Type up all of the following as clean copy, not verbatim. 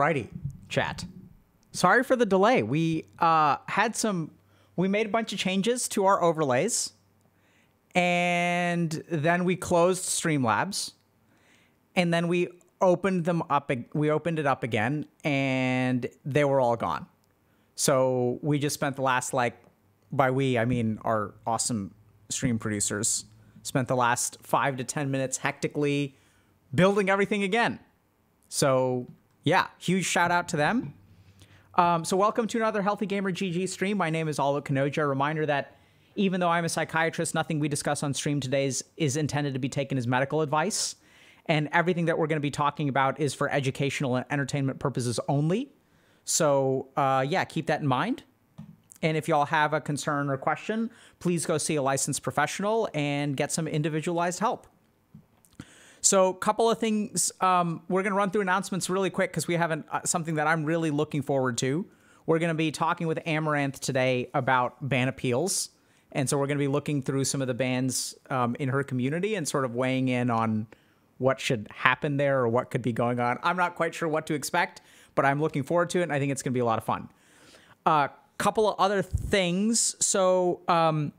Alrighty, chat. Sorry for the delay. We made a bunch of changes to our overlays, and then we closed Streamlabs, and then we opened them up. We opened it up again, and they were all gone. So we just spent the last, like, by we, I mean our awesome stream producers, spent the last 5 to 10 minutes hectically building everything again. So yeah, huge shout out to them. So welcome to another Healthy Gamer GG stream. My name is Alok Kanoja. A reminder that even though I'm a psychiatrist, nothing we discuss on stream today is intended to be taken as medical advice. And everything that we're going to be talking about is for educational and entertainment purposes only. So yeah, keep that in mind. And if y'all have a concern or question, please go see a licensed professional and get some individualized help. So a couple of things, we're going to run through announcements really quick because we have something that I'm really looking forward to. We're going to be talking with Amouranth today about ban appeals. And so we're going to be looking through some of the bans in her community and sort of weighing in on what should happen there or what could be going on. I'm not quite sure what to expect, but I'm looking forward to it, and I think it's going to be a lot of fun. Couple of other things. So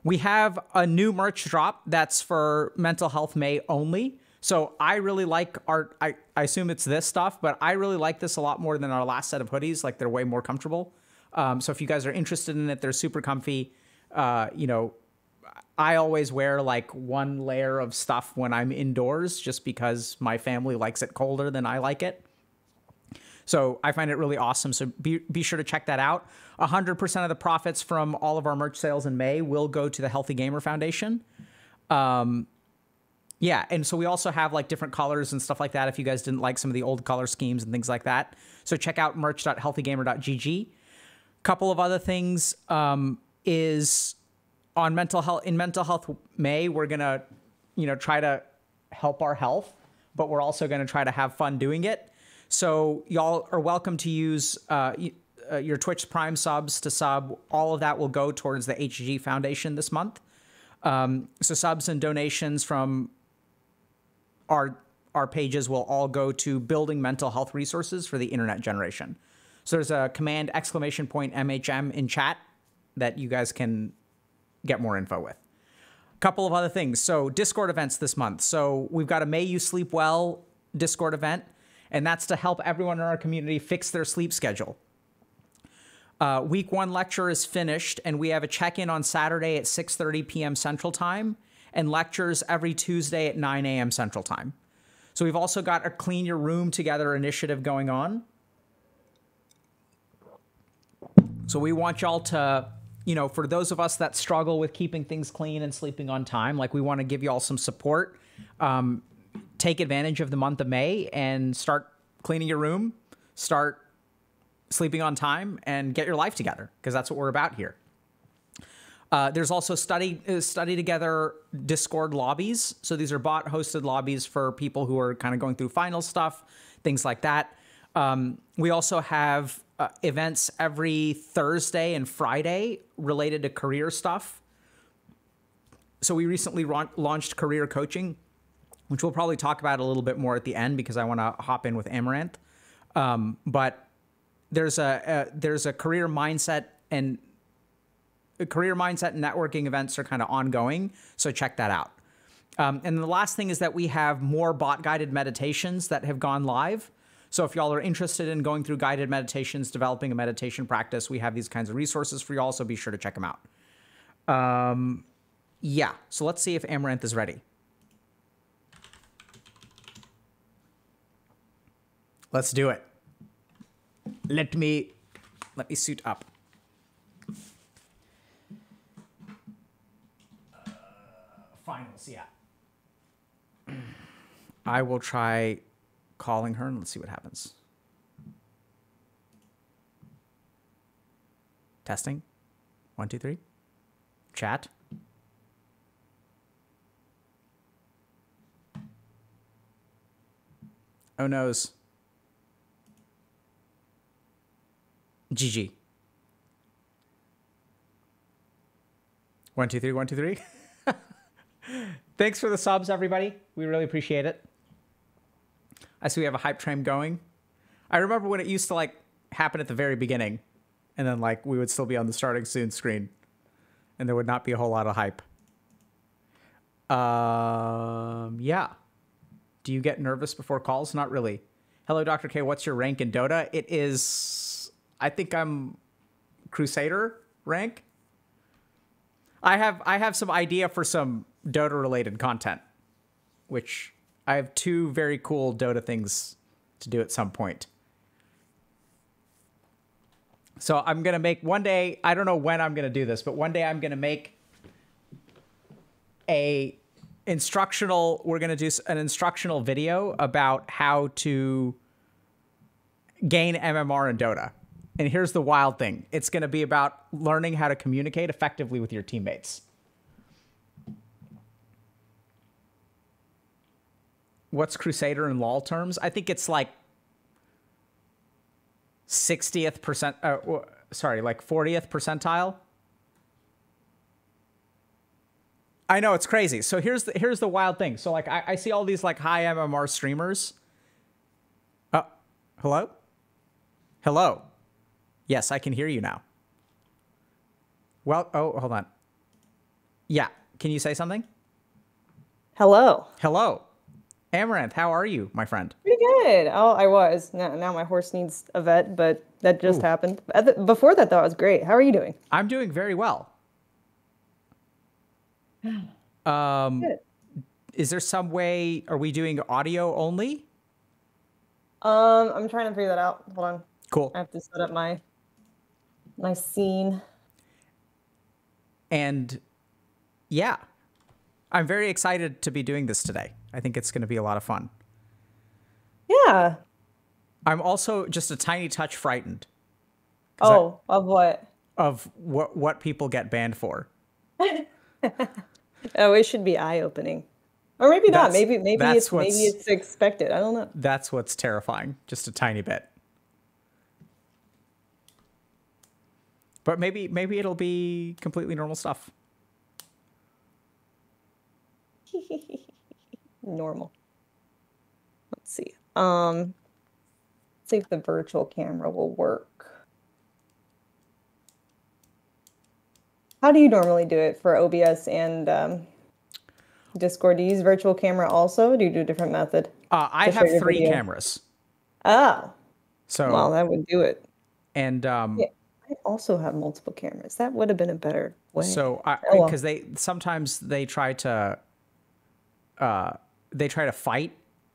we have a new merch drop that's for Mental Health May only. So I really like I assume it's this stuff, but I really like this a lot more than our last set of hoodies. Like, they're way more comfortable. So if you guys are interested in it, they're super comfy. You know, I always wear like one layer of stuff when I'm indoors just because my family likes it colder than I like it. So I find it really awesome. So be sure to check that out. 100% of the profits from all of our merch sales in May will go to the Healthy Gamer Foundation. Yeah, and so we also have like different colors and stuff like that if you guys didn't like some of the old color schemes and things like that. So check out merch.healthygamer.gg. Couple of other things is on Mental Health May, we're going to, try to help our health, but we're also going to try to have fun doing it. So y'all are welcome to use your Twitch Prime subs to sub. All of that will go towards the HG Foundation this month. So subs and donations from our pages will all go to building mental health resources for the internet generation. So there's a command ! MHM in chat that you guys can get more info with. Couple of other things. So Discord events this month. So we've got a May You Sleep Well Discord event, and that's to help everyone in our community fix their sleep schedule. Week 1 lecture is finished, and we have a check-in on Saturday at 6:30 p.m. Central Time, and lectures every Tuesday at 9 a.m. Central Time. So we've also got a Clean Your Room Together initiative going on. So we want y'all to, for those of us that struggle with keeping things clean and sleeping on time, like, we want to give y'all some support. Take advantage of the month of May and start cleaning your room, start sleeping on time, and get your life together, because that's what we're about here. There's also study together Discord lobbies. So these are bot hosted lobbies for people who are kind of going through final stuff, things like that. We also have events every Thursday and Friday related to career stuff. So we recently launched career coaching, which we'll probably talk about a little bit more at the end because I want to hop in with Amouranth. But there's a career mindset and networking events are kind of ongoing. So check that out. And the last thing is that we have more bot guided meditations that have gone live. So if y'all are interested in going through guided meditations, developing a meditation practice, we have these kinds of resources for y'all. So be sure to check them out. Yeah. So let's see if Amouranth is ready. Let's do it. Let me suit up. Finals, yeah. I will try calling her and let's see what happens. Testing. 1, 2, 3. Chat. Oh noes. GG. 1, 2, 3, 1, 2, 3. Thanks for the subs, everybody. We really appreciate it. I see we have a hype train going. I remember when it used to like happen at the very beginning, and then like we would still be on the starting soon screen, and there would not be a whole lot of hype. Yeah. Do you get nervous before calls? Not really. Hello, Dr. K. What's your rank in Dota? It is, I think I'm Crusader rank. I have some idea for some Dota related content, which I have 2 very cool Dota things to do at some point. So I'm going to make one day, I don't know when I'm going to do this, but one day I'm going to make we're going to do an instructional video about how to gain MMR in Dota. And here's the wild thing. It's going to be about learning how to communicate effectively with your teammates. What's Crusader in LoL terms? I think it's like 60th percent, like 40th percentile. I know, it's crazy. So here's the wild thing. So like I see all these like high MMR streamers. Hello? Hello? Yes, I can hear you now. Well, oh, hold on. Yeah, can you say something? Hello. Hello. Amouranth, how are you, my friend? Pretty good. Oh, I was. Now my horse needs a vet, but that just happened. Before that, though, I was great. How are you doing? I'm doing very well. Good. Is there some way, are we doing audio only? I'm trying to figure that out. Hold on. Cool. I have to set up my scene. And yeah, I'm very excited to be doing this today. I think it's going to be a lot of fun. Yeah. I'm also just a tiny touch frightened. Oh, of what? Of what people get banned for. Oh, it should be eye-opening. Or maybe not. Maybe it's expected. I don't know. That's what's terrifying, just a tiny bit. But maybe it'll be completely normal stuff. Normal. Let's see. Let's see if the virtual camera will work. How do you normally do it for OBS and Discord? Do you use virtual camera also? Or do you do a different method? I have 3 cameras. Oh. So well, that would do it. And yeah, I also have multiple cameras. That would have been a better way. So because sometimes they try to fight,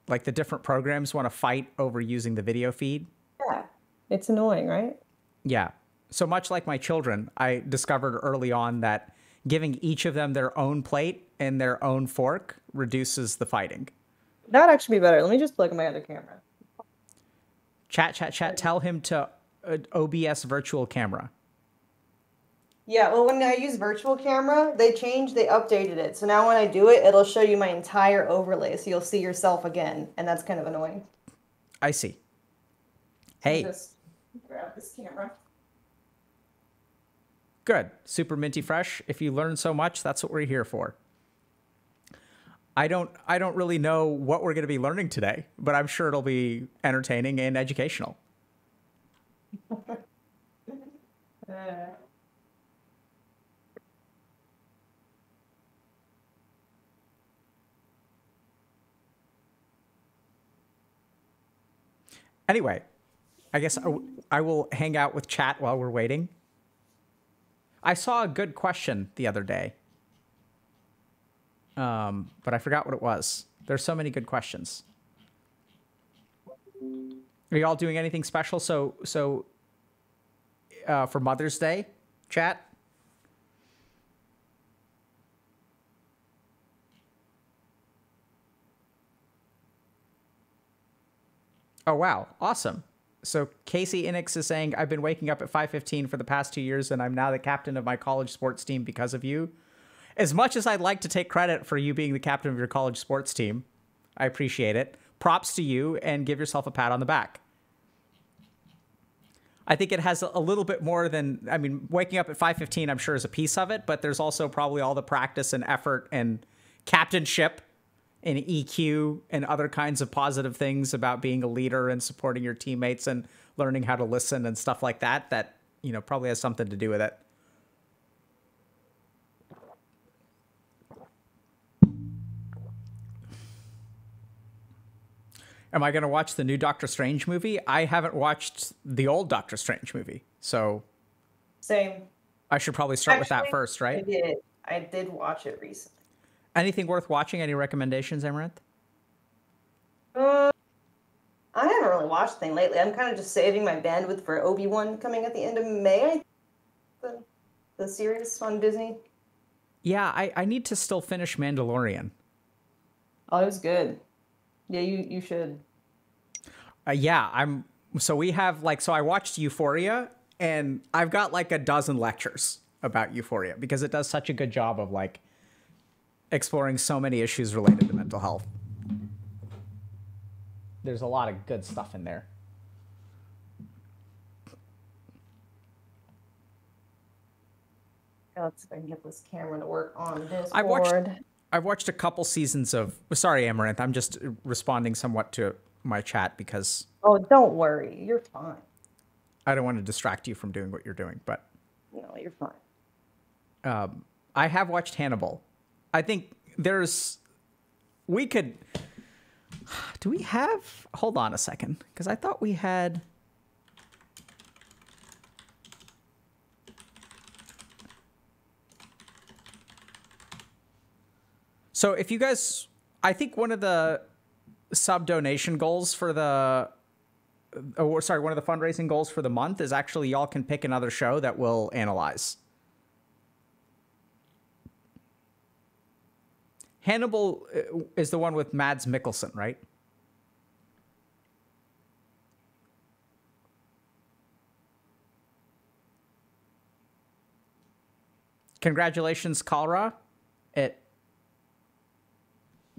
like the different programs want to fight over using the video feed. Yeah, it's annoying, right? Yeah. So much like my children, I discovered early on that giving each of them their own plate and their own fork reduces the fighting. That'd actually be better. Let me just plug in my other camera. Chat. Tell him to OBS virtual camera. Yeah, well, when I use virtual camera, they updated it. So now when I do it, it'll show you my entire overlay. So you'll see yourself again. And that's kind of annoying. I see. Hey. Just grab this camera. Good. Super minty fresh. If you learn so much, that's what we're here for. I don't really know what we're going to be learning today, but I'm sure it'll be entertaining and educational. Anyway, I guess I will hang out with chat while we're waiting. I saw a good question the other day, but I forgot what it was. There's so many good questions. Are you all doing anything special? So for Mother's Day, chat? Oh, wow. Awesome. So Casey Inix is saying, I've been waking up at 5:15 for the past 2 years, and I'm now the captain of my college sports team because of you. As much as I'd like to take credit for you being the captain of your college sports team, I appreciate it. Props to you, and give yourself a pat on the back. I think it has a little bit more than, I mean, waking up at 5:15, I'm sure, is a piece of it, but there's also probably all the practice and effort and captainship and EQ and other kinds of positive things about being a leader and supporting your teammates and learning how to listen and stuff like that, that, you know, probably has something to do with it. Am I going to watch the new Doctor Strange movie? I haven't watched the old Doctor Strange movie, so Same. I should probably start with that first, I right? did. I did watch it recently. Anything worth watching? Any recommendations, Amaranth? Uh, I haven't really watched anything lately. I'm kind of just saving my bandwidth for Obi-Wan coming at the end of May. The series on Disney. Yeah, I need to still finish Mandalorian. Oh, it was good. Yeah, you should. Yeah, so we have like, so I watched Euphoria, and I've got like a dozen lectures about Euphoria because it does such a good job of like exploring so many issues related to mental health. There's a lot of good stuff in there. Let's see if I can get this camera to work on Discord. I've watched a couple seasons of. Sorry, Amaranth. I'm just responding somewhat to my chat because. Oh, don't worry. You're fine. I don't want to distract you from doing what you're doing, but. No, you're fine. I have watched Hannibal. I think we could. Do we have? Hold on a second, because I thought we had. So if you guys, I think one of the sub donation goals for one of the fundraising goals for the month is actually y'all can pick another show that we'll analyze. Hannibal is the one with Mads Mikkelsen, right? Congratulations, Kalra, at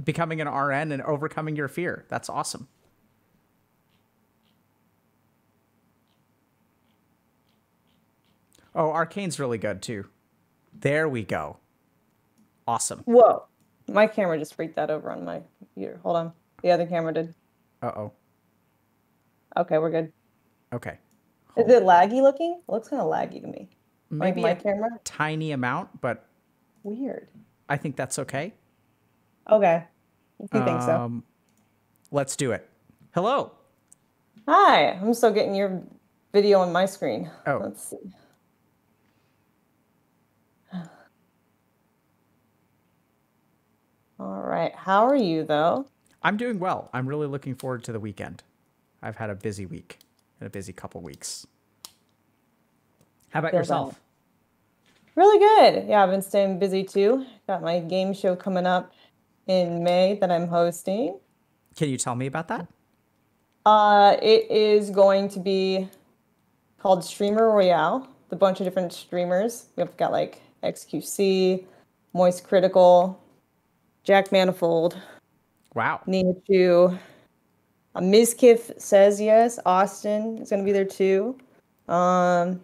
becoming an RN and overcoming your fear. That's awesome. Oh, Arcane's really good too. There we go. Awesome. Whoa. My camera just freaked that over on my computer. Hold on. The other camera did. Uh-oh. Okay, we're good. Okay. Is it laggy looking? It looks kind of laggy to me. Maybe like my camera? tiny amount, but weird. I think that's okay. Okay. If you think so. Let's do it. Hello. Hi. I'm still getting your video on my screen. Oh. Let's see. All right. How are you, though? I'm doing well. I'm really looking forward to the weekend. I've had a busy week and a busy couple weeks. How about yourself? Really good. Yeah, I've been staying busy too. Got my game show coming up in May that I'm hosting. Can you tell me about that? It is going to be called Streamer Royale. A bunch of different streamers. We've got like XQC, Moist Critical, Jack Manifold. Wow. Nihachu. Mizkif says yes. Austin is going to be there too. Yeah,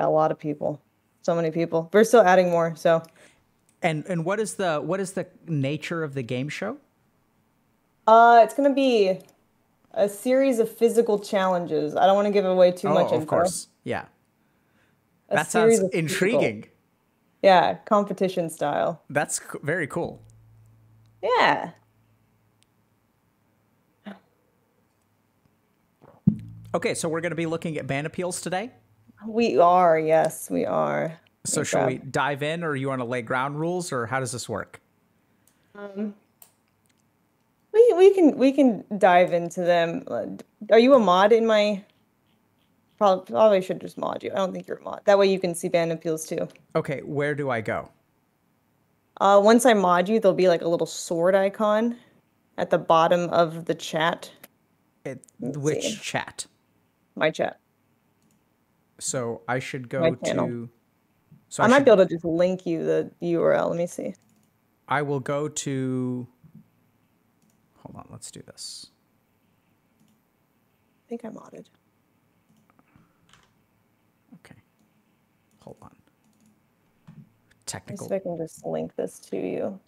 a lot of people. So many people. We're still adding more. So. And what is the nature of the game show? It's going to be a series of physical challenges. I don't want to give away too much info. Of course. Yeah. That sounds intriguing. Yeah, competition style. That's very cool. Yeah. Okay, so we're going to be looking at ban appeals today? We are, yes, we are. So should we dive in, or you want to lay ground rules, or how does this work? We can dive into them. Are you a mod in my... Probably should just mod you. I don't think you're a mod. That way you can see ban appeals too. Okay, where do I go? Once I mod you, there'll be like a little sword icon at the bottom of the chat. Which chat? My chat. So I should go to... So I might be able to just link you the URL. Let me see. I will go to... Hold on, let's do this. I think I modded. Okay. Hold on. Technical. Let's see if I can just link this to you.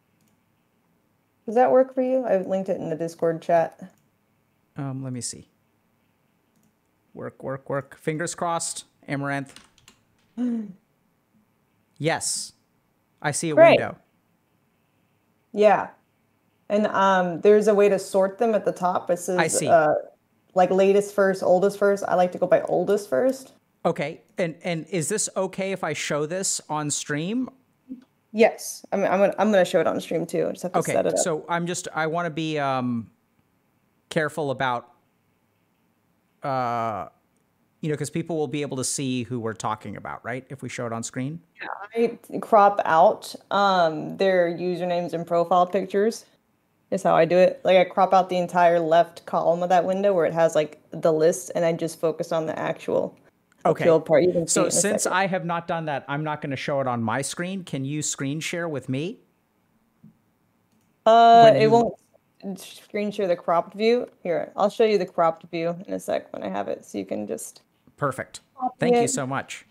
Does that work for you? I linked it in the Discord chat. Let me see. Work, work, work. Fingers crossed. Amaranth. Yes. I see a Great. window. Yeah. And there's a way to sort them at the top. It I says see. like latest first, oldest first. I like to go by oldest first. Okay. And is this okay if I show this on stream? Yes. I'm gonna show it on stream too. I just have to Okay. set it up. So I want to be careful about because people will be able to see who we're talking about, right? If we show it on screen. I crop out their usernames and profile pictures is how I do it. Like I crop out the entire left column of that window where it has like the list and I just focus on the actual Okay. appeal part. You can see So it in a since second. I have not done that, I'm not going to show it on my screen. Can you screen share with me? When It you won't screen share the cropped view. Here, I'll show you the cropped view in a sec when I have it so you can just Perfect. copy Thank you it. so much.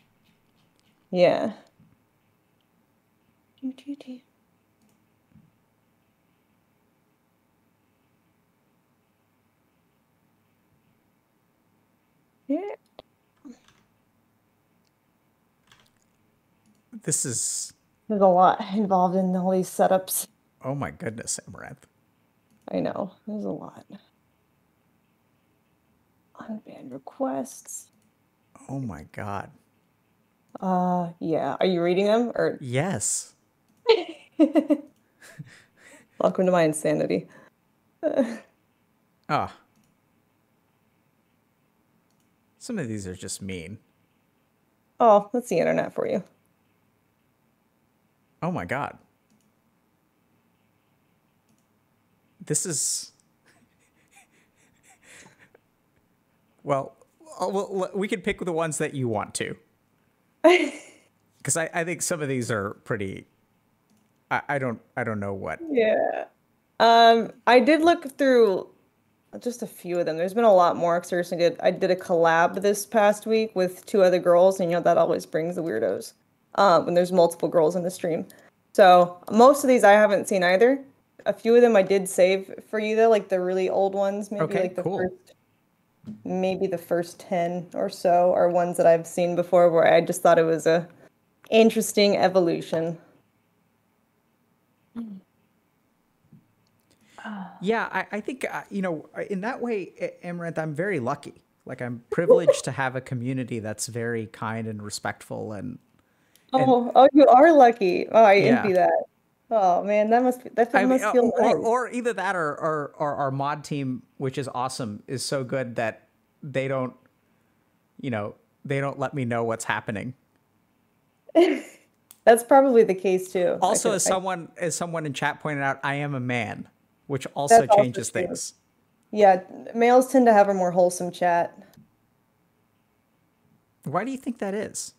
Yeah. Yeah. This is There's a lot involved in all these setups. oh my goodness, Amaranth. I know. There's a lot. Unbanned requests. Oh my God. Yeah. Are you reading them or Yes. welcome to my insanity? Ah. Some of these are just mean. Oh, that's the internet for you. Oh my God. This is well, we can pick the ones that you want to. Because I think some of these are pretty I don't know what. Yeah. I did look through just a few of them. There's been a lot more. Seriously, I did a collab this past week with two other girls, and you know that always brings the weirdos. When there's multiple girls in the stream. So most of these I haven't seen either. A few of them I did save for you though, like the really old ones, maybe Okay, like cool. maybe the first 10 or so are ones that I've seen before where I just thought it was a interesting evolution. Yeah, I think, in that way, Amaranth, I'm very lucky. Like, I'm privileged to have a community that's very kind and respectful. And Oh, you are lucky. Oh, I yeah, envy that. Oh man, that I mean, must feel nice. or either that or our mod team, which is awesome, is so good that they don't, they don't let me know what's happening. That's probably the case too. Also, as someone in chat pointed out, I am a man, which also That's also changes true. things. Yeah, males tend to have a more wholesome chat. Why do you think that is?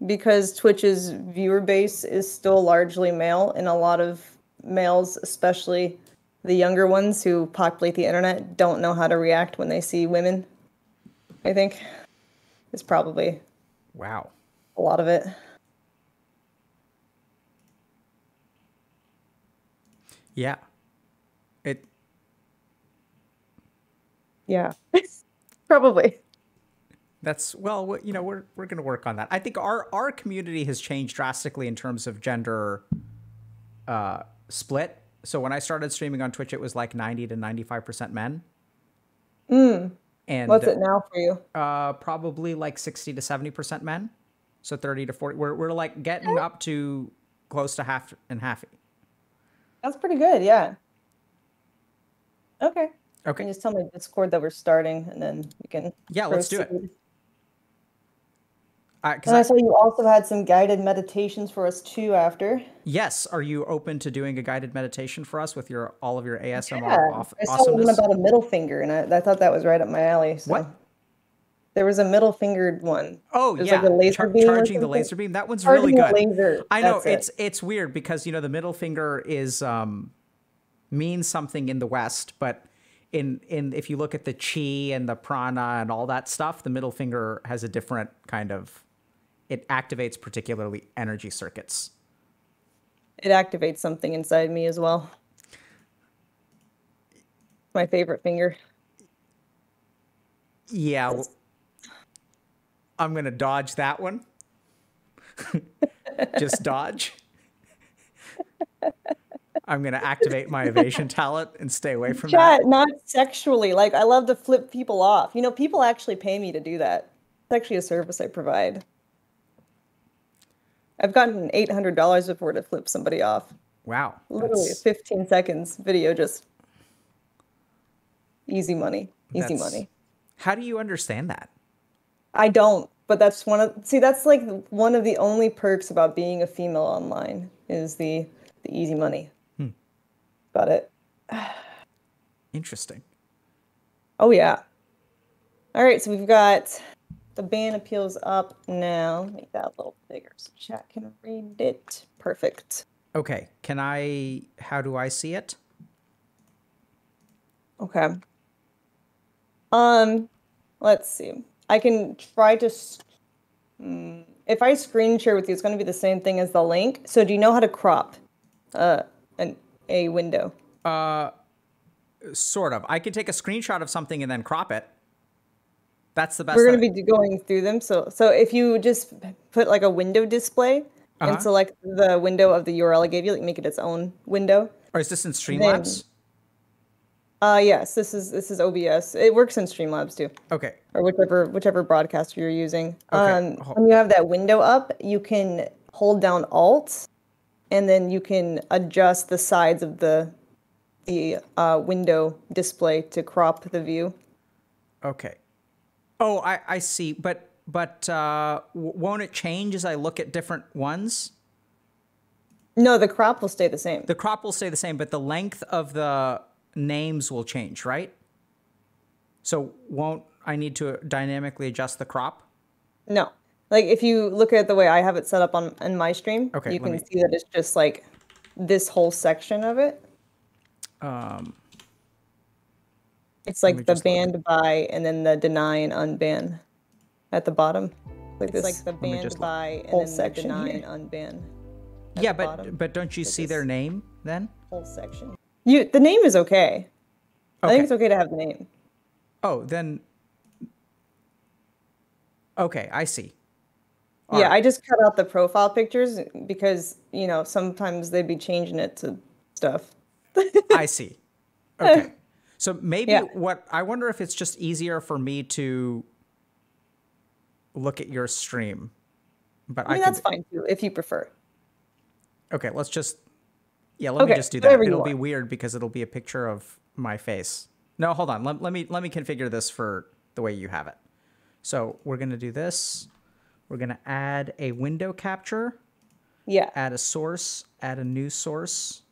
Because Twitch's viewer base is still largely male, and a lot of males, especially the younger ones who populate the internet, don't know how to react when they see women. I think is probably Wow. a lot of it. Yeah. It. Yeah, probably. That's well, we're going to work on that. I think our community has changed drastically in terms of gender split. So when I started streaming on Twitch, it was like 90 to 95% men. And What's it now for you? probably like 60 to 70% men. So 30 to 40. We're like getting up to close to half and half. That's pretty good. Yeah. Okay. Okay. And just tell me Discord that we're starting, and then we can. Yeah, let's do it. proceed. 'Cause And I saw you also had some guided meditations for us too after. yes, are you open to doing a guided meditation for us with all of your ASMR Yeah, I saw one awesomeness? about a middle finger, and I thought that was right up my alley. So What? there was a middle fingered one. Oh It was yeah, like a laser beam or charging the something. laser beam. That one's Charging really a good. laser. I know That's it. it's weird because the middle finger is means something in the West, but in if you look at the chi and the prana and all that stuff, the middle finger has a different kind of, it activates particularly energy circuits. It activates something inside me as well. My favorite finger. Yeah, I'm gonna dodge that one. Just dodge. I'm gonna activate my evasion talent and stay away from that. Chat, not sexually. Like, I love to flip people off. You know, people actually pay me to do that. It's actually a service I provide. I've gotten $800 before to flip somebody off. Wow, Literally 15 seconds video, just easy money. Easy that's. money. How do you understand that? I don't, but that's see, that's like one of the only perks about being a female online is the easy money. Got it. Interesting. Oh yeah. All right, so we've got the ban appeals up now. Make that a little bigger so chat can read it. Perfect. Okay, how do I see it? Okay. Let's see. I can try to, if I screen share with you, it's going to be the same thing as the link. So do you know how to crop a window? Sort of. I can take a screenshot of something and then crop it. That's the best. We're going to be going through them. So if you just put like a window display and select the window of the URL I gave you, like make it its own window. Or is this in Streamlabs? Yes, this is OBS. It works in Streamlabs too. Okay. Or whichever broadcaster you're using. Okay. When you have that window up, you can hold down Alt, and then you can adjust the sides of the window display to crop the view. Okay. Oh, I see. But won't it change as I look at different ones? No, the crop will stay the same. The crop will stay the same, but the length of the names will change, right? So won't I need to dynamically adjust the crop? No. Like if you look at the way I have it set up on my stream, Okay, you can see that it's just like this whole section of it. It's like the banned by and then the deny and unban at the bottom. Like this, like the banned by and then the deny and unban. Yeah, but don't you see their name then? Whole section. The name is okay. I think it's okay to have the name. Oh, then. Okay, I see. All right. I just cut out the profile pictures because, you know, sometimes they'd be changing it to stuff. I see. Okay. So maybe I wonder if it's just easier for me to look at your stream. But I mean, that's fine too, if you prefer. Okay, let's just. Yeah, let me just do that. It'll be weird because it'll be a picture of my face. No, hold on. Let me configure this for the way you have it. So we're going to do this. We're going to add a window capture. Yeah. Add a source. Add a new source.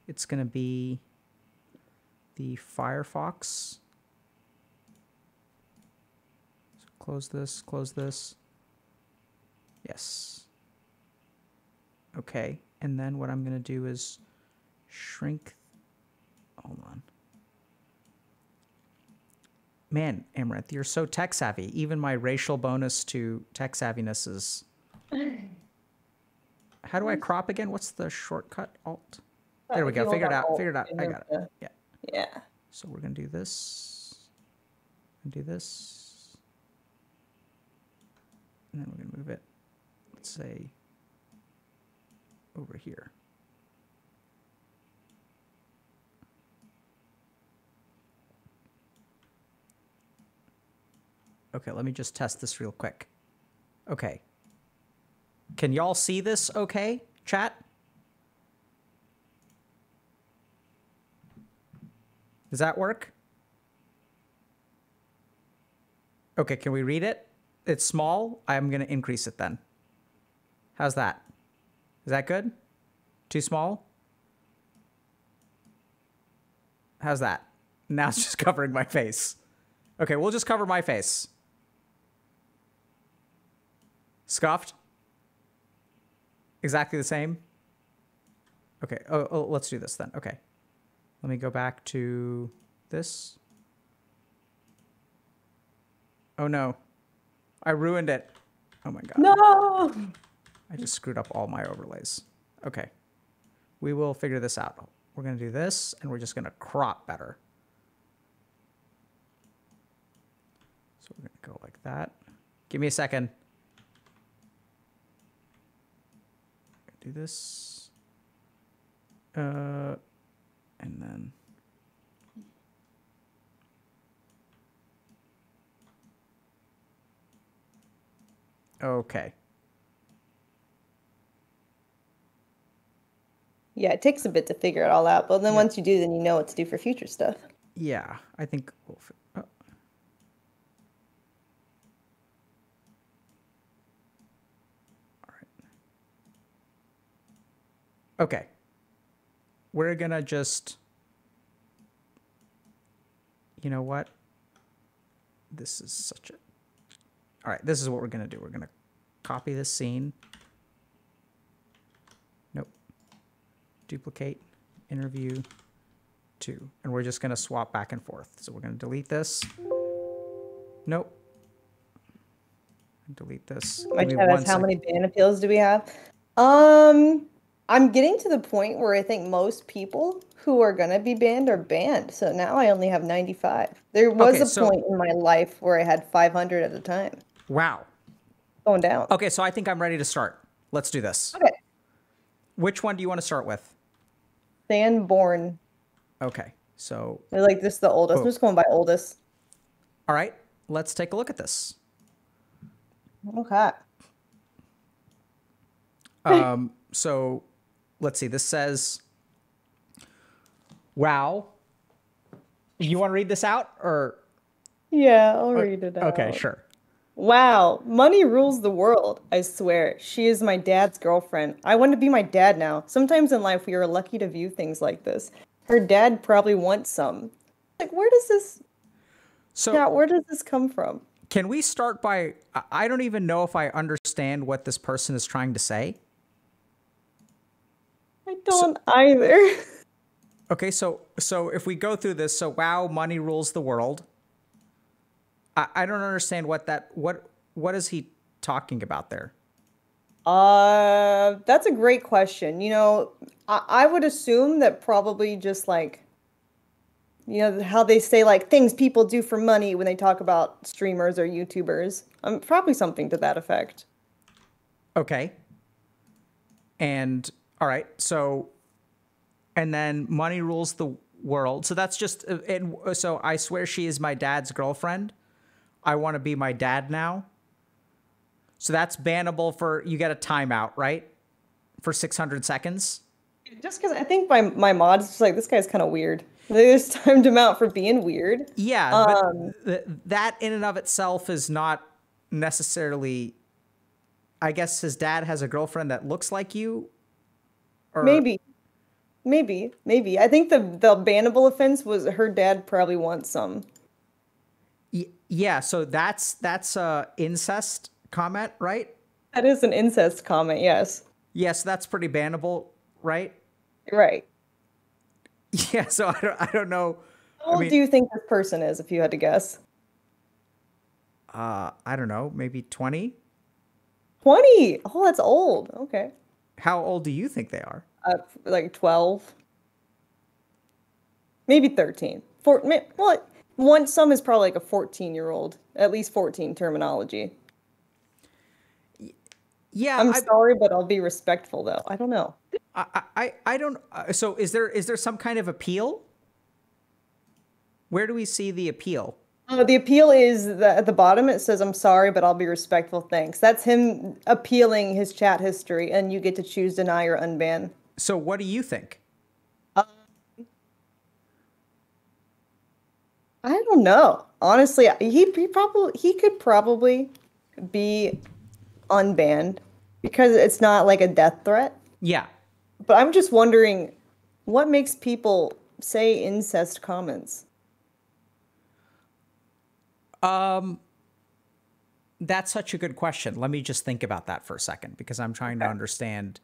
It's going to be the Firefox. So close this. Close this. Yes. Okay. And then what I'm going to do is shrink. Hold on. Man, Amouranth, you're so tech savvy. Even my racial bonus to tech savviness is. How do I crop again? What's the shortcut? Alt. There we go. Figured out. Figured out. I got it. Yeah. Yeah. So we're going to do this. And do this. And then we're going to move it. Let's say over here. Okay, let me just test this real quick. Okay. Can y'all see this okay, chat? Does that work? Okay, can we read it? It's small. I'm going to increase it then. How's that? Is that good? Too small? How's that? Now it's just covering my face. Okay, we'll just cover my face. Scuffed? Exactly the same? Okay, oh, let's do this then. Okay. Let me go back to this. Oh no. I ruined it. Oh my god. No! I just screwed up all my overlays. Okay. We will figure this out. We're going to do this, and we're just going to crop better. So we're going to go like that. Give me a second. Do this. And then... Okay. Yeah, it takes a bit to figure it all out, but then once you do, then you know what to do for future stuff. Yeah, I think we'll... Oh. All right. Okay. We're going to just... You know what? This is such a... All right, this is what we're going to do. We're going to copy this scene. Nope. Duplicate, interview, 2. And we're just going to swap back and forth. So we're going to delete this. Nope. Delete this. My chat asks, how many ban appeals do we have? I'm getting to the point where I think most people who are going to be banned are banned. So now I only have 95. There was a point in my life where I had 500 at a time. Wow. Going down. Okay, so I think I'm ready to start. Let's do this. Okay. Which one do you want to start with? Sanborn. Okay, so... They're like, this is the oldest. I'm just going by oldest. All right, let's take a look at this. Okay. So let's see. This says, wow. You want to read this out or? Yeah, I'll read it out. Okay, sure. Wow, money rules the world. I swear, she is my dad's girlfriend. I want to be my dad now. Sometimes in life, we are lucky to view things like this. Her dad probably wants some. Like, where does this? So yeah, where does this come from? Can we start by? I don't even know if I understand what this person is trying to say. I don't either. Okay, so if we go through this, so wow, money rules the world. I don't understand what is he talking about there? That's a great question. You know, I would assume that probably just like, you know, how they say like things people do for money when they talk about streamers or YouTubers. Probably something to that effect. Okay. And all right, so, and then money rules the world. So that's just, and so I swear she is my dad's girlfriend. I want to be my dad now. So that's bannable for, you get a timeout, right? For 600 seconds. Just because I think my mod's just like, this guy's kind of weird. They just timed him out for being weird. Yeah, but that in and of itself is not necessarily, I guess his dad has a girlfriend that looks like you. Or... Maybe. I think the bannable offense was her dad probably wants some. Yeah, so that's a incest comment, right? That is an incest comment, yes. Yes, that's pretty bannable, right? Right. Yeah, so I don't know. How old do you think this person is, if you had to guess? I don't know, maybe 20? 20? Oh, that's old. Okay. How old do you think they are? Like 12. Maybe 13. Some is probably like a 14-year-old. At least 14 terminology. Yeah. I'm sorry, but I'll be respectful, though. I don't know. I don't... So is there some kind of appeal? Where do we see the appeal? The appeal is that at the bottom it says, I'm sorry, but I'll be respectful, thanks. That's him appealing his chat history, and you get to choose deny or unban. So what do you think? I don't know. Honestly, he could probably be unbanned because it's not like a death threat. Yeah. But I'm just wondering what makes people say incest comments? That's such a good question. Let me just think about that for a second because I'm trying to understand.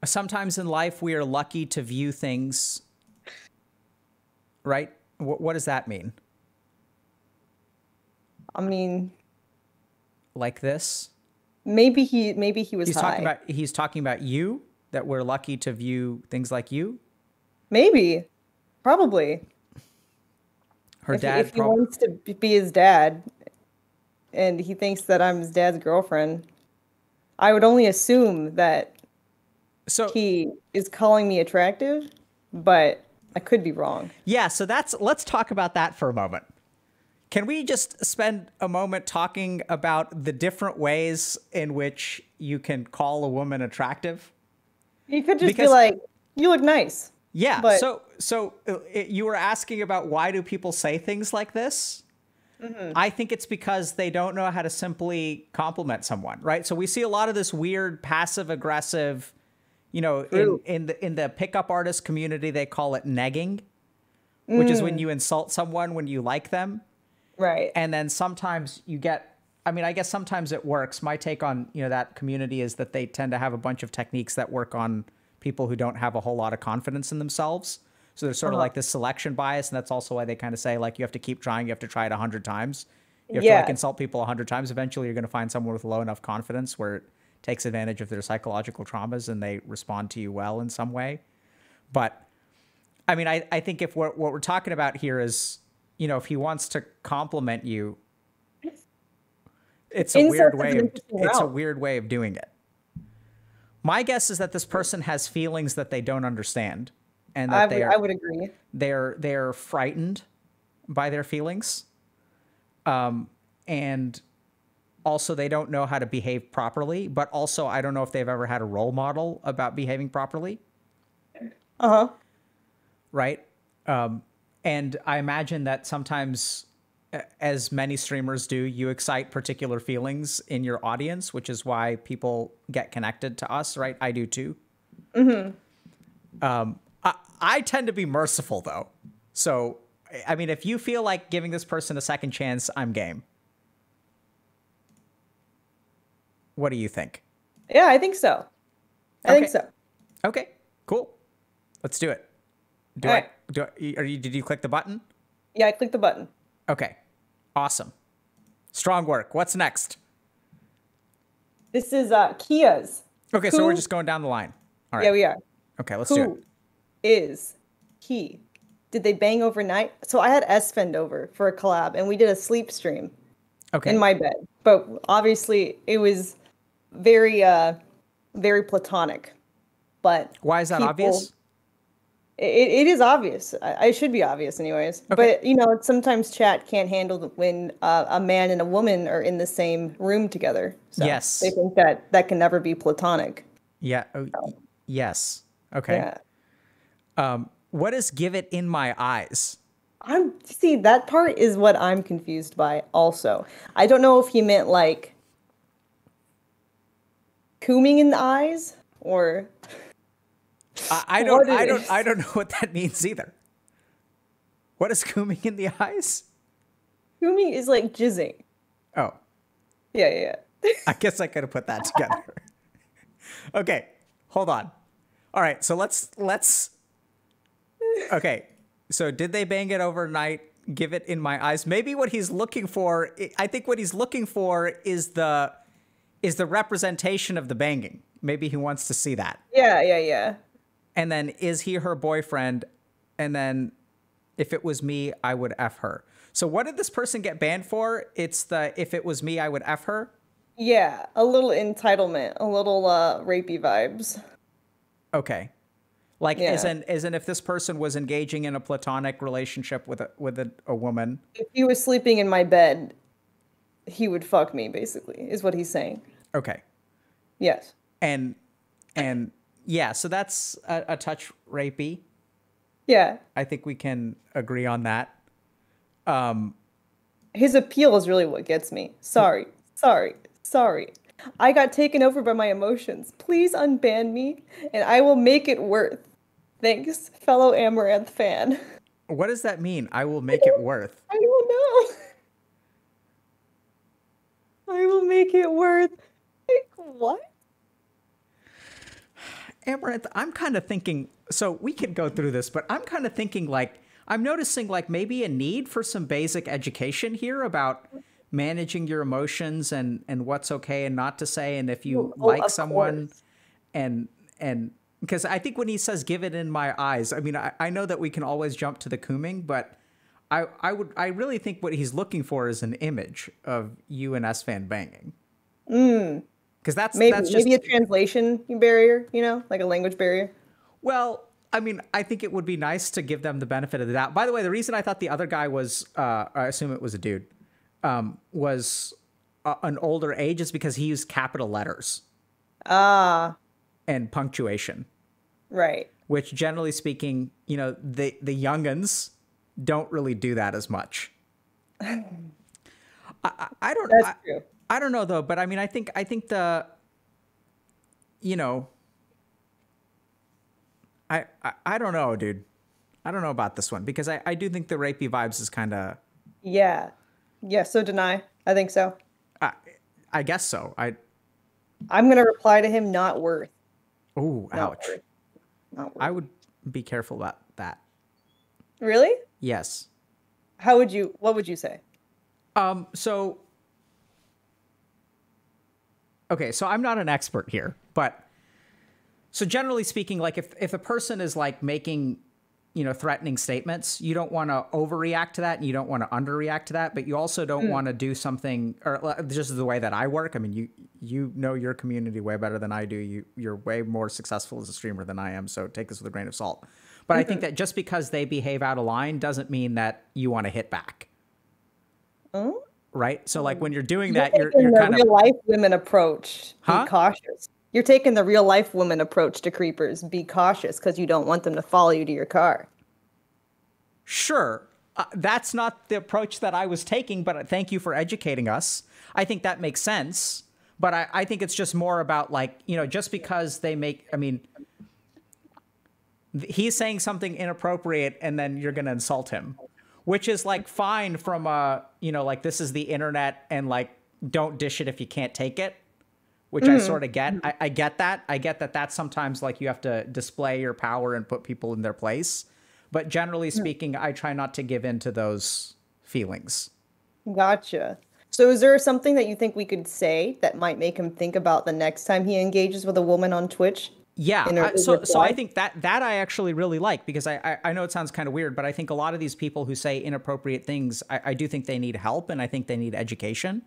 Sometimes in life we are lucky to view things, right? What does that mean? I mean, like this? Maybe he was He's high. He's talking about you? that we're lucky to view things like you? Maybe. Probably. Her If dad he wants to be his dad and he thinks that I'm his dad's girlfriend, I would only assume that so he is calling me attractive, but I could be wrong. yeah, so let's talk about that for a moment. Can we just spend a moment talking about the different ways in which you can call a woman attractive? You could just be Because like, "You look nice." yeah, But you were asking about why do people say things like this? I think it's because they don't know how to simply compliment someone, right? So we see a lot of this weird passive aggressive, you know, True. in the pickup artist community, they call it negging, which is when you insult someone when you like them. Right. And then sometimes you get, I mean, I guess sometimes it works. My take on, you know, that community is that they tend to have a bunch of techniques that work on people who don't have a whole lot of confidence in themselves. So there's sort of like this selection bias. And that's also why they kind of say, like, you have to keep trying. You have to try it 100 times. You have to like Yeah. insult people 100 times. Eventually you're going to find someone with low enough confidence where it takes advantage of their psychological traumas and they respond to you well in some way. But I mean, I think if what we're talking about here is, you know, if he wants to compliment you, it's a weird Incest is way an of, interesting it's a route. weird way of doing it. My guess is that this person has feelings that they don't understand and that I would agree. they're frightened by their feelings. And also they don't know how to behave properly, but also I don't know if they've ever had a role model about behaving properly. Uh-huh. Right? And I imagine that sometimes, as many streamers do, you excite particular feelings in your audience, which is why people get connected to us, right? I do too. I tend to be merciful, though. So, I mean, if you feel like giving this person a second chance, I'm game. What do you think? Yeah, I think so. I think so. Okay, cool. Let's do it. All right. Did you click the button? Yeah, I clicked the button. Okay. Awesome. Strong work. What's next? This is Kia's. Okay, so we're just going down the line. All right. Yeah, we are. Okay, let's do it. Who is he? Did they bang overnight? So I had Esfend over for a collab, and we did a sleep stream Okay. in my bed. But obviously, it was very, very platonic. But Why is that people- obvious? It is obvious. It should be obvious, anyways. Okay. But you know, sometimes chat can't handle when a man and a woman are in the same room together. So Yes. they think that that can never be platonic. Yeah. Yes. Okay. Yeah. What is "give it in my eyes"? See, that part is what I'm confused by also. I don't know if he meant like cooming in the eyes or I don't know what that means either. What is "cooming in the eyes"? cooming is like jizzing. Oh, Yeah. I guess I could have put that together. Okay, hold on. All right, so let's. Okay, so did they bang it overnight? Give it in my eyes. Maybe what he's looking for. I think what he's looking for is the representation of the banging. Maybe he wants to see that. Yeah. And then, is he her boyfriend? And then, if it was me, I would F her. So what did this person get banned for? It's the "if it was me, I would F her." Yeah, a little entitlement, a little rapey vibes. Okay. Like, Yeah. isn't if this person was engaging in a platonic relationship with a woman. If he was sleeping in my bed, he would fuck me, basically, is what he's saying. Okay. Yes. And yeah, so that's a touch rapey. Yeah. I think we can agree on that. His appeal is really what gets me. Sorry. I got taken over by my emotions. Please unban me, and I will make it worth. Thanks, fellow Amouranth fan. What does that mean? I will make it worth. I don't know. I will make it worth. Like, what? Amouranth, I'm kind of thinking, so we could go through this, but I'm kind of thinking like, I'm noticing like maybe a need for some basic education here about managing your emotions and what's okay and not to say. And if you Oh, like of someone course. and Because I think when he says "give it in my eyes," I mean, I know that we can always jump to the cooming, but I really think what he's looking for is an image of you and S-Fan banging. Because that's just Maybe a translation barrier, like a language barrier. well. I mean, I think it would be nice to give them the benefit of the doubt. By the way, the reason I thought the other guy was, I assume it was a dude, was an older age is because he used capital letters and punctuation. Right. Which, generally speaking, the youngins don't really do that as much. I don't. That's true. I don't know though, but I mean, I think the, I don't know, dude. I don't know about this one because I do think the rapey vibes is kind of. Yeah. Yeah. So deny. I think so. I guess so. I'm gonna reply to him. Not worth. Oh, ouch. Worth. Not worth. I would be careful about that. Really? Yes. What would you say? So. Okay, so I'm not an expert here, but so generally speaking, like if a person is like making, threatening statements, you don't want to overreact to that and you don't want to underreact to that, but you also don't want to do something, or just the way that I work. I mean, you know your community way better than I do. You're way more successful as a streamer than I am, so take this with a grain of salt. But I think that just because they behave out of line doesn't mean that you want to hit back. Oh. Right? So like when you're doing that, you're you're kind the real of life women approach. Huh? Be cautious. You're taking the real life woman approach to creepers. Be cautious because you don't want them to follow you to your car. Sure. That's not the approach that I was taking, but thank you for educating us. I think that makes sense. But I think it's just more about like, just because they make, I mean, he's saying something inappropriate and then you're going to insult him, which is like fine from like this is the internet and like don't dish it if you can't take it. Which I sort of get. I get that. I get that that's sometimes like you have to display your power and put people in their place. But generally speaking, I try not to give in to those feelings. Gotcha. So is there something that you think we could say that might make him think about the next time he engages with a woman on Twitch? Yeah. So I think that I actually really like because I know it sounds kind of weird, but I think a lot of these people who say inappropriate things, I do think they need help and I think they need education.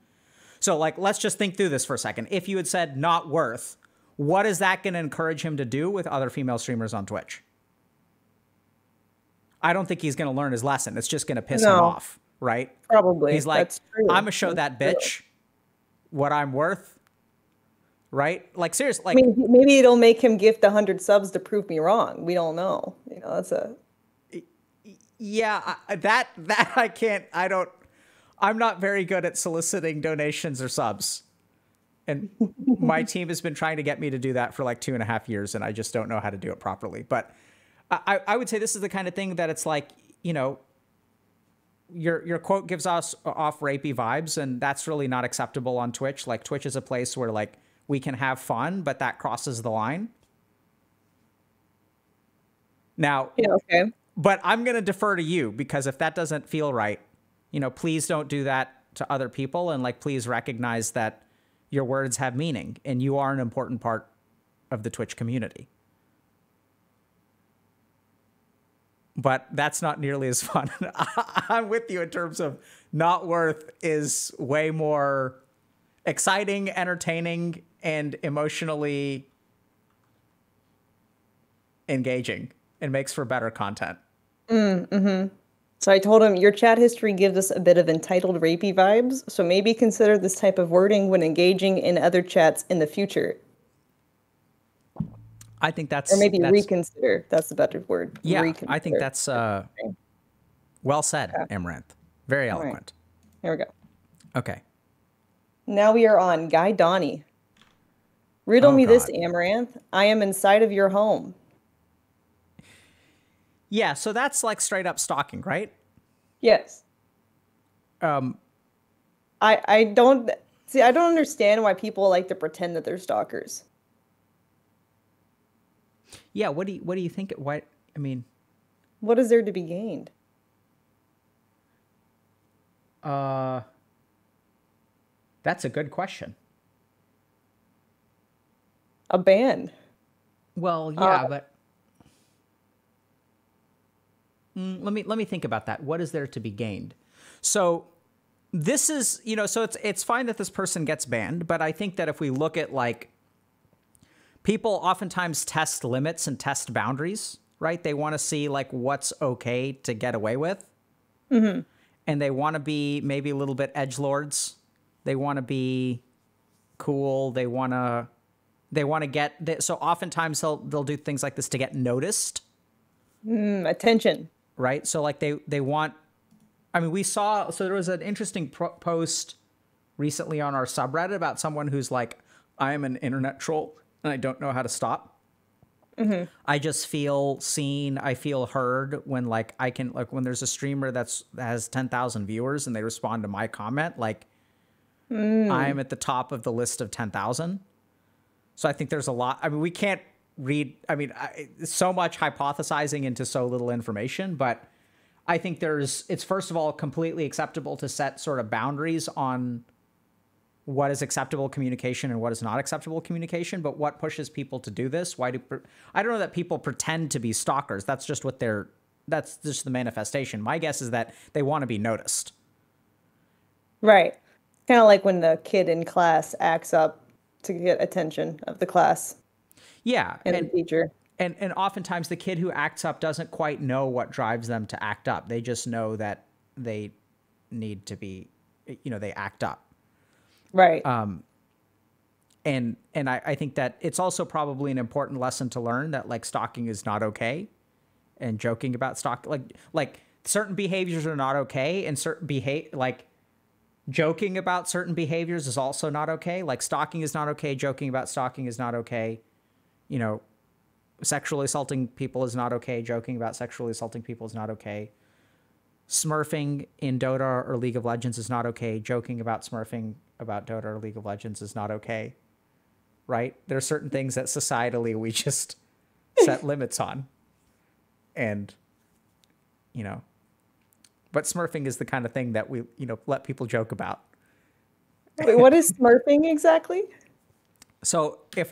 So, like, let's just think through this for a second. If you had said not worth, what is that going to encourage him to do with other female streamers on Twitch? I don't think he's going to learn his lesson. It's just going to piss him off, right? Probably. He's like, That's true. I'm going to show that bitch what I'm worth, right? Like, seriously. Like, I mean, maybe it'll make him gift 100 subs to prove me wrong. We don't know. That's a... Yeah, that I can't, I'm not very good at soliciting donations or subs. And my team has been trying to get me to do that for like 2.5 years, and I just don't know how to do it properly. But I would say this is the kind of thing that it's like, your quote gives us off rapey vibes, and that's really not acceptable on Twitch. Like, Twitch is a place where like we can have fun, but that crosses the line. Now, okay. But I'm going to defer to you because if that doesn't feel right, please don't do that to other people. And like, please recognize that your words have meaning and you are an important part of the Twitch community. But that's not nearly as fun. I'm with you in terms of not worth is way more exciting, entertaining, and emotionally engaging and makes for better content. So I told him, your chat history gives us a bit of entitled rapey vibes, so maybe consider this type of wording when engaging in other chats in the future. I think that's... Or maybe reconsider. That's the better word. Yeah, reconsider. I think that's well said, Amouranth. Very eloquent. Right. Here we go. Okay. Now we are on Guy Donnie. Riddle me this, Amouranth. I am inside of your home. Yeah, so that's like straight up stalking, right? Yes. I don't understand why people like to pretend that they're stalkers. Yeah, what do you think? What I mean, what is there to be gained? That's a good question. A ban. Well, Uh, yeah, but let me think about that. What is there to be gained? So this is, so it's fine that this person gets banned, but I think that if we look at like people oftentimes test limits and test boundaries, right? They want to see like what's okay to get away with. And they want to be maybe a little bit edgelords. They want to be cool. They want to get, so oftentimes they'll do things like this to get noticed, attention. right? So like they want, I mean, so there was an interesting post recently on our subreddit about someone who's like, I am an internet troll and I don't know how to stop. I just feel seen. I feel heard when like I can, like when there's a streamer that has 10,000 viewers and they respond to my comment, like I'm at the top of the list of 10,000. So I think there's a lot. I mean, we can't read, I mean, so much hypothesizing into so little information, but I think it's first of all completely acceptable to set sort of boundaries on what is acceptable communication and what is not acceptable communication. But what pushes people to do this? I don't know that people pretend to be stalkers. That's just that's just the manifestation. My guess is that they want to be noticed. Right. Kind of like when the kid in class acts up to get attention of the class Yeah. and the teacher. And oftentimes the kid who acts up doesn't quite know what drives them to act up. They just know that they need to be, they act up. Right. And I think that it's also probably an important lesson to learn that like stalking is not okay, and joking about stalking, like certain behaviors are not okay, and like joking about certain behaviors is also not okay. Like stalking is not okay. Joking about stalking is not okay. Sexually assaulting people is not okay. Joking about sexually assaulting people is not okay. Smurfing in Dota or League of Legends is not okay. Joking about smurfing about Dota or League of Legends is not okay. Right? There are certain things that societally we just set limits on. And, but smurfing is the kind of thing that we, let people joke about. Wait, what is smurfing exactly? So a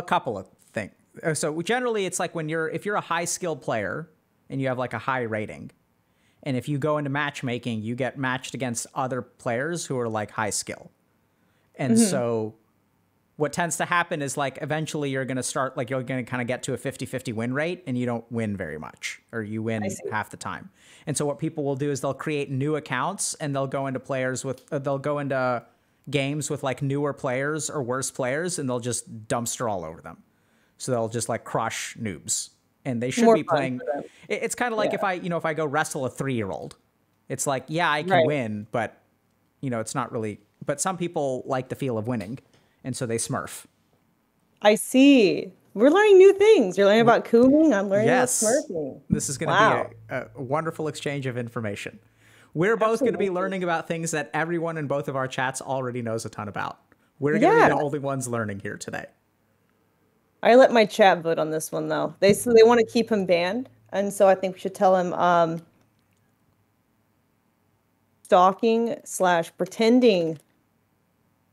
couple of things. So generally it's like if you're a high skilled player and you have like a high rating, and if you go into matchmaking, you get matched against other players who are like high skill. And so what tends to happen is like eventually you're going to start, like you're going to kind of get to a 50-50 win rate and you don't win very much, or you win half the time. And so what people will do is they'll create new accounts and they'll go into games with like newer players or worse players, and they'll just dumpster all over them. So they'll just like crush noobs. And they should be playing. It's kind of like if I go wrestle a 3-year-old, it's like, yeah, I can win, but it's not really. But some people like the feel of winning, and so they smurf. I see. We're learning new things. You're learning about cooming. I'm learning about smurfing. This is going to be a wonderful exchange of information. We're both going to be learning about things that everyone in both of our chats already knows a ton about. We're going to be the only ones learning here today. I let my chat vote on this one, though. They want to keep him banned, and so I think we should tell him stalking/pretending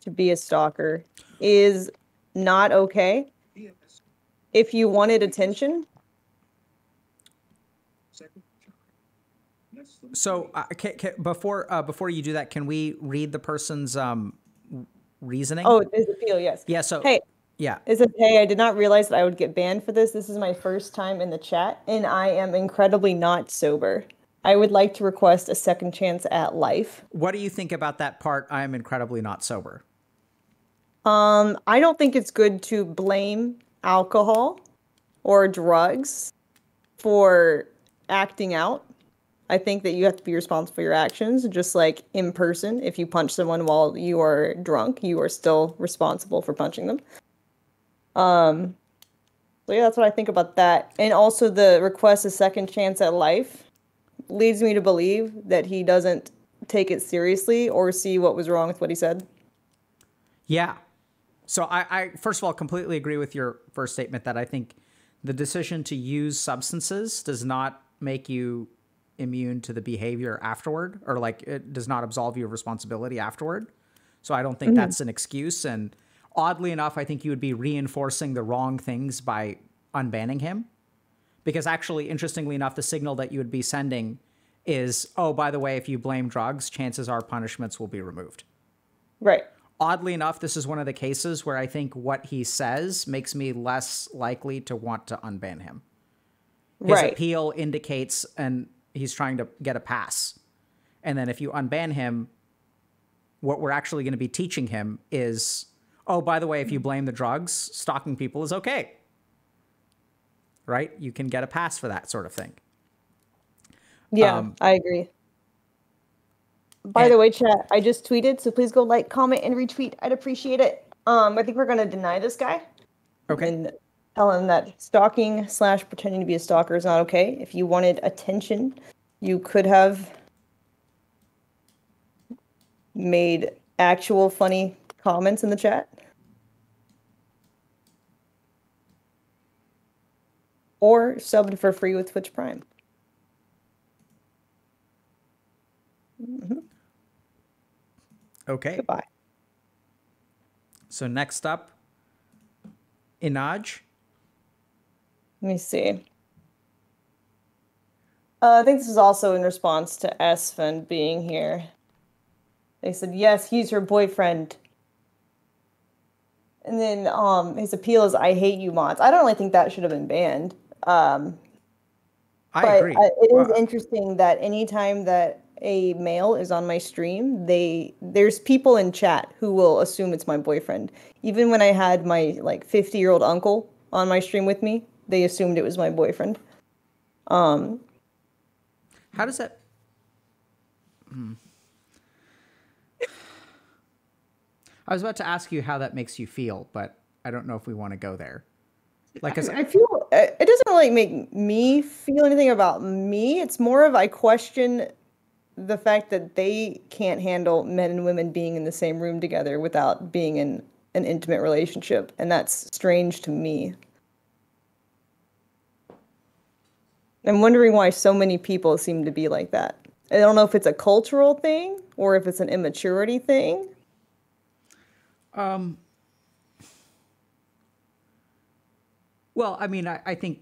to be a stalker is not okay. If you wanted attention. So before you do that, can we read the person's reasoning? Oh, his appeal, yes. Yeah. So hey. Yeah. It says, hey, I did not realize that I would get banned for this. This is my first time in the chat, and I am incredibly not sober. I would like to request a second chance at life. What do you think about that part? I am incredibly not sober. I don't think it's good to blame alcohol or drugs for acting out. I think that you have to be responsible for your actions, just like in person. If you punch someone while you are drunk, you are still responsible for punching them. So yeah, that's what I think about that. And also the request a second chance at life leads me to believe that he doesn't take it seriously or see what was wrong with what he said. Yeah. So I first of all completely agree with your first statement that I think the decision to use substances does not make you immune to the behavior afterward, or like it does not absolve you of responsibility afterward. So I don't think that's an excuse. And Oddly enough, I think you would be reinforcing the wrong things by unbanning him. Because actually, interestingly enough, the signal that you would be sending is, oh, by the way, if you blame drugs, chances are punishments will be removed. Right. Oddly enough, this is one of the cases where I think what he says makes me less likely to want to unban him. His appeal indicates, and he's trying to get a pass. And then if you unban him, what we're actually going to be teaching him is, oh, by the way, if you blame the drugs, stalking people is okay. Right? You can get a pass for that sort of thing. Yeah, I agree. By the way, chat, I just tweeted, so please go like, comment, and retweet. I'd appreciate it. I think we're going to deny this guy. Okay. And tell him that stalking / pretending to be a stalker is not okay. If you wanted attention, you could have made actual funny comments in the chat. Or subbed for free with Twitch Prime. Okay. Goodbye. So next up, Inaj. Let me see. I think this is also in response to Esfand being here. They said, yes, he's her boyfriend. And then his appeal is, I hate you mods. I don't really think that should have been banned. I agree. It is interesting that anytime that a male is on my stream, there's people in chat who will assume it's my boyfriend. Even when I had my 50-year-old uncle on my stream with me, they assumed it was my boyfriend. How does that? I was about to ask you how that makes you feel, but I don't know if we want to go there. I feel it doesn't really make me feel anything about me. It's more of I question the fact that they can't handle men and women being in the same room together without being in an intimate relationship, and that's strange to me. I'm wondering why so many people seem to be like that. I don't know if it's a cultural thing or if it's an immaturity thing. Well, I mean, I think,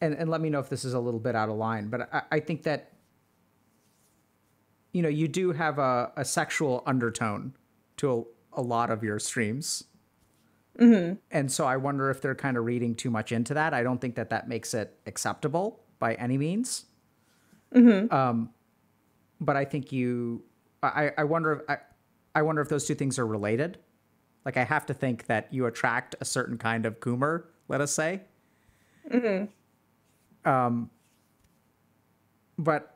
and let me know if this is a little bit out of line, but I think that, you do have a sexual undertone to a lot of your streams. Mm-hmm. And so I wonder if they're kind of reading too much into that. I don't think that makes it acceptable by any means. Mm-hmm. But I think I wonder if those two things are related. Like, I have to think that you attract a certain kind of goomer, let us say. Mm-hmm. But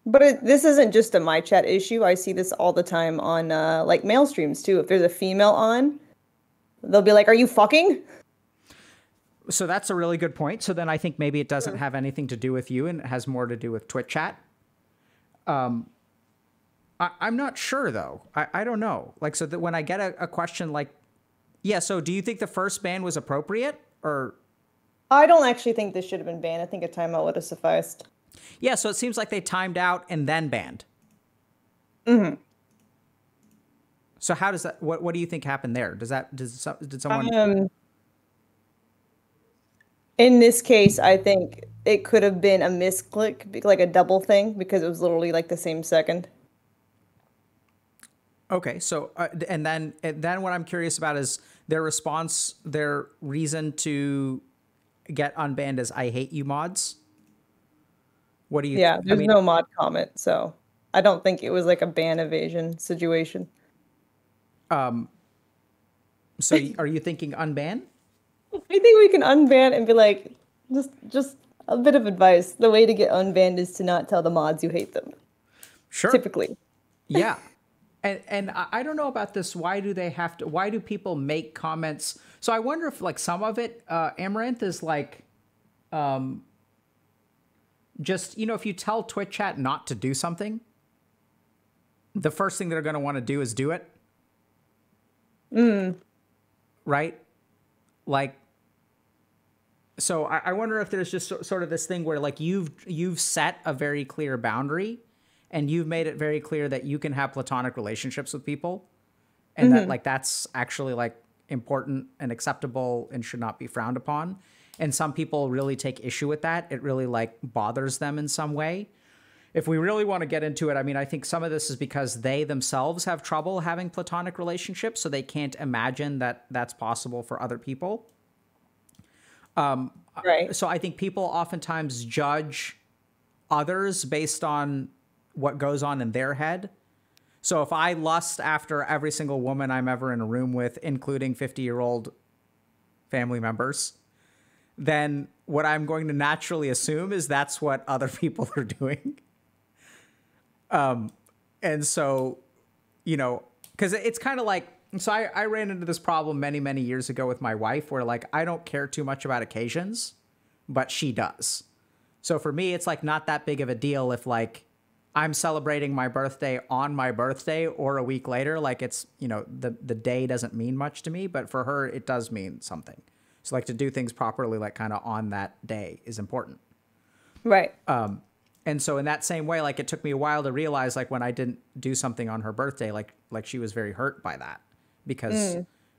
this isn't just a my chat issue. I see this all the time on male streams too. If there's a female on, they'll be like, "Are you fucking?" So that's a really good point. So then I think maybe it doesn't have anything to do with you, and it has more to do with Twitch chat. I'm not sure though. I don't know. So that when I get a question like, yeah, so do you think the first ban was appropriate, or? I don't actually think this should have been banned. I think a timeout would have sufficed. Yeah, so it seems like they timed out and then banned. Mm-hmm. So how does that? What do you think happened there? Did someone? In this case, I think it could have been a misclick, like a double thing, because it was literally the same second. Okay, so and then what I'm curious about is their response, their reason to get unbanned is "I hate you" mods. What do you? Yeah, there's no mod comment, so I don't think it was a ban evasion situation. So are you thinking unban? I think we can unban and be like, just a bit of advice. The way to get unbanned is to not tell the mods you hate them. Sure. Typically. Yeah. And I don't know about this. Why do people make comments? So I wonder if some of it, Amouranth is just, if you tell Twitch chat not to do something, the first thing they're going to want to do is do it. Right? So I wonder if there's just sort of this thing where you've set a very clear boundary and you've made it very clear that you can have platonic relationships with people. and that like that's actually like important and acceptable and should not be frowned upon. And some people really take issue with that. It really like bothers them in some way. If we really want to get into it, I mean, I think some of this is because they themselves have trouble having platonic relationships, so they can't imagine that that's possible for other people. Right. So I think people oftentimes judge others based on what goes on in their head. So if I lust after every single woman I'm ever in a room with, including 50-year-old family members, then what I'm going to naturally assume is that's what other people are doing. And so, you know, because it's kind of like, so I ran into this problem many, many years ago with my wife where like, I don't care too much about occasions, but she does. So for me, it's like not that big of a deal if like I'm celebrating my birthday on my birthday or a week later, like it's, you know, the day doesn't mean much to me, but for her, it does mean something. So like to do things properly, like kind of on that day is important. Right. And so in that same way, like it took me a while to realize like when I didn't do something on her birthday, like she was very hurt by that because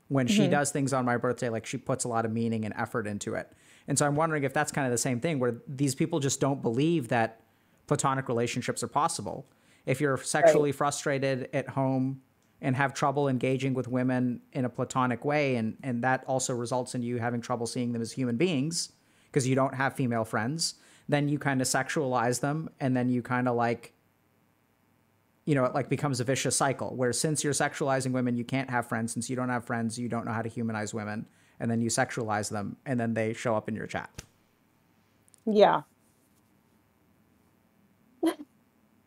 when she does things on my birthday, like she puts a lot of meaning and effort into it. And so I'm wondering if that's kind of the same thing where these people just don't believe that platonic relationships are possible. If you're sexually frustrated at home and have trouble engaging with women in a platonic way, and that also results in you having trouble seeing them as human beings because you don't have female friends, then you kind of sexualize them, and then you kind of like, you know, it like becomes a vicious cycle where since you're sexualizing women, you can't have friends. Since you don't have friends, you don't know how to humanize women, and then you sexualize them, and then they show up in your chat. Yeah.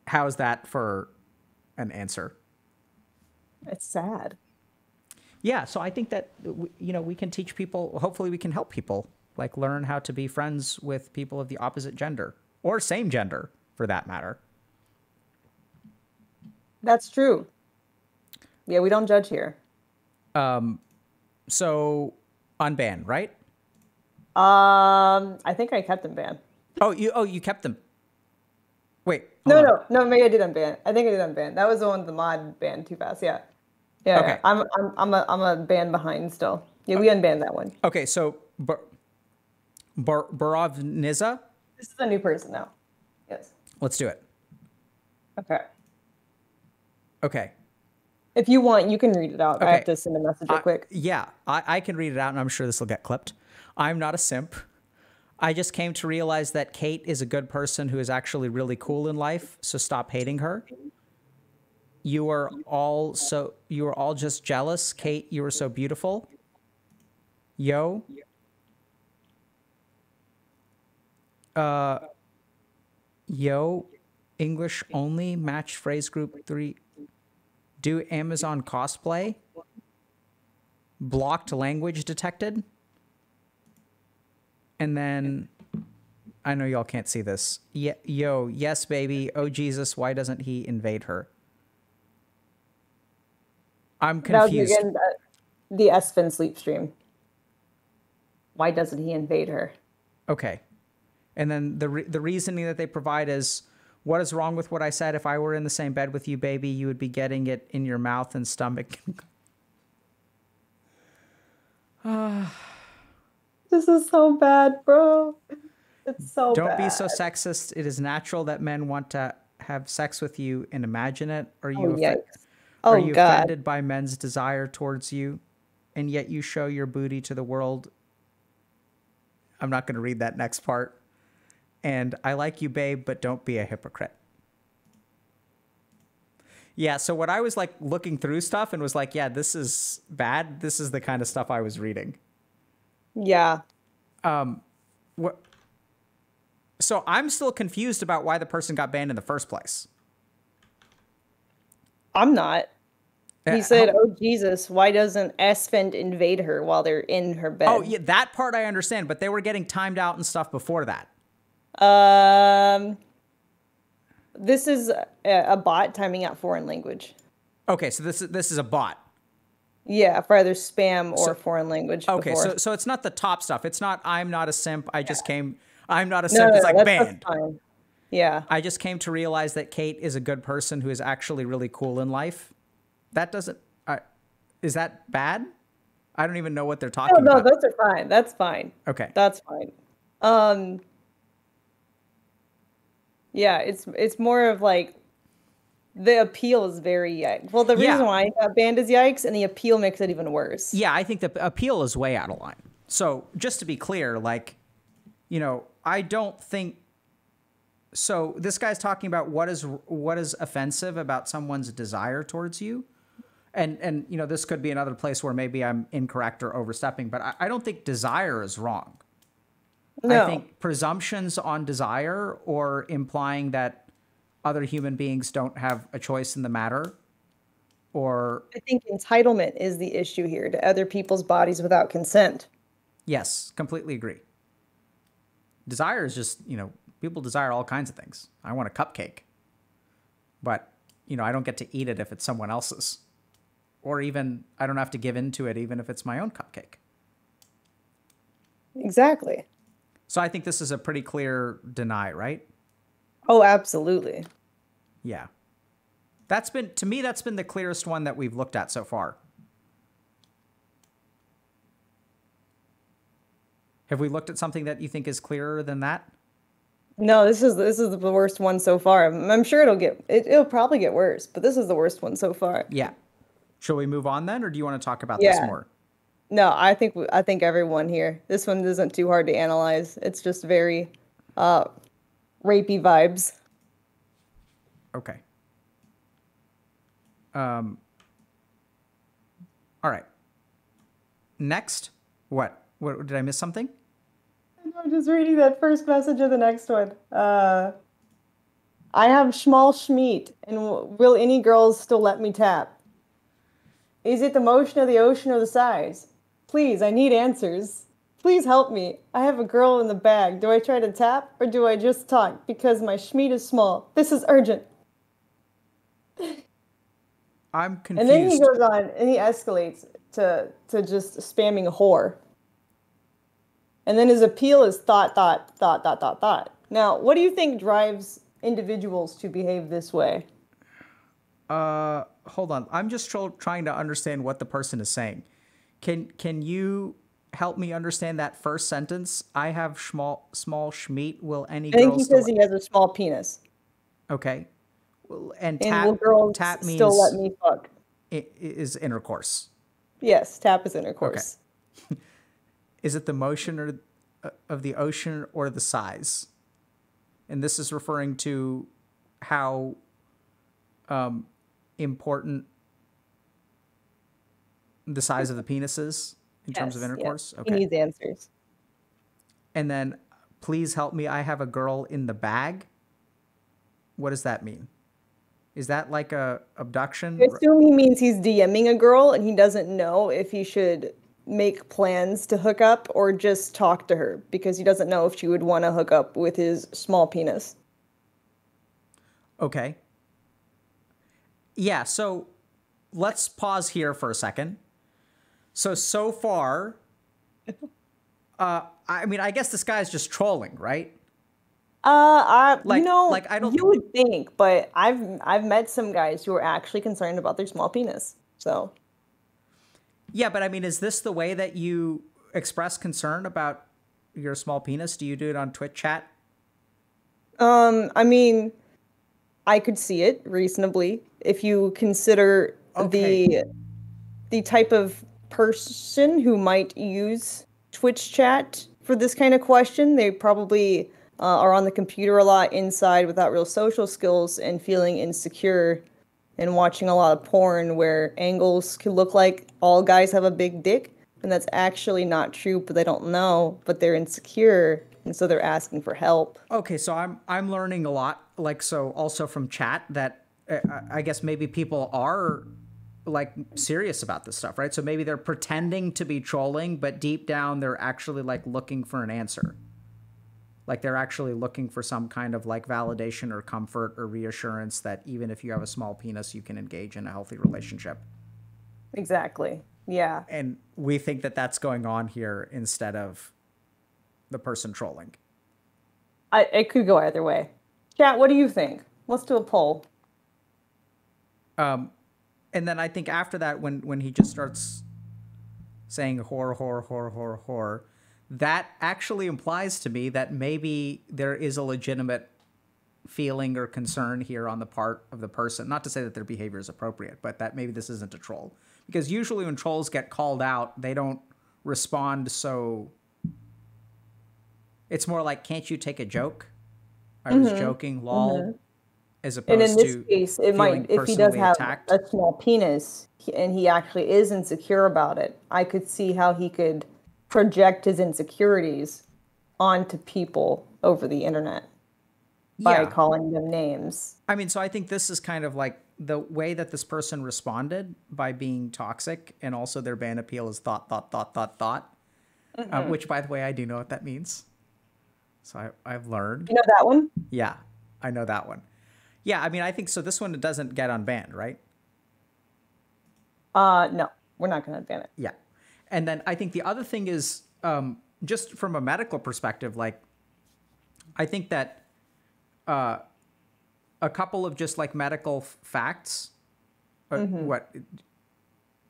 How's that for an answer? It's sad. Yeah, so I think that, you know, we can teach people, hopefully we can help people like learn how to be friends with people of the opposite gender or same gender for that matter. That's true. Yeah, we don't judge here. So unbanned, right? I think I kept them banned. You kept them. Wait. No, maybe I did unban. I think I did unban. That was the one with the mod banned too fast. Yeah. Yeah. Okay. Yeah. I'm a ban behind still. Yeah, we unbanned that one. Okay, so Borovniza? This is a new person now. Yes. Let's do it. Okay. Okay. If you want, you can read it out. Okay. I have to send a message real quick. Yeah, I can read it out, and I'm sure this will get clipped. I'm not a simp. I just came to realize that Kate is a good person who is actually really cool in life, so stop hating her. You are all just jealous. Kate, you are so beautiful. Yo. English only, match phrase group 3. Do Amazon cosplay. Blocked language detected. And then, I know y'all can't see this. Yo, yes, baby. Oh, Jesus, why doesn't he invade her? I'm confused. That was again the Espen sleep stream. Why doesn't he invade her? Okay. And then the reasoning that they provide is, what is wrong with what I said? If I were in the same bed with you, baby, you would be getting it in your mouth and stomach. This is so bad, bro. It's so bad. Don't be so sexist. It is natural that men want to have sex with you and imagine it. Are you, are you offended by men's desire towards you? And yet you show your booty to the world. I'm not going to read that next part. And I like you, babe, but don't be a hypocrite. Yeah, so what I was like looking through stuff and was like, yeah, this is bad. This is the kind of stuff I was reading. Yeah. So I'm still confused about why the person got banned in the first place. I'm not. He said, oh, Jesus, why doesn't Espen invade her while they're in her bed? Oh, yeah, that part I understand, but they were getting timed out and stuff before that. This is a bot timing out foreign language. Okay, so this is a bot. Yeah, for either spam or foreign language. Okay, before. so it's not the top stuff. It's not I'm not a simp. I just came. I'm not a simp. It's like banned. Fine. Yeah. I just came to realize that Kate is a good person who is actually really cool in life. That doesn't. Is that bad? I don't even know what they're No, talking no, about. those are fine. That's fine. Okay. That's fine. Um, yeah, it's more of like the appeal is very yikes. Well, the reason Yeah. why it got banned is yikes, and the appeal makes it even worse. Yeah, I think the appeal is way out of line. So just to be clear, like, I don't think so. This guy's talking about what is offensive about someone's desire towards you. And this could be another place where maybe I'm incorrect or overstepping, but I don't think desire is wrong. I No, think presumptions on desire or implying that other human beings don't have a choice in the matter, or I think entitlement is the issue here to other people's bodies without consent. yes, completely agree. Desire is just, people desire all kinds of things. I want a cupcake, but, I don't get to eat it if it's someone else's. Or even, I don't have to give in to it even if it's my own cupcake. Exactly. So I think this is a pretty clear deny, right? Oh, absolutely. Yeah. To me, that's been the clearest one that we've looked at so far. Have we looked at something that you think is clearer than that? No, this is the worst one so far. I'm sure it'll probably get worse, but this is the worst one so far. Yeah. Shall we move on then, or do you want to talk about this Yeah. more? No, I think everyone here. This one isn't too hard to analyze. It's just very rapey vibes. Okay. All right. Next, what? What did I miss something? I'm just reading that first message of the next one. I have schmal schmeat, and will any girls still let me tap? Is it the motion of the ocean or the size? Please, I need answers. Please help me. I have a girl in the bag. Do I try to tap or do I just talk because my schmeat is small? This is urgent. I'm And then he confused. goes on and he escalates to just spamming whore. And then his appeal is thought, thought, thought, thought, thought, thought. Now, what do you think drives individuals to behave this way? Hold on. I'm just trying to understand what the person is saying. Can you help me understand that first sentence? I have small schmeat. Will any I think he girls says still? he has a small penis. Okay. Well, and And will girls tap still let means me fuck? is intercourse. Yes, tap is Okay. intercourse. Is it the motion or of the ocean or the size? And this is referring to how important the size of the penis is in terms of Yes, yes. intercourse. He Okay. needs answers. And then, please help me. I have a girl in the bag. What does that mean? Is that like a I abduction? assume he means he's DMing a girl and he doesn't know if he should make plans to hook up or just talk to her because he doesn't know if she would want to hook up with his small penis. Okay. Yeah. So let's pause here for a second. So far, I mean, I guess this guy's just trolling, right? Like I don't. You would think, but I've met some guys who are actually concerned about their small penis. So, Yeah, but I mean, is this the way that you express concern about your small penis? Do you do it on Twitch chat? I mean, I could see it reasonably if you consider Okay. the type of person who might use Twitch chat for this kind of question. They probably are on the computer a lot inside without real social skills and feeling insecure and watching a lot of porn where angles could look like all guys have a big dick. And that's actually not true, but they don't know, but they're insecure. And so they're asking for help. Okay, so I'm learning a lot, like, so also from chat that I guess maybe people are like serious about this stuff, right? So maybe they're pretending to be trolling, but deep down they're actually like looking for an answer. Like they're actually looking for some kind of like validation or comfort or reassurance that even if you have a small penis, you can engage in a healthy relationship. Exactly. Yeah. And we think that that's going on here instead of the person trolling. It could go either way. Chat, what do you think? Let's do a poll. And then I think after that, when he just starts saying horror, horror, horror, horror, horror, that actually implies to me that maybe there is a legitimate feeling or concern here on the part of the person. Not to say that their behavior is appropriate, but that maybe this isn't a troll. Because usually when trolls get called out, they don't respond so... It's more like, can't you take a joke? I was joking, lol, as And in opposed this to case, it feeling might, if he does personally have attacked. a small penis and he actually is insecure about it, I could see how he could project his insecurities onto people over the internet by Yeah. calling them names. I mean, so I think this is kind of like the way that this person responded by being toxic, and also their band appeal is thought, thought, thought, thought, thought, which, by the way, I do know what that means. So I've learned. You know that one? Yeah, I know that one. Yeah, I mean, I think so. This one doesn't get unbanned, right? No, we're not going to ban it. Yeah. And then I think the other thing is just from a medical perspective, like, I think that a couple of just like medical facts, what?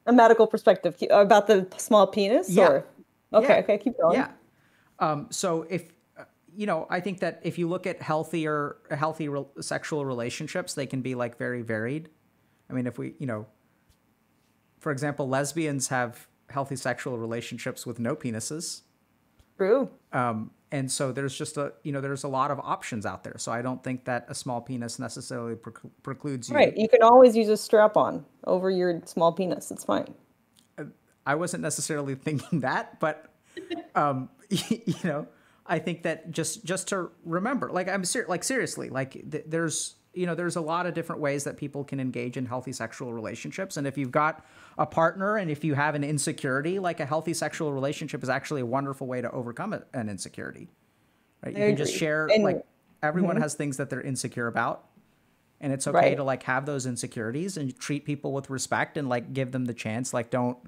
A medical perspective about the small penis, Yeah. or okay, Yeah. okay, keep going. Yeah. So if, I think that if you look at healthy sexual relationships, they can be like very varied. I mean, if we, for example, lesbians have healthy sexual relationships with no penises. True. And so there's just there's a lot of options out there. So I don't think that a small penis necessarily precludes you. Right. You can always use a strap on over your small penis. It's fine. I wasn't necessarily thinking that, but, I think that just to remember, like, seriously, like there's a lot of different ways that people can engage in healthy sexual relationships. And if you've got a partner and if you have an insecurity, like, a healthy sexual relationship is actually a wonderful way to overcome an insecurity, right? You can just share, like, everyone has things that they're insecure about, and it's okay to like have those insecurities and treat people with respect and like give them the chance. Like, don't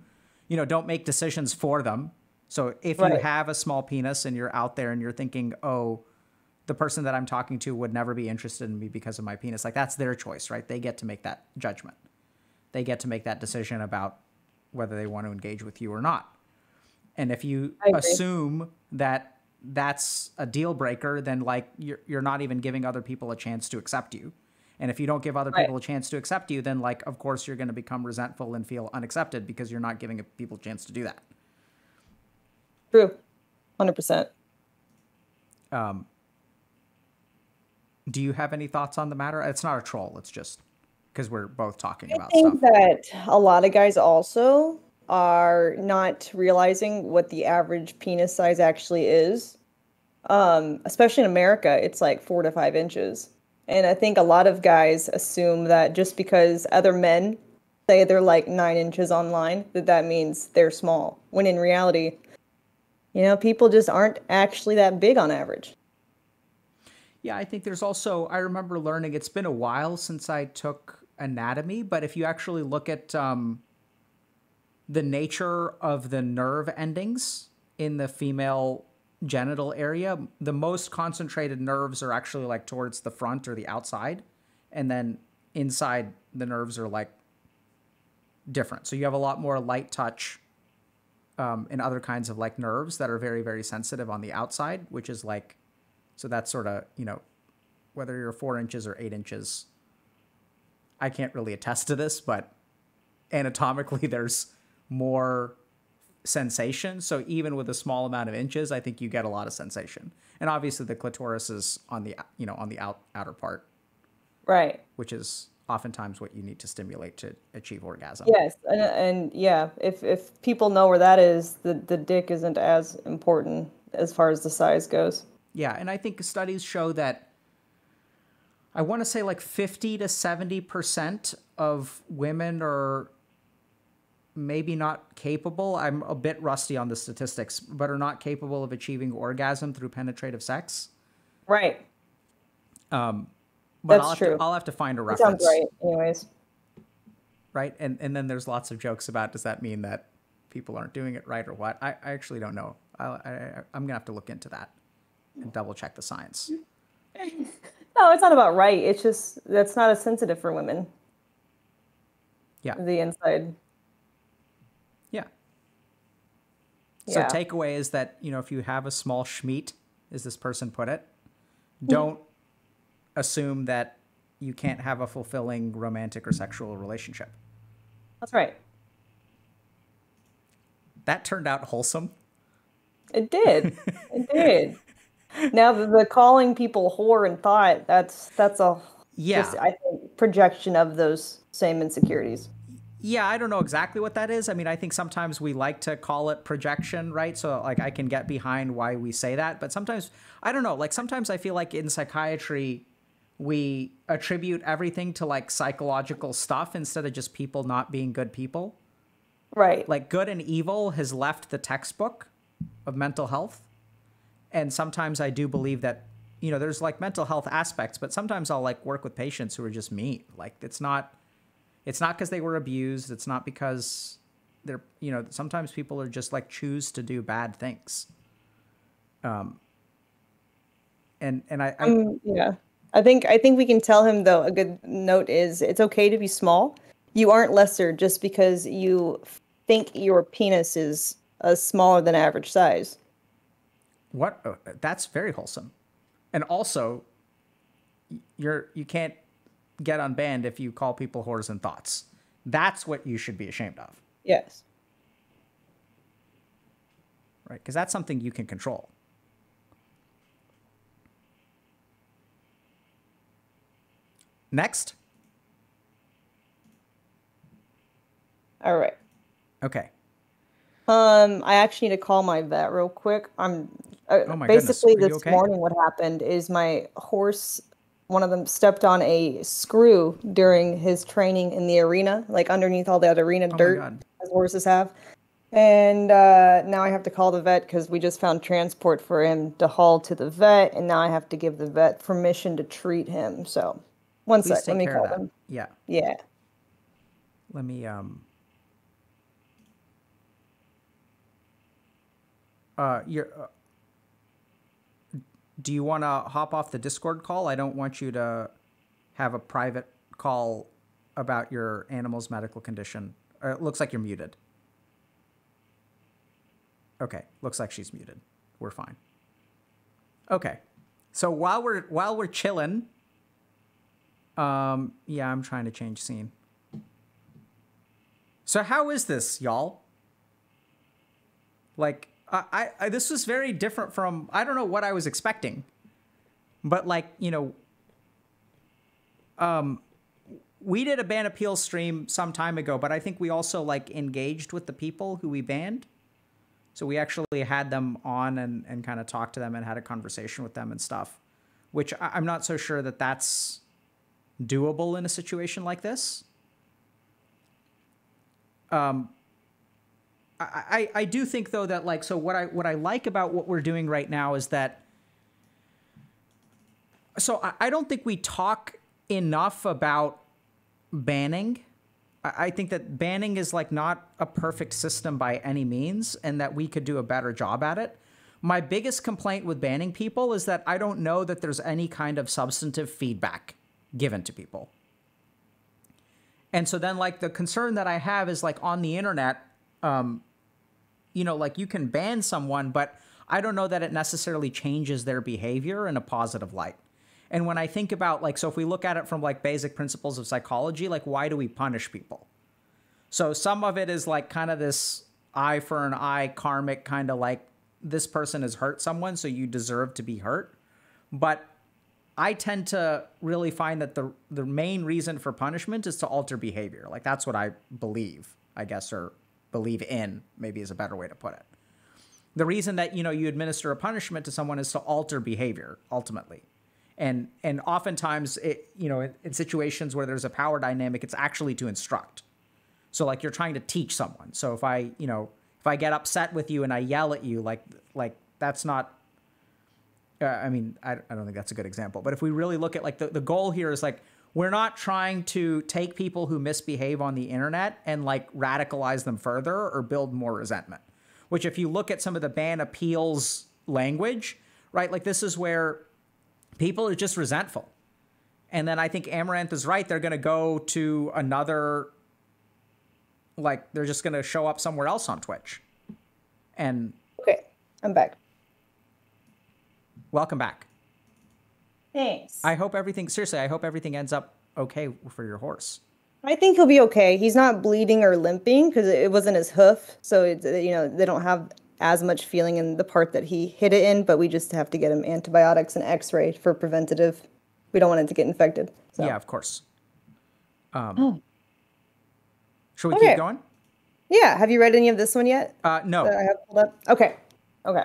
make decisions for them. So if you have a small penis and you're out there and you're thinking, oh, the person that I'm talking to would never be interested in me because of my penis, like, that's their choice, right? They get to make that judgment. They get to make that decision about whether they want to engage with you or not. And if you assume that that's a deal breaker, then like you're not even giving other people a chance to accept you. And if you don't give other people a chance to accept you, then like, of course, you're going to become resentful and feel unaccepted because you're not giving people a chance to do that. True. 100%. Do you have any thoughts on the matter? It's not a troll. It's just because we're both talking about I think stuff. that a lot of guys also are not realizing what the average penis size actually is. Especially in America, it's like 4 to 5 inches. And I think a lot of guys assume that just because other men say they're like 9 inches online, that means they're small. When in reality, people just aren't actually that big on average. Yeah, I think there's also, I remember learning, it's been a while since I took anatomy, but if you actually look at the nature of the nerve endings in the female genital area, the most concentrated nerves are actually like towards the front or the outside. And then inside the nerves are like different. So you have a lot more light touch and other kinds of like nerves that are very, very sensitive on the outside, which is like, so that's sort of, whether you're 4 inches or 8 inches, I can't really attest to this, but anatomically there's more sensation. So even with a small amount of inches, I think you get a lot of sensation. And obviously the clitoris is on the, on the outer part. Right. Which is oftentimes what you need to stimulate to achieve orgasm. Yes. And yeah, if people know where that is, the dick isn't as important as far as the size goes. Yeah. And I think studies show that I want to say like 50 to 70% of women are maybe not capable. I'm a bit rusty on the statistics, but are not capable of achieving orgasm through penetrative sex. Right. But That's true. I'll have to find a reference. Sounds right, anyways. Right. And then there's lots of jokes about, does that mean that people aren't doing it right or what? I actually don't know. I'm going to have to look into that and double check the science. No, it's not about right. It's just, that's not as sensitive for women. Yeah. the inside. Yeah. So Yeah. takeaway is that, if you have a small schmeat, as this person put it, don't assume that you can't have a fulfilling romantic or sexual relationship. That's right. That turned out wholesome. It did. It did. Now the calling people whore and thought, that's a just Yeah. I think projection of those same insecurities. Yeah, I don't know exactly what that is. I mean, I think sometimes we like to call it projection, right? So like I can get behind why we say that, but sometimes I don't know, like sometimes I feel like in psychiatry we attribute everything to like psychological stuff instead of just people not being good people. Right. Like good and evil has left the textbook of mental health. And sometimes I do believe that, there's like mental health aspects, but sometimes I'll like work with patients who are just mean. Like it's not because they were abused. It's not because they're, sometimes people are just like choose to do bad things. Yeah. I think we can tell him though a good note is it's okay to be small. You aren't lesser just because you think your penis is a smaller than average size. That's very wholesome. And also you can't get unbanned if you call people whores and thoughts. That's what you should be ashamed of. Yes. Right? Because that's something you can control. Next. All right. Okay. I actually need to call my vet real quick. Oh my Basically goodness. Are you this okay? morning what happened is my horse, one of them stepped on a screw during his training in the arena, like underneath all that arena Oh my dirt God. as horses have. And now I have to call the vet because we just found transport for him to haul to the vet, and now I have to give the vet permission to treat him. So, one Please sec, let take me care of call that. them. Yeah. Yeah. Let me do you want to hop off the Discord call? I don't want you to have a private call about your animal's medical condition. It looks like you're muted. Okay, looks like she's muted. We're fine. Okay, so while we're chilling, yeah, I'm trying to change scene. So how is this, y'all? Like, I this was very different from, I don't know what I was expecting, but like, we did a ban appeal stream some time ago, but I think we also like engaged with the people who we banned. So we actually had them on and kind of talked to them and had a conversation with them and stuff, which I'm not so sure that that's doable in a situation like this. I do think though that like, so what I like about what we're doing right now is that, so I don't think we talk enough about banning. I think that banning is like not a perfect system by any means, and that we could do a better job at it. My biggest complaint with banning people is that I don't know that there's any kind of substantive feedback given to people. And so then like the concern that I have is like on the internet, like you can ban someone, but I don't know that it necessarily changes their behavior in a positive light. And when I think about like, so if we look at it from like basic principles of psychology, like why do we punish people? So some of it is like kind of this eye for an eye karmic kind of like this person has hurt someone, so you deserve to be hurt. But I tend to really find that the main reason for punishment is to alter behavior. Like that's what I believe, I guess, or believe in, maybe is a better way to put it. The reason that, you administer a punishment to someone is to alter behavior ultimately. And oftentimes in situations where there's a power dynamic, it's actually to instruct. So like you're trying to teach someone. So if I get upset with you and I yell at you, like that's not, I don't think that's a good example, but if we really look at like the goal here is like, we're not trying to take people who misbehave on the internet and like radicalize them further or build more resentment, which if you look at some of the ban appeals language, right? Like this is where people are just resentful. And then I think Amouranth is right. They're going to go to another like they're just gonna show up somewhere else on Twitch. And Okay, I'm back. welcome back. Thanks. I hope everything, seriously, I hope everything ends up okay for your horse. I think he'll be okay. He's not bleeding or limping because it wasn't his hoof, so it's, they don't have as much feeling in the part that he hit it in. But we just have to get him antibiotics and X-ray for preventative. We don't want it to get infected. So. Yeah, of course. Oh. Should we Okay. keep going? Yeah. Have you read any of this one yet? No. That I have pulled up. Okay. Okay.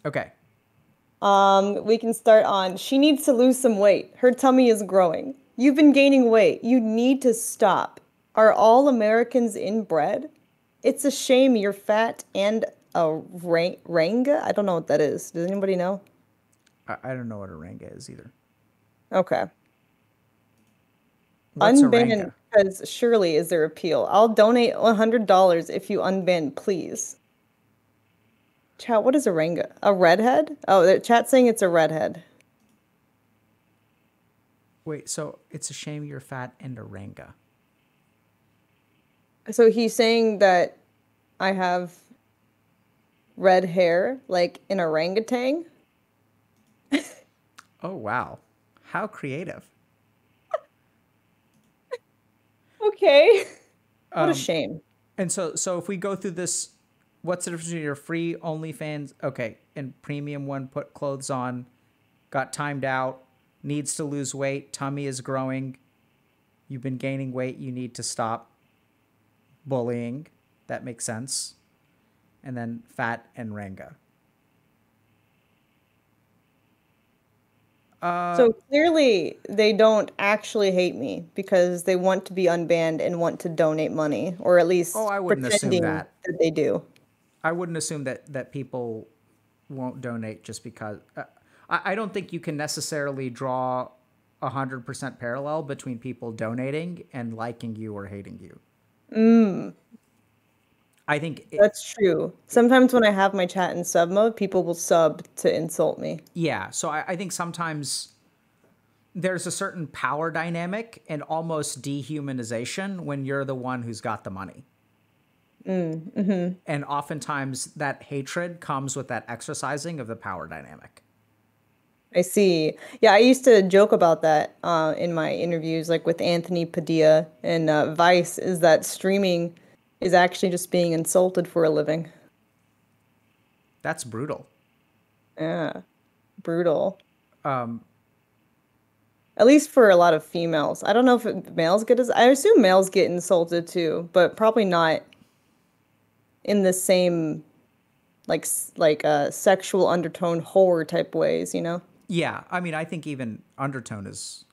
Okay. We can start on. She needs to lose some weight. Her tummy is growing. You've been gaining weight. You need to stop. Are all Americans inbred? It's a shame you're fat and a ranga. I don't know what that is. Does anybody know? I don't know what a ranga is either. Okay. What's a Unban ranga? because surely is their appeal. I'll donate $100 if you unban, please. Chat, what is a ranga? A redhead? Oh, the chat's saying it's a redhead. Wait, so it's a shame you're fat and a ranga. So he's saying that I have red hair, like an orangutan. Oh, wow. How creative. Okay. What a shame. And so if we go through this, what's the difference between your free OnlyFans? Okay, and premium one, put clothes on, got timed out, needs to lose weight, tummy is growing, you've been gaining weight, you need to stop. Bullying, that makes sense. And then fat and ranga. So clearly they don't actually hate me because they want to be unbanned and want to donate money, or at least I wouldn't assume pretending that. they do. I wouldn't assume that people won't donate just because. I don't think you can necessarily draw 100% parallel between people donating and liking you or hating you. I think That's true. Sometimes when I have my chat in sub mode, people will sub to insult me. yeah. So I think sometimes there's a certain power dynamic and almost dehumanization when you're the one who's got the money. And oftentimes that hatred comes with that exercising of the power dynamic. I see. Yeah, I used to joke about that in my interviews, like with Anthony Padilla and Vice, is that streaming is actually just being insulted for a living. That's brutal. Yeah, brutal. At least for a lot of females. I don't know if males get I assume males get insulted too, but probably not in the same sexual undertone horror type ways, you know? Yeah. I mean, I think even undertone is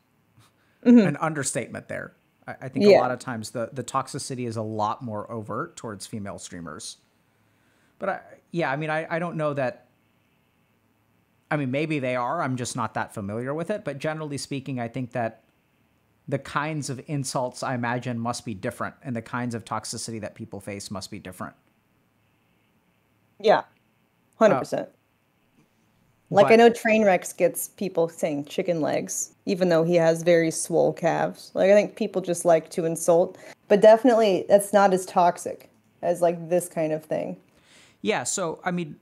an understatement there. I think a Yeah. lot of times the toxicity is a lot more overt towards female streamers. But I don't know that. I mean, maybe they are. I'm just not that familiar with it. But generally speaking, I think that the kinds of insults I imagine must be different, and the kinds of toxicity that people face must be different. Yeah, 100%. Like I But know Trainwrecks gets people saying chicken legs, even though he has very swole calves. Like I think people just like to insult, but definitely that's not as toxic as like this kind of thing. yeah, so I mean,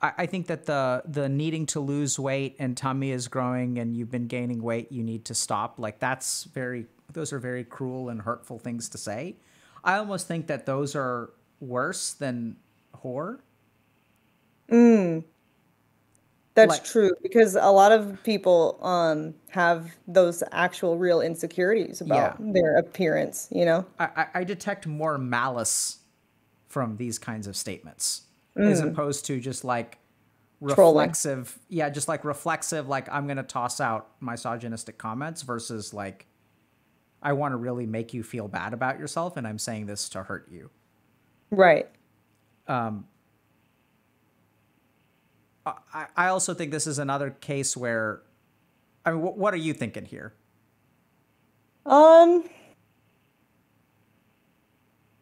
I think that the needing to lose weight and tummy is growing and you've been gaining weight, you need to stop. Like those are very cruel and hurtful things to say. I almost think that those are worse than whore. That's Like, true because a lot of people have those actual real insecurities yeah, about their appearance, you know? I detect more malice from these kinds of statements as opposed to just like Trolling. reflexive. Yeah, just like reflexive, like I'm going to toss out misogynistic comments versus like, I want to really make you feel bad about yourself. And I'm saying this to hurt you. Right. I also think this is another case where, I mean, what are you thinking here? Um,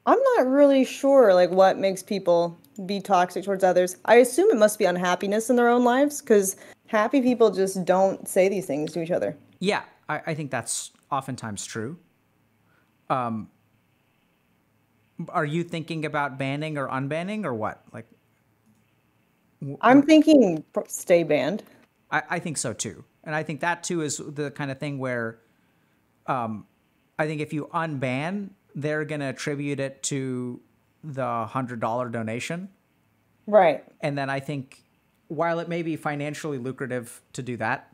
I'm not really sure like what makes people be toxic towards others. I assume it must be unhappiness in their own lives because happy people just don't say these things to each other. Yeah, I think that's oftentimes true. Are you thinking about banning or unbanning or what? Like, I'm thinking stay banned. I think so too. And I think that too is the kind of thing where I think if you unban, they're going to attribute it to the $100 donation. Right. And then I think while it may be financially lucrative to do that,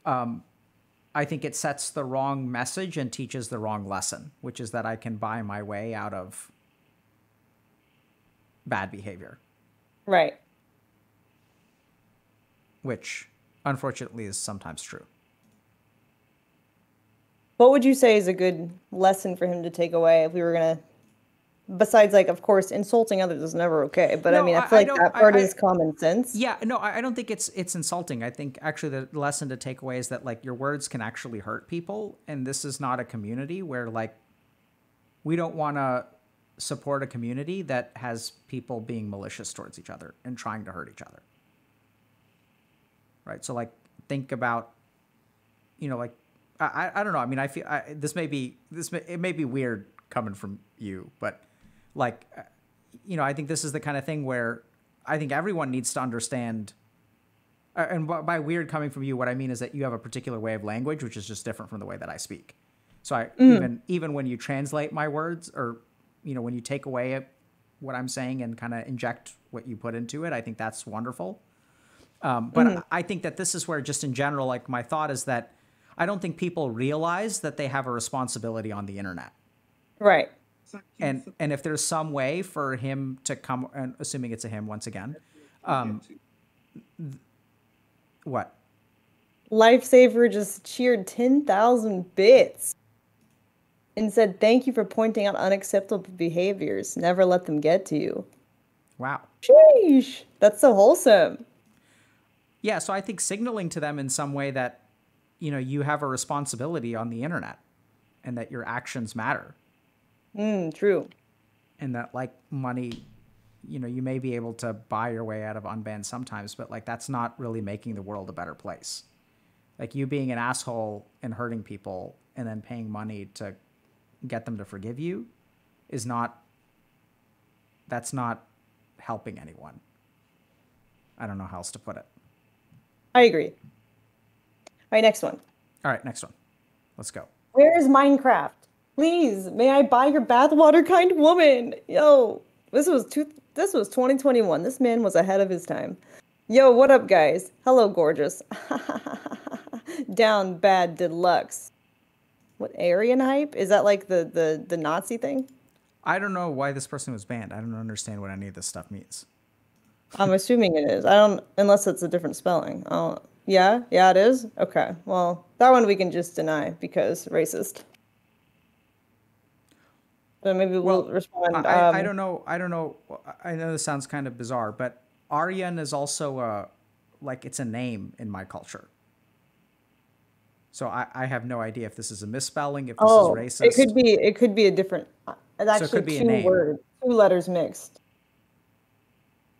I think it sets the wrong message and teaches the wrong lesson, which is that I can buy my way out of bad behavior, Right. which unfortunately is sometimes true. What would you say is a good lesson for him to take away if we were gonna, besides like, of course, insulting others is never okay, but I No, mean, I feel like that part is common sense. Yeah, no, I don't think it's insulting. I think actually the lesson to take away is that like your words can actually hurt people, and this is not a community where like we don't want to support a community that has people being malicious towards each other and trying to hurt each other. Right? So like think about, you know, like I don't know. I mean, I feel it may be weird coming from you, but like, you know, I think this is the kind of thing where I think everyone needs to understand. And by weird coming from you, what I mean is that you have a particular way of language, which is just different from the way that I speak. So even when you translate my words, or you know, when you take away what I'm saying and kind of inject what you put into it, I think that's wonderful. But I think that this is where, just in general, like my thought is that I don't think people realize that they have a responsibility on the internet. Right. And if there's some way for him to come, and assuming it's a him once again, what? Lifesaver just cheered 10,000 bits and said, "Thank you for pointing out unacceptable behaviors. Never let them get to you." Wow. Sheesh. That's so wholesome. Yeah, so I think signaling to them in some way that, you know, you have a responsibility on the internet and that your actions matter. True. And that like money, you know, you may be able to buy your way out of unban sometimes, but like that's not really making the world a better place. Like you being an asshole and hurting people and then paying money to get them to forgive you that's not helping anyone. I don't know how else to put it. I agree. All right, next one. All right, next one. Let's go. Where is Minecraft? Please, may I buy your bathwater, kind woman? Yo, this was 2021. This man was ahead of his time. Yo, what up, guys? Hello, gorgeous. Down bad deluxe. What, Aryan hype? Is that like the Nazi thing? I don't know why this person was banned. I don't understand what any of this stuff means. I'm assuming it is. I don't, unless it's a different spelling. Oh, yeah, it is. Okay, well, that one we can just deny because racist. So maybe we'll respond. I don't know. I know this sounds kind of bizarre, but Aryan is also like it's a name in my culture. So I have no idea if this is a misspelling, if this is racist. It could be a different. It's actually so it could be two words, two letters mixed.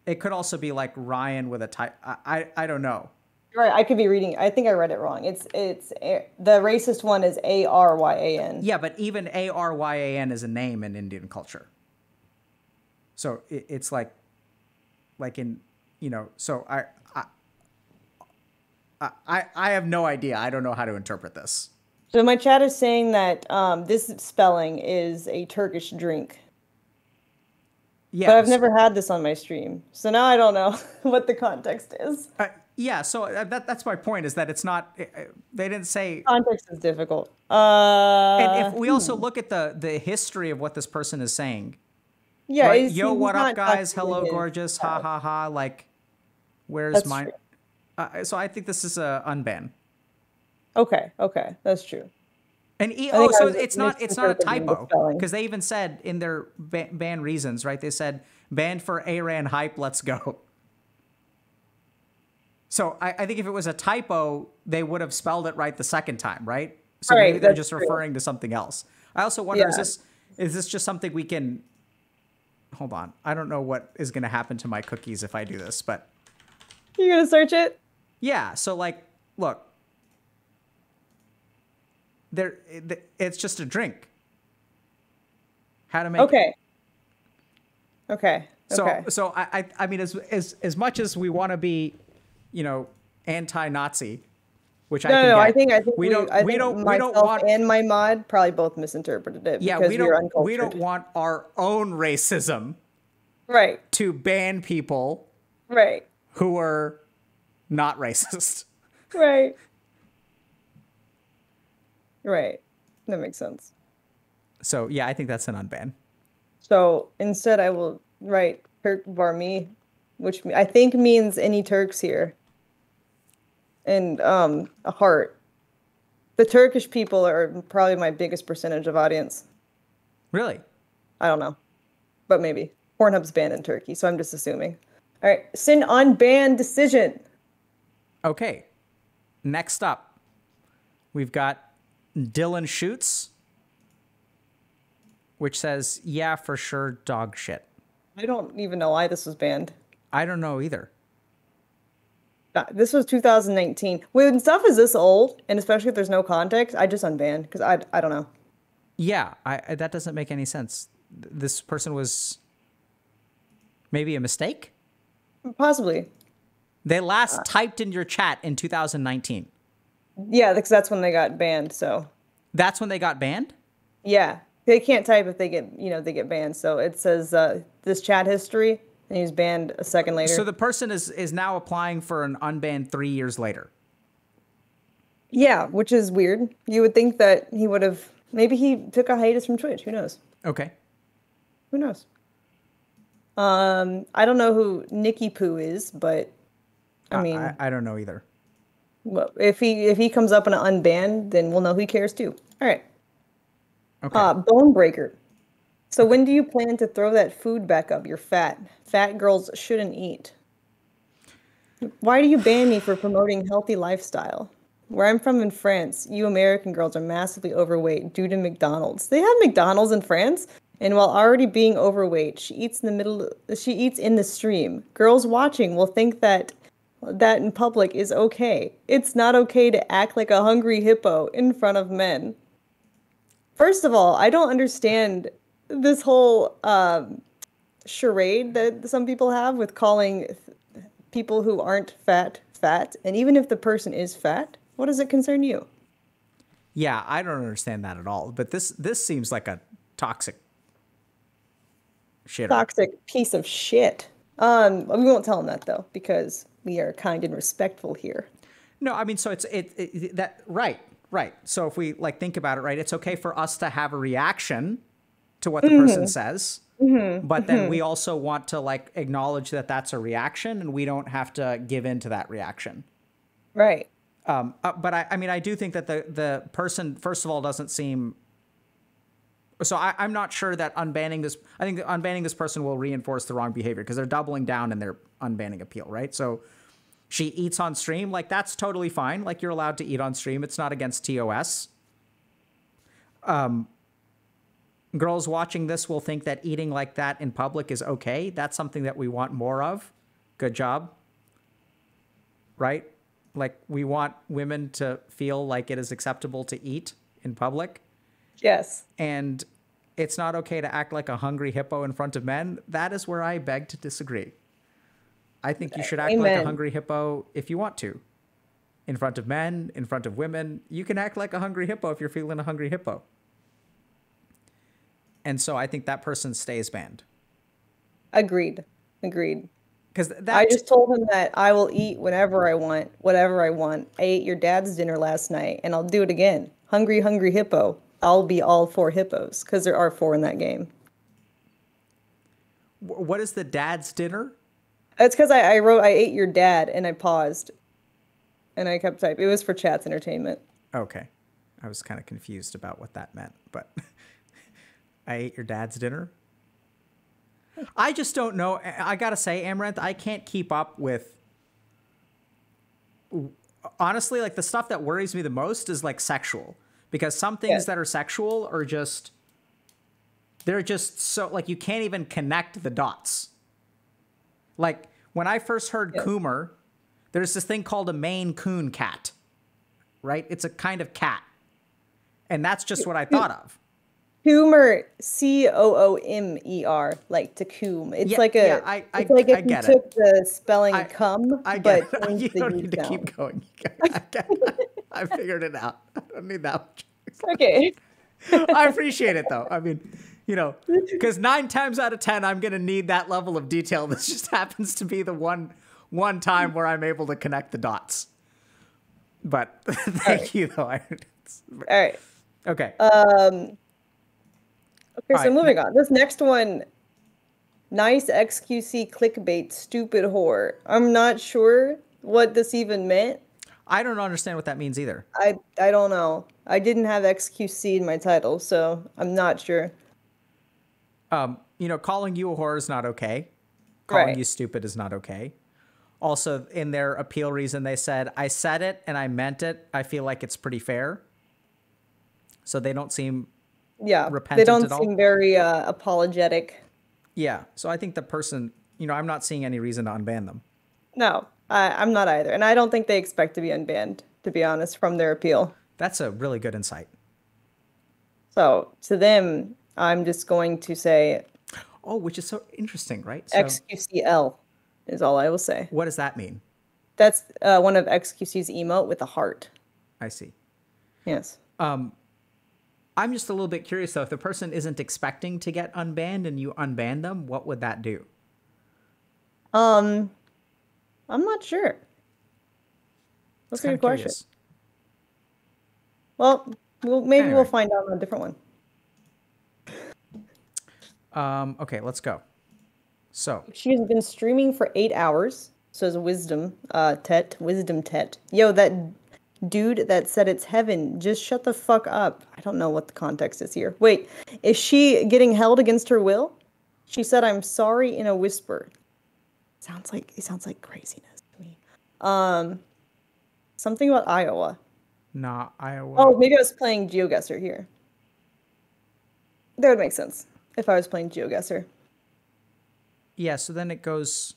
It could also be like Ryan with a type. I don't know. Right, I could be reading. I think I read it wrong. It's the racist one is Aryan. Yeah, but even Aryan is a name in Indian culture. So it's like in, you know. So I have no idea. I don't know how to interpret this. So my chat is saying that this spelling is a Turkish drink. Yeah, but I've never had this on my stream, so now I don't know what the context is. Yeah, so that's my point, is that it's not. They didn't say context is difficult. And if we also look at the history of what this person is saying. Yeah. Right? Yo, what up, guys? Hello, gorgeous. Ha ha ha. Like, where's my? So I think this is a unban. Okay, that's true. And so it's not a typo, because they even said in their ban reasons, right? They said banned for Aran hype. Let's go. So I think if it was a typo, they would have spelled it right the second time, right? So maybe they're just referring to something else. I also wonder, is this just something we can? Hold on, I don't know what is going to happen to my cookies if I do this, but you're gonna search it. Yeah. So like, look. It's just a drink. How to make okay. Okay. Okay. So I mean, as much as we want to be, you know, anti-Nazi, which I No, no, can no. get, I think we don't myself want, and my mod probably both misinterpreted it yeah, because we are we don't uncultured. want our own racism Right. to ban people Right. who are not racist. Right. Right. That makes sense. So yeah, I think that's an unban. So instead, I will write Turk Barmi, which I think means any Turks here, and a heart. The Turkish people are probably my biggest percentage of audience. Really? I don't know, but maybe. Pornhub's banned in Turkey, so I'm just assuming. All right, sin on ban decision. Okay. Next up, we've got Dylan Shoots, which says, yeah, for sure, dog shit. I don't even know why this was banned. I don't know either. This was 2019. When stuff is this old, and especially if there's no context, I just unban because I don't know. Yeah, that doesn't make any sense. This person was maybe a mistake? Possibly. They last typed in your chat in 2019. Yeah, because that's when they got banned. So That's when they got banned? yeah, they can't type if they get banned. So it says this chat history, and he's banned a second later. So the person is now applying for an unban 3 years later. Yeah, which is weird. You would think that he would have. Maybe he took a hiatus from Twitch. Who knows? Okay. Who knows? I don't know who Nikki Poo is, but I mean, I don't know either. well, if he comes up in an unbanned, then we'll know who cares too. All right. Okay. Bone breaker. So when do you plan to throw that food back up? You're fat. Fat girls shouldn't eat. Why do you ban me for promoting healthy lifestyle? Where I'm from in France, you American girls are massively overweight due to McDonald's. They have McDonald's in France, and while already being overweight, she eats in the stream. Girls watching will think that in public is okay. It's not okay to act like a hungry hippo in front of men. First of all, I don't understand this whole charade that some people have with calling people who aren't fat fat. And even if the person is fat, what does it concern you? Yeah, I don't understand that at all. But this seems like a toxic shitter. Toxic piece of shit. We won't tell him that though, because we are kind and respectful here. No, I mean, so it's that right. So if we like think about it, right, it's okay for us to have a reaction to what the person says, but then we also want to like acknowledge that that's a reaction, and we don't have to give in to that reaction. Right. But I mean, I do think that the person, first of all, doesn't seem. So I'm not sure that unbanning this. I think that unbanning this person will reinforce the wrong behavior because they're doubling down in their unbanning appeal, right? So she eats on stream, like that's totally fine. Like you're allowed to eat on stream. It's not against TOS. Girls watching this will think that eating like that in public is okay. That's something that we want more of. Good job. Right? Like we want women to feel like it is acceptable to eat in public. Yes. And it's not okay to act like a hungry hippo in front of men. That is where I beg to disagree. I think you should act like a hungry hippo if you want to. In front of men, in front of women. You can act like a hungry hippo if you're feeling a hungry hippo. And so I think that person stays banned. Agreed. Because I just told him that I will eat whenever I want, whatever I want. I ate your dad's dinner last night, and I'll do it again. Hungry, hungry hippo. I'll be all 4 hippos, because there are 4 in that game. What is the dad's dinner? It's because I wrote, I ate your dad, and I paused. And I kept typing. It was for chat's entertainment. Okay. I was kind of confused about what that meant, but I ate your dad's dinner? I just don't know. I gotta say, Amouranth, I can't keep up with. Honestly, like the stuff that worries me the most is like sexual, because some things that are sexual are just. They're just so like you can't even connect the dots. Like when I first heard Coomer, there's this thing called a Maine Coon cat, right? It's a kind of cat, and that's just what I thought of. Coomer, Coomer, like to coom. It's Yeah, like yeah, a, it's like if I you get it. took the spelling I cum, I get but it. changed You the don't U need to sound. keep going. I get I figured it out. I don't need that much. Okay. I appreciate it though. I mean, because 9 times out of 10, I'm gonna need that level of detail. This just happens to be the one time where I'm able to connect the dots. But All right. thank you though. All right. Okay. Okay, All so right. moving on. This next one, nice XQC clickbait, stupid whore. I'm not sure what this even meant. I don't understand what that means either. I don't know. I didn't have XQC in my title, so I'm not sure. Calling you a whore is not okay. Calling Right. you stupid is not okay. Also, in their appeal reason, they said, I said it and I meant it. I feel like it's pretty fair. So they don't seem Yeah, they repentant don't at all. seem very apologetic. Yeah. So I think the person, I'm not seeing any reason to unban them. No, I'm not either. And I don't think they expect to be unbanned, to be honest, from their appeal. That's a really good insight. So to them, I'm just going to say Oh, which is so interesting, right? So XQCL is all I will say. what does that mean? That's one of XQC's emote with a heart. I see. Yes. I'm just a little bit curious though. If the person isn't expecting to get unbanned and you unban them, what would that do? Um, I'm not sure. It's That's a kind good of question. curious. Well, maybe we'll Anyway, find out on a different one. okay, let's go. So, She has been streaming for 8 hours, says Wisdom Tet. Yo, that dude that said it's heaven, just shut the fuck up. I don't know what the context is here. Wait, is she getting held against her will? She said, I'm sorry in a whisper. It sounds like craziness to me. Something about Iowa. nah, Iowa. Oh, maybe I was playing GeoGuessr here. That would make sense if I was playing GeoGuessr. Yeah, so then it goes,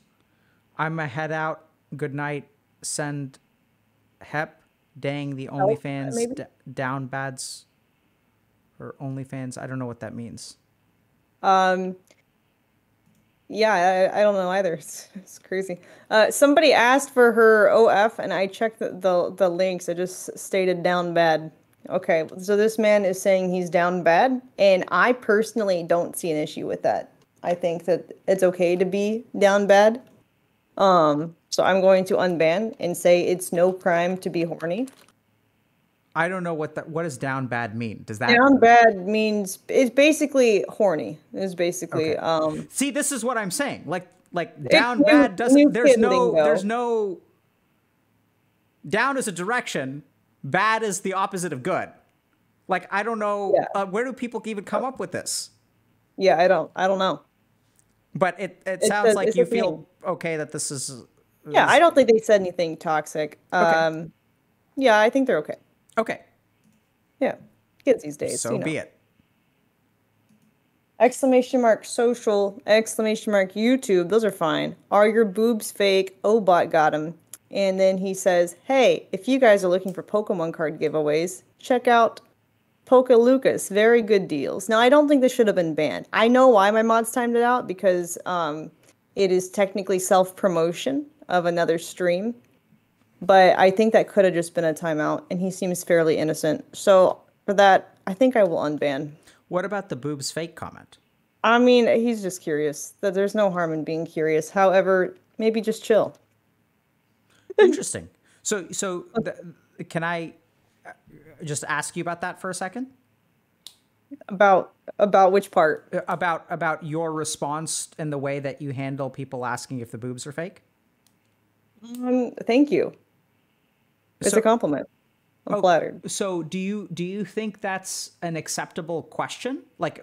I'm a head out. Good night. Send Hep. Dang, the OnlyFans Maybe. down bads. Or OnlyFans. I don't know what that means. Um, yeah, I don't know either. It's crazy. Somebody asked for her OF, and I checked the links. It just stated down bad. Okay, so this man is saying he's down bad, and I personally don't see an issue with that. I think that it's okay to be down bad. So I'm going to unban and say it's no crime to be horny. I don't know what does down bad mean. Does that Down bad means it's basically horny. It's basically okay? See, this is what I'm saying. Like it's down bad doesn't. new kid lingo. Down is a direction. Bad is the opposite of good. Like I don't know Yeah. where do people even come up with this. Yeah, I don't know. But it sounds like it's you a thing. feel okay that this is Yeah, I don't think they said anything toxic. okay. Yeah, I think they're okay. Okay, Yeah, kids these days, so be it. Exclamation mark social, exclamation mark YouTube, those are fine. Are your boobs fake? Obot got him. And then he says, hey, if you guys are looking for Pokemon card giveaways, check out Poke Lucas. Very good deals. Now, I don't think this should have been banned. I know why my mods timed it out, because it is technically self-promotion of another stream. But I think that could have just been a timeout, and he seems fairly innocent. So for that, I think I will unban. What about the boobs fake comment? I mean, he's just curious. That there's no harm in being curious. However, maybe just chill. Interesting. Can I just ask you about that for a second? About which part? About your response and the way that you handle people asking if the boobs are fake? Thank you. It's So- a compliment. I'm flattered. So do you think that's an acceptable question? Like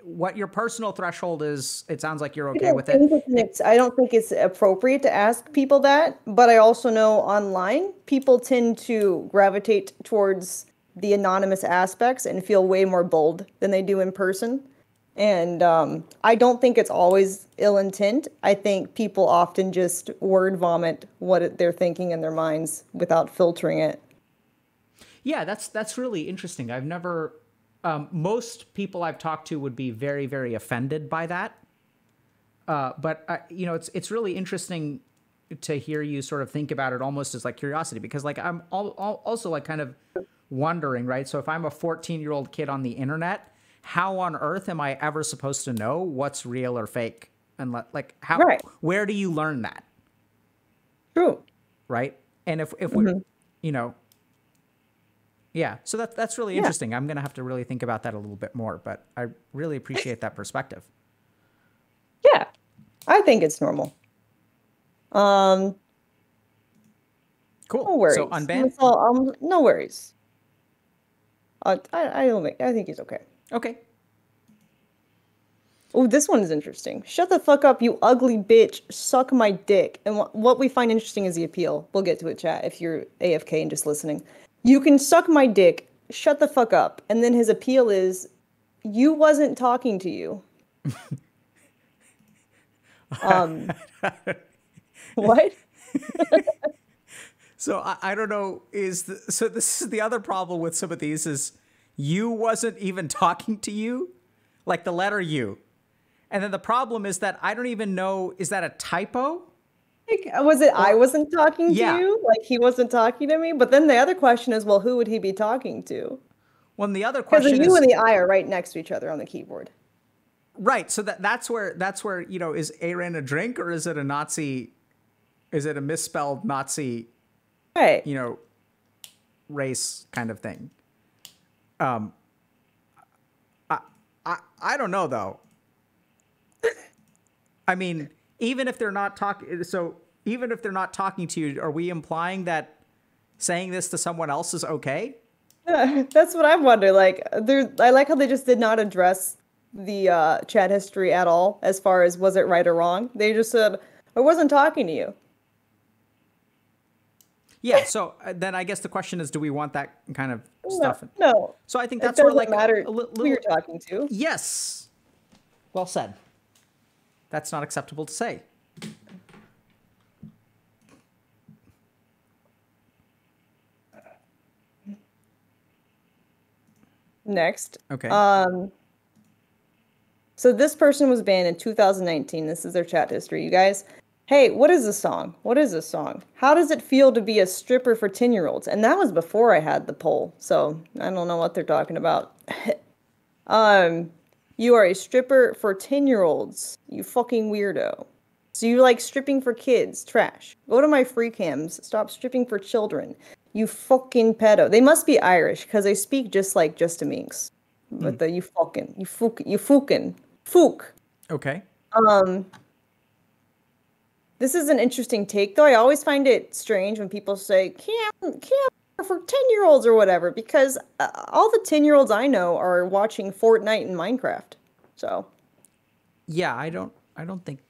what your personal threshold is? It sounds like you're okay with it. I don't think it's appropriate to ask people that, but I also know online people tend to gravitate towards the anonymous aspects and feel way more bold than they do in person. And I don't think it's always ill intent. I think people often just word vomit what they're thinking in their minds without filtering it. Yeah, that's really interesting. I've never Most people I've talked to would be very, very offended by that. But you know, it's really interesting to hear you sort of think about it almost as like curiosity, because like I'm also like kind of wondering, right? So if I'm a 14-year-old kid on the internet, how on earth am I ever supposed to know what's real or fake? And like how, Right. where do you learn that? True. Right. And if we, you know, yeah, so that's really Yeah. interesting. I'm going to have to really think about that a little bit more, but I really appreciate that perspective. Yeah. I think it's normal. No Cool. worries. So unban? It's all, no worries. I don't think, I think he's okay. Okay. Oh, this one is interesting. Shut the fuck up, you ugly bitch. Suck my dick. And what we find interesting is the appeal. We'll get to it, chat, if you're AFK and just listening. You can suck my dick. Shut the fuck up. And then his appeal is, you wasn't talking to you. What? So I don't know. So this is the other problem with some of these is you wasn't even talking to you, like the letter U. And then the problem is that I don't even know, is that a typo? Like, was it I wasn't talking to Yeah. you? Like he wasn't talking to me? But then the other question is, well, who would he be talking to? Well, and the other Because the question U is and the I are right next to each other on the keyboard. right. So that's where, you know, is Aaron a drink or is it a Nazi? Is it a misspelled Nazi, Right. you know, race kind of thing? I don't know though. I mean, even if they're not talking, so even if they're not talking to you, are we implying that saying this to someone else is okay? That's what I wonder. Like, I like how they just did not address the chat history at all, as far as was it right or wrong. They just said, I wasn't talking to you. Yeah. So then I guess the question is, do we want that kind of stuff? No. So I think It that's where doesn't like matter a who you're talking to. yes. Well said. That's not acceptable to say. Next. Okay. So this person was banned in 2019. This is their chat history, you guys. Hey, what is this song? What is this song? How does it feel to be a stripper for 10-year-olds? And that was before I had the poll, so I don't know what they're talking about. You are a stripper for 10-year-olds, you fucking weirdo. So you like stripping for kids? Trash. Go to my free cams. Stop stripping for children. You fucking pedo. They must be Irish because they speak just like Just a Minx. But the you fucking, fook. Okay. This is an interesting take, though. I always find it strange when people say camp for 10-year-olds or whatever, because all the 10-year-olds I know are watching Fortnite and Minecraft. So Yeah, I don't think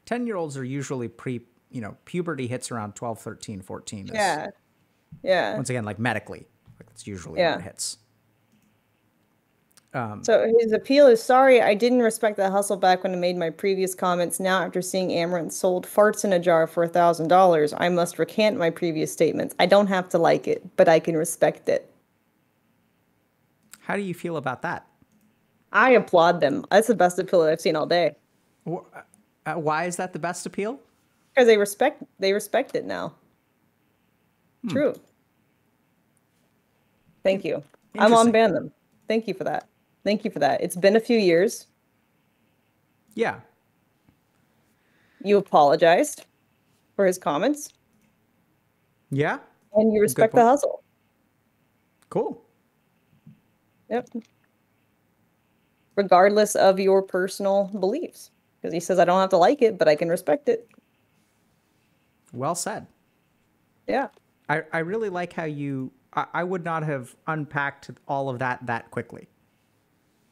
10-year-olds are usually puberty hits around 12, 13, 14. Yeah. Once again, like medically, like that's usually Yeah. when it hits. So his appeal is, sorry, I didn't respect the hustle back when I made my previous comments. Now, after seeing Amouranth sold farts in a jar for $1,000, I must recant my previous statements. I don't have to like it, but I can respect it. How do you feel about that? I applaud them. That's the best appeal that I've seen all day. Why is that the best appeal? Because they respect it now. True. Thank you. I'm on ban them. Thank you for that. Thank you for that. It's been a few years. Yeah. You apologized for his comments. Yeah. And you respect the hustle. Cool. Yep. Regardless of your personal beliefs. Because he says, I don't have to like it, but I can respect it. Well said. Yeah. I really like how I would not have unpacked all of that quickly.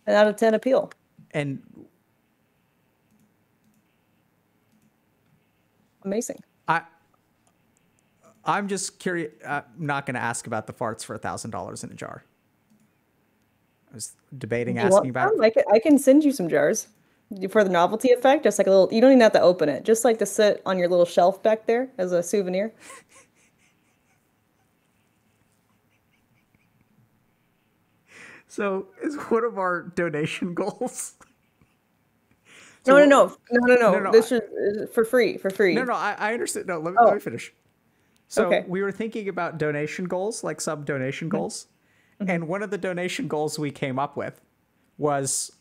An out of 10 appeal. And amazing. I'm just curious. I'm not going to ask about the farts for $1,000 in a jar. I was debating asking about it. I can send you some jars for the novelty effect. Just like a little, you don't even have to open it. Just like to sit on your little shelf back there as a souvenir. So is one of our donation goals. No, So no, no, no, no, no, no. no, This is for free, for free. no. I understand. No, let Oh, me finish. So okay. we were thinking about donation goals, like sub donation goals. Mm-hmm. And one of the donation goals we came up with was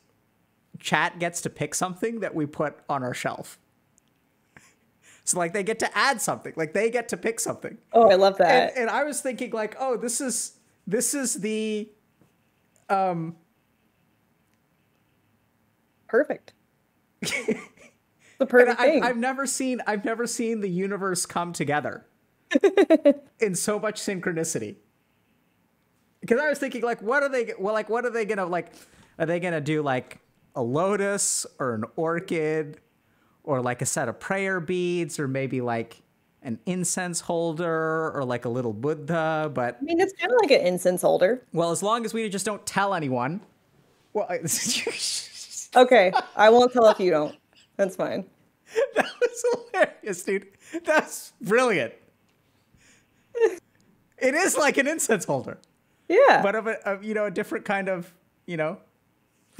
chat gets to pick something that we put on our shelf. So like they get to add something, like they get to pick something. Oh, I love And that. and I was thinking like, oh, this is the Perfect. The and perfect thing. I've never seen the universe come together in so much synchronicity. Because I was thinking like, what are they gonna like? Are they gonna do like a lotus or an orchid or like a set of prayer beads or maybe like an incense holder or like a little Buddha? But I mean, it's kind of like an incense holder. well, as long as we just don't tell anyone. Well, Okay, I won't tell if you don't. That's fine. that was hilarious, dude. That's brilliant. It is like an incense holder, Yeah. but of a different kind of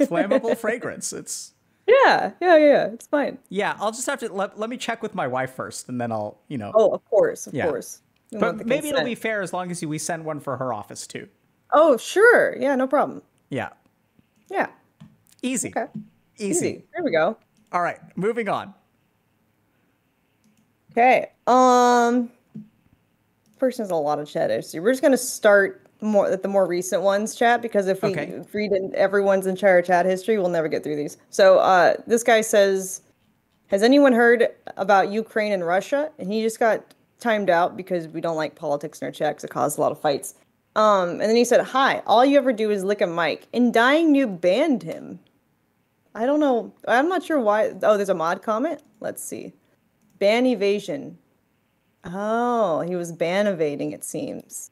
flammable fragrance. It's Yeah. It's fine. yeah. I'll just have to let me check with my wife first, and then I'll Oh, of course, of yeah. course. We want the But maybe it'll be consent. fair as long as we send one for her office too. Oh, sure. Yeah, no problem. Yeah, Yeah. easy, Okay. easy. Easy. There we go. All right, moving on. Okay. Person has a lot of chat history. We're just gonna start more at the more recent ones, chat, because if we Okay. read in everyone's entire chat history, we'll never get through these. So this guy says, has anyone heard about Ukraine and Russia? And he just got timed out because we don't like politics in our chat because it caused a lot of fights. And then he said, hi, all you ever do is lick a mic. In dying, you banned him. I don't know. I'm not sure why. Oh, there's a mod comment. Let's see. Ban evasion. Oh, he was ban evading, it seems.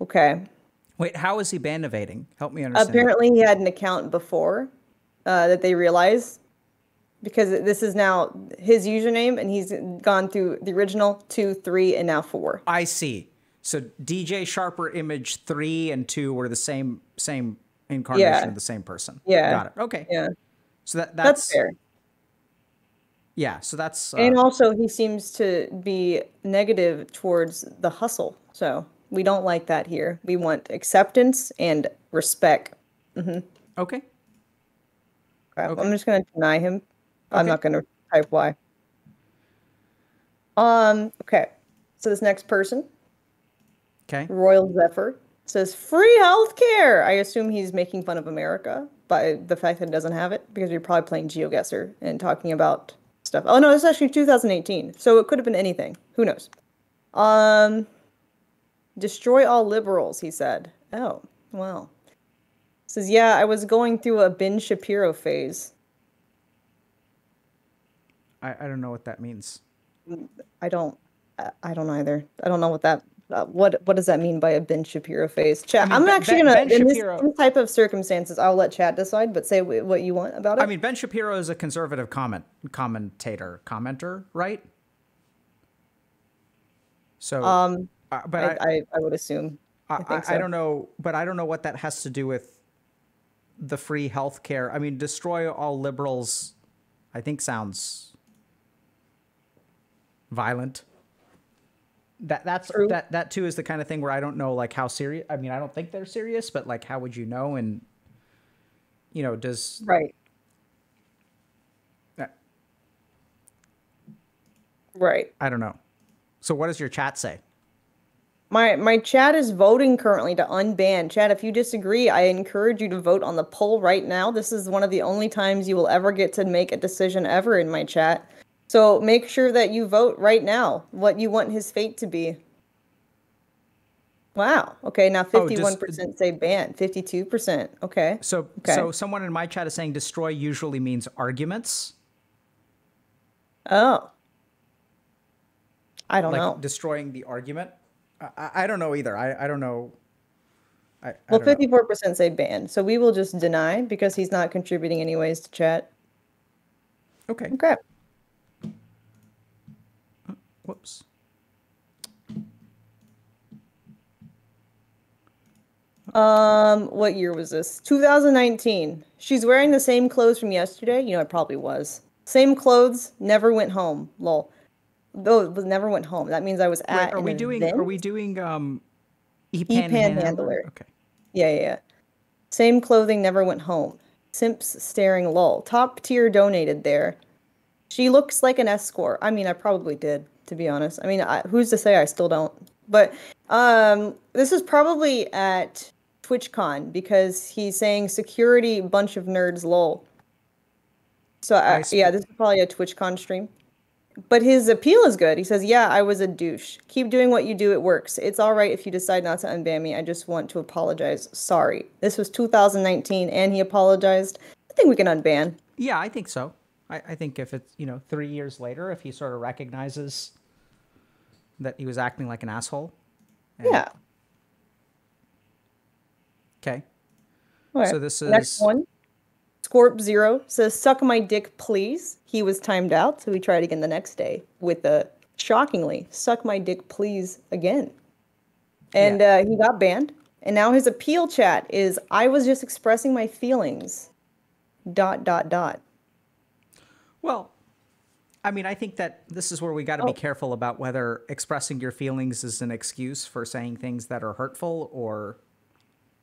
Okay. Wait, how is he ban evading? Help me understand. Apparently, he had an account before that they realized because this is now his username, and he's gone through the original 2, 3, and now 4. I see. So DJ Sharper image 3 and 2 were the same incarnation Yeah. of the same person. Yeah. Got it. Okay. Yeah. So That's that's fair. yeah. So that's And also, he seems to be negative towards the hustle. So we don't like that here. We want acceptance and respect. okay. Okay. Okay. I'm just going to deny him. I'm Okay. not going to type why. Okay. So this next person, Okay. Royal Zephyr, says free healthcare. I assume he's making fun of America by the fact that it doesn't have it because we're probably playing GeoGuessr and talking about stuff. Oh no, it's actually 2018, so it could have been anything. Who knows? Destroy all liberals, he said. Oh, well. Says, yeah, I was going through a Ben Shapiro phase. I don't know what that means. I don't either. I don't know what that what does that mean by a Ben Shapiro phase? Chat. I mean, I'm actually gonna Ben in this Shapiro. type of circumstances, I'll let chat decide. But say what you want about it. I mean, Ben Shapiro is a conservative commenter, right? So, but I would assume. I think so. I don't know, but I don't know what that has to do with the free healthcare. I mean, destroy all liberals, I think sounds violent. True. That too is the kind of thing where I don't know like how serious. I mean, I don't think they're serious, but like how would you know? And does Right. Right. I don't know. So what does your chat say? My chat is voting currently to unban. Chat, if you disagree, I encourage you to vote on the poll right now. This is one of the only times you will ever get to make a decision ever in my chat. So make sure that you vote right now what you want his fate to be. Wow. Okay, now 51% say ban. 52%. Okay. So Okay. so someone in my chat is saying destroy usually means arguments. Oh. I don't Like know. destroying the argument. I don't know either. I don't know. I Well, don't know. 54% say ban. So we will just deny because he's not contributing anyways to chat. Okay. Okay. Whoops. What year was this? 2019. She's wearing the same clothes from yesterday. You know, it probably was. Same clothes, never went home. Lol. Though it was never went home. That means I was Wait, at an are event. we doing e-panhandler? E-panhandler. Okay. Yeah, yeah, yeah. Same clothing, never went home. Simps staring lol. Top tier donated there. She looks like an escort. I mean, I probably did, to be honest. I mean, who's to say I still don't? But this is probably at TwitchCon because he's saying security bunch of nerds lol. So I yeah, sp this is probably a TwitchCon stream. But his appeal is good. He says, "Yeah, I was a douche. Keep doing what you do. It works. It's all right if you decide not to unban me. I just want to apologize. Sorry." This was 2019, and he apologized. I think we can unban. Yeah, I think so. I think if it's, 3 years later, if he sort of recognizes that he was acting like an asshole. And Yeah. okay. Okay. So this Next is one. Scorp Zero says, "Suck my dick, please." He was timed out, so we tried again the next day with the shockingly, "Suck my dick, please" again. yeah. And he got banned. And now his appeal chat is, "I was just expressing my feelings. Dot, dot, dot." Well, I mean, I think that this is where we got to be Oh, careful about whether expressing your feelings is an excuse for saying things that are hurtful or,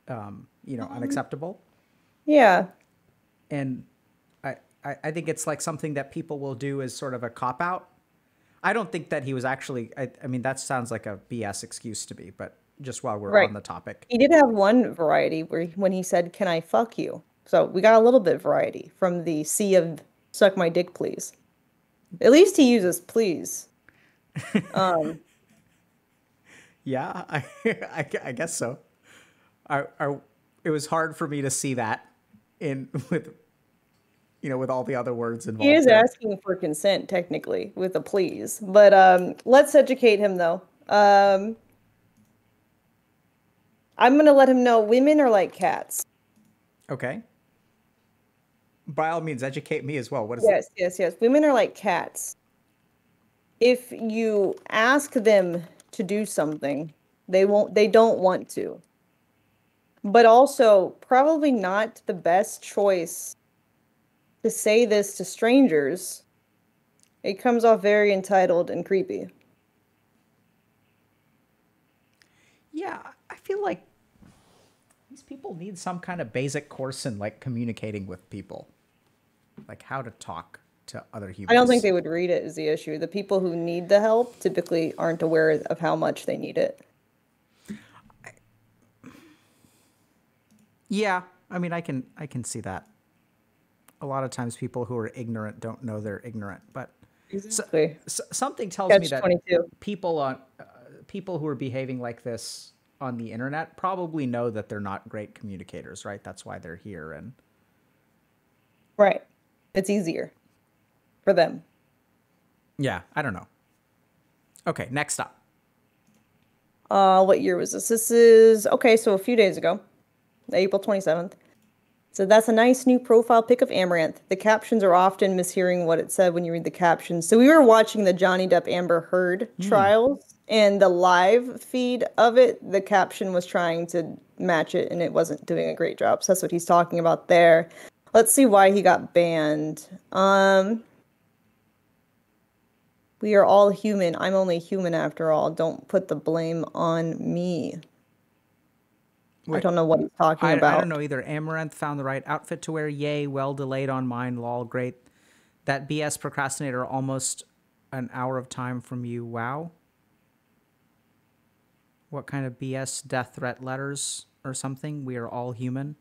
unacceptable. yeah. And I think it's like something that people will do as sort of a cop out. I don't think that he was actually, I mean, that sounds like a BS excuse to me, but just while we're Right. on the topic. He did have one variety where when he said, "Can I fuck you?" So we got a little bit of variety from the sea of "suck my dick, please." At least he uses please. Um, Yeah, I guess so. It was hard for me to see that in with all the other words he involved is there. asking for consent technically with a please, but let's educate him though. I'm gonna let him know women are like cats. Okay. By all means, educate me as well. What is it? Yes, yes, yes. Women are like cats. If you ask them to do something, they don't want to. But also, probably not the best choice to say this to strangers. It comes off very entitled and creepy. Yeah, I feel like these people need some kind of basic course in like communicating with people, like how to talk to other I don't think humans. they would read it as the issue. The people who need the help typically aren't aware of how much they need it. Yeah, I mean, I can see that. A lot of times, people who are ignorant don't know they're ignorant, but Exactly. something tells me Catch that 22. people who are behaving like this on the internet probably know that they're not great communicators, right? That's why they're here. And Right. It's easier for them. yeah, I don't know. Okay, next up. What year was this? This is okay, so a few days ago, April 27th. So that's a nice new profile pic of Amouranth. The captions are often mishearing what it said when you read the captions. So we were watching the Johnny Depp Amber Heard trials, and the live feed of it, the caption was trying to match it, and it wasn't doing a great job. So that's what he's talking about there. Let's see why he got banned. We are all human. I'm only human after all. Don't put the blame on me. I Wait, don't know what he's talking I don't about. know either. Amaranth found the right outfit to wear. Yay, well delayed on mine. Lol, great. That BS procrastinator almost an hour of time from you. Wow. What kind of BS death threat letters or something? We are all human.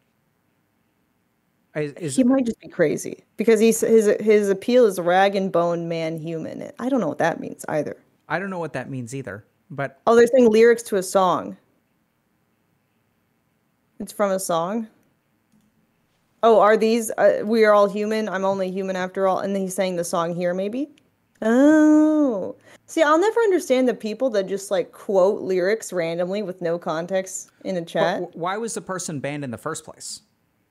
Is He might just be crazy because his appeal is rag and bone man human. I don't know what that means either. I don't know what that means either. But Oh, they're saying lyrics to a song. It's from a song. Oh, are these "We are all human, I'm only human after all"? And then he's saying the song here, maybe? Oh. See, I'll never understand the people that just like quote lyrics randomly with no context in a chat. why was the person banned in the first place?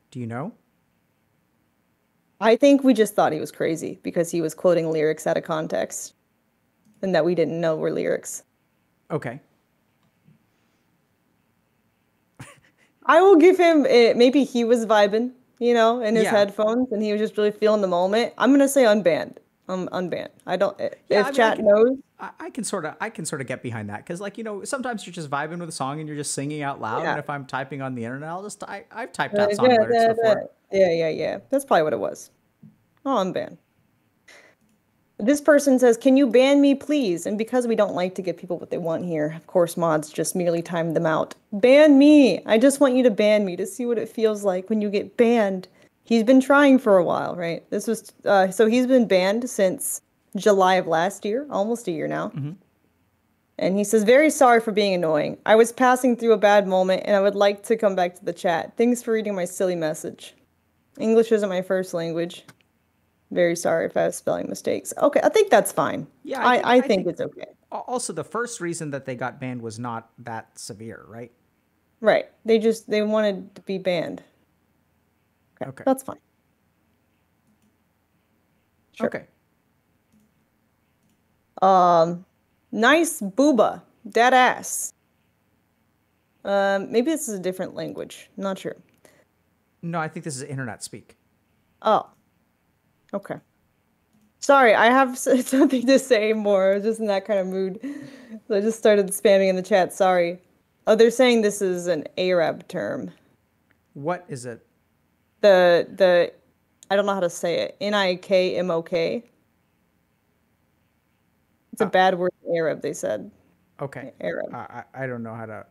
Do you know? I think we just thought he was crazy because he was quoting lyrics out of context and that we didn't know were lyrics. Okay. I will give him maybe he was vibing, in his Yeah. headphones and he was just really feeling the moment. I'm gonna say unbanned. Unbanned. I don't Yeah, I if mean, chat knows. I can sort of get behind that because, like, sometimes you're just vibing with a song and you're just singing out loud. And Yeah. if I'm typing on the internet, I've typed Da, out song lyrics da, da. before. Yeah, yeah, yeah. That's probably what it was. Oh, unbanned. This person says, "Can you ban me, please?" And because we don't like to give people what they want here, of course, mods just merely time them out. Ban me! I just want you to ban me to see what it feels like when you get banned. He's been trying for a while, right? This was so he's been banned since July of last year, almost a year now. And he says, "Very sorry for being annoying. I was passing through a bad moment and I would like to come back to the chat. Thanks for reading my silly message. English isn't my first language. Very sorry if I have spelling mistakes." Okay, I think that's fine. Yeah, I I think think it's okay. also the first reason that they got banned was not that severe, right? Right. They wanted to be banned. Okay, Okay. that's fine. Sure. Okay. Nice booba. Dead ass. Maybe this is a different language. I'm not sure. No, I think this is internet speak. Oh, okay. Sorry, I have something to say more. I was just in that kind of mood. So I just started spamming in the chat. Sorry. Oh, they're saying this is an Arab term. What is it? The I don't know how to say it. Nikmok. It's a Uh, bad word in Arab, they said. okay. Arab. I don't know how to.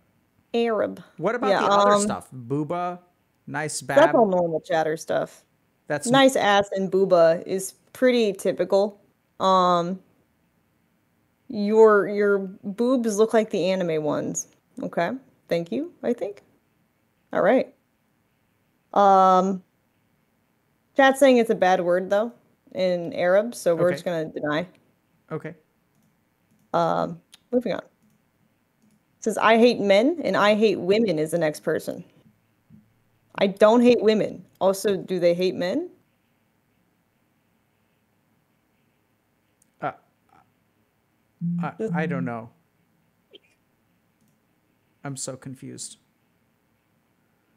Arab. What about Yeah, the other stuff? Booba, nice that's all bab. normal chatter stuff. That's Nice ass and booba is pretty typical. Um, your boobs look like the anime ones. Okay. Thank you, I think. All right. Um, chat's saying it's a bad word though in Arab, so we're just okay. gonna deny. Okay. Moving on. It says I hate men and I hate women is the next person. I don't hate women. Also, do they hate men? Uh, I don't know. I'm so confused.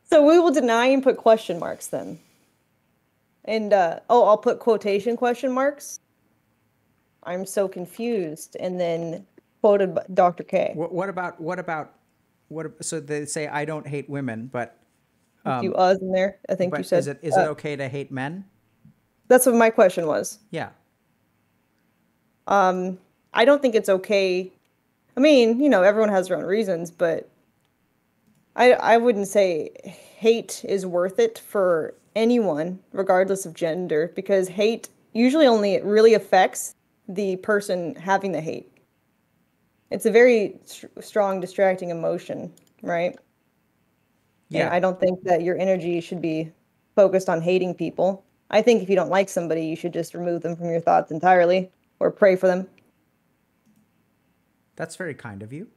So we will deny and put question marks then. And I'll put quotation question marks. I'm so confused. And then quoted by Dr. K. So they say I don't hate women, A few uhs in there, I think you but said. is it okay to hate men? That's what my question was. Yeah. I don't think it's okay. I mean, everyone has their own reasons, but I wouldn't say hate is worth it for anyone, regardless of gender, because hate usually only really affects the person having the hate. It's a very strong, distracting emotion, right? And Yeah. I don't think that your energy should be focused on hating people. I think if you don't like somebody, you should just remove them from your thoughts entirely or pray for them. That's very kind of you.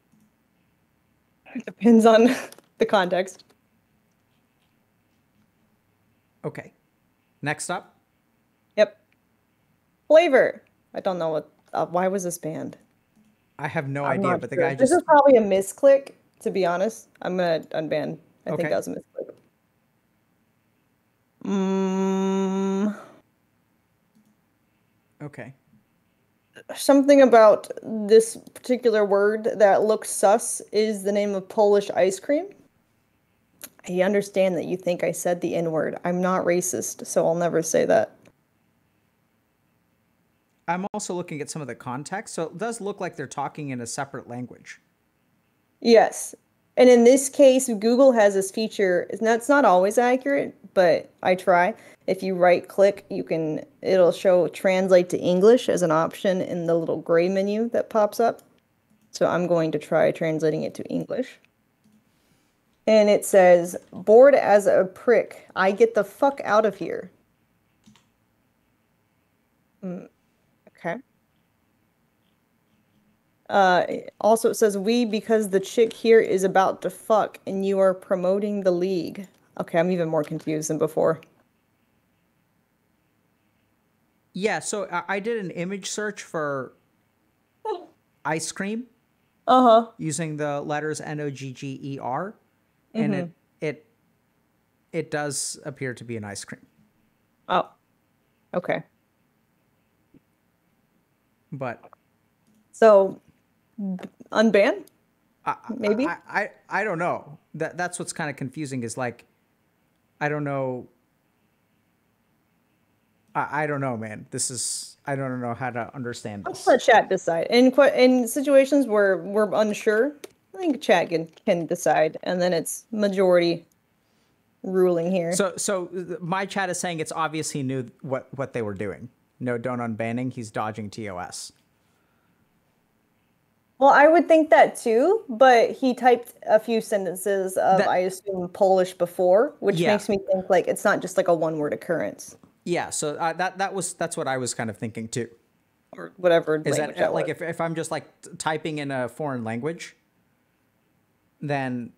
Depends on the context. Okay. Next up. Yep. Flavor. I don't know why was this banned? I have no I'm idea, not but the sure. guy This is just probably a misclick, to be honest. I'm gonna unban. I think okay. that was a misclick. Mm, Okay. something about this particular word that looks sus is the name of Polish ice cream. I understand that you think I said the N-word. I'm not racist, so I'll never say that. I'm also looking at some of the context, so it does look like they're talking in a separate language. Yes. And in this case, Google has this feature. It's not always accurate, but I try. If you right click, it'll show translate to English as an option in the little gray menu that pops up. So I'm going to try translating it to English. And it says, "Bored as a prick. I get the fuck out of here." Okay. Also, it says, "We, because the chick here is about to fuck and you are promoting the league." Okay, I'm even more confused than before. Yeah, so I did an image search for ice cream Uh-huh. using the letters Nogger, and Mm-hmm. it It does appear to be an ice cream, Oh, okay. but So unban, maybe. I don't know. That's what's kind of confusing is like, I don't know. I don't know, man. I don't know how to understand Let's this. let chat decide. In situations where we're unsure, I think chat can decide, and then it's majority ruling here. So my chat is saying it's obvious he knew what they were doing. No, don't unbanning. He's dodging TOS. Well, I would think that too, but he typed a few sentences of, I That assume, Polish before, which yeah makes me think like it's not just like a one-word occurrence yeah. So that's what I was kind of thinking too. or whatever Is language that that like was. if I'm just like typing in a foreign language, then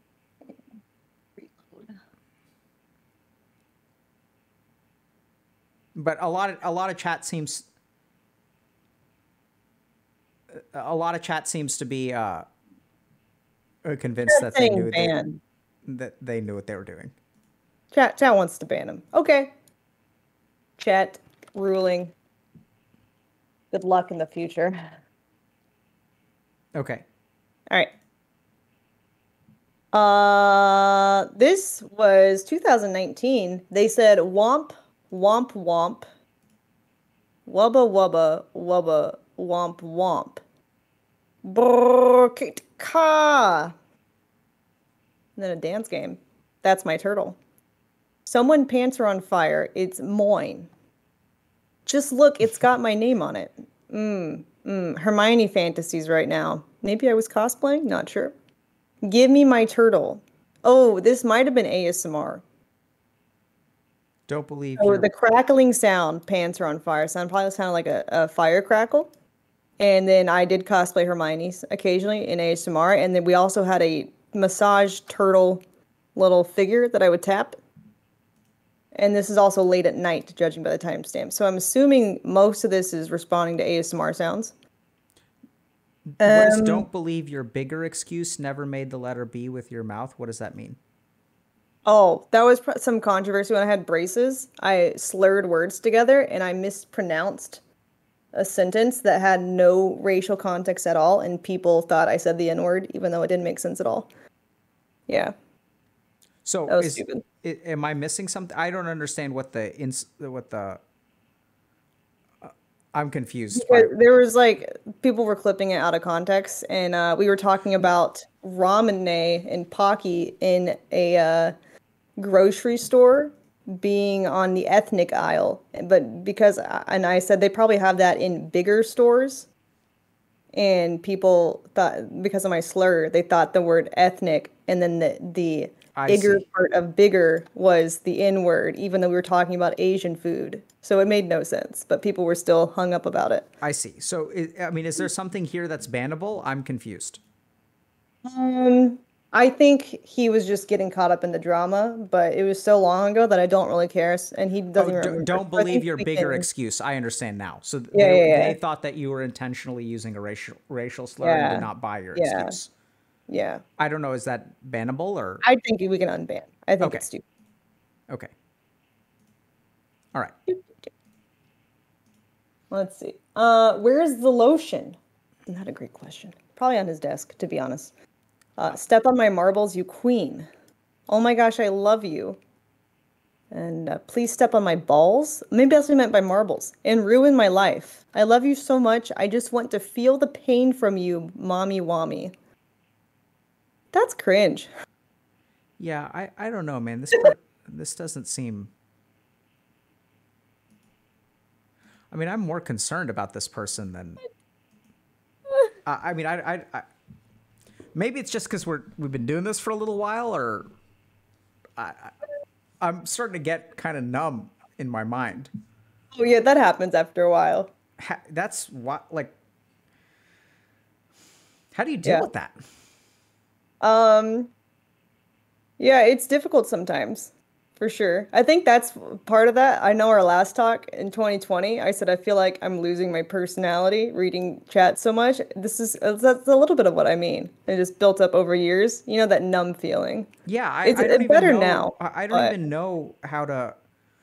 but a lot of chat seems to be convinced Chat's that they saying knew ban. that they knew what they were doing. Chat wants to ban him. Okay. Chat ruling. Good luck in the future. Okay. All right. This was 2019. They said womp, womp, womp, wubba, wubba, wubba, womp, womp. Brrr, ka. And then a dance game. That's my turtle. Someone pants are on fire. It's Moyne. Just look, it's got my name on it. Hermione fantasies right now. Maybe I was cosplaying? Not sure. Give me my turtle. Oh, this might have been ASMR. Don't believe So your the crackling sound, pants are on fire, sound probably sounded like a fire crackle. And then I did cosplay Hermione's occasionally in ASMR. And then we also had a massage turtle little figure that I would tap. And this is also late at night, judging by the timestamp. So I'm assuming most of this is responding to ASMR sounds. what is Um, don't believe your bigger excuse never made the letter B with your mouth? What does that mean? oh, that was some controversy when I had braces. I slurred words together and I mispronounced a sentence that had no racial context at all, and people thought I said the N-word, even though it didn't make sense at all. Yeah, that So was stupid. am I missing something? I don't understand what the I'm confused by. Because there was like people were clipping it out of context, and we were talking about ramen and Pocky in a grocery store being on the ethnic aisle, but and I said they probably have that in bigger stores, and people thought because of my slur, they thought the word ethnic, and then the I igger see. part of bigger was the N word, even though we were talking about Asian food. So it made no sense, but people were still hung up about it. I see. So I mean, is there something here that's bannable? I'm confused. Um, I think he was just getting caught up in the drama, but it was so long ago that I don't really care, and he Oh, doesn't even remember. don't So I believe think your we bigger can. excuse. I understand now. So Yeah, yeah, they yeah, thought that you were intentionally using a racial slur and did yeah, not buy your yeah, excuse. yeah. I don't know. Is that bannable or I think we can unban. I think okay? it's stupid. Okay. All right. Let's see. Where is the lotion? Not a great question. Probably on his desk, to be honest. Step on my marbles, you queen. Oh my gosh, I love you. And please step on my balls. Maybe that's what I meant by marbles. And ruin my life. I love you so much. I just want to feel the pain from you, mommy wommy. That's cringe. Yeah, I don't know, man. This doesn't seem. I mean, I'm more concerned about this person than. I mean, maybe it's just because we've been doing this for a little while, or I'm starting to get kind of numb in my mind. Oh yeah, that happens after a while. That's what like. How do you deal Yeah. with that? Um, yeah, it's difficult sometimes, For sure. I think that's part of that. I know our last talk in 2020, I said I feel like I'm losing my personality reading chat so much. That's a little bit of what I mean. It just built up over years. You know, that numb feeling. Yeah, It's I don't even better know. now, I don't but even know how to.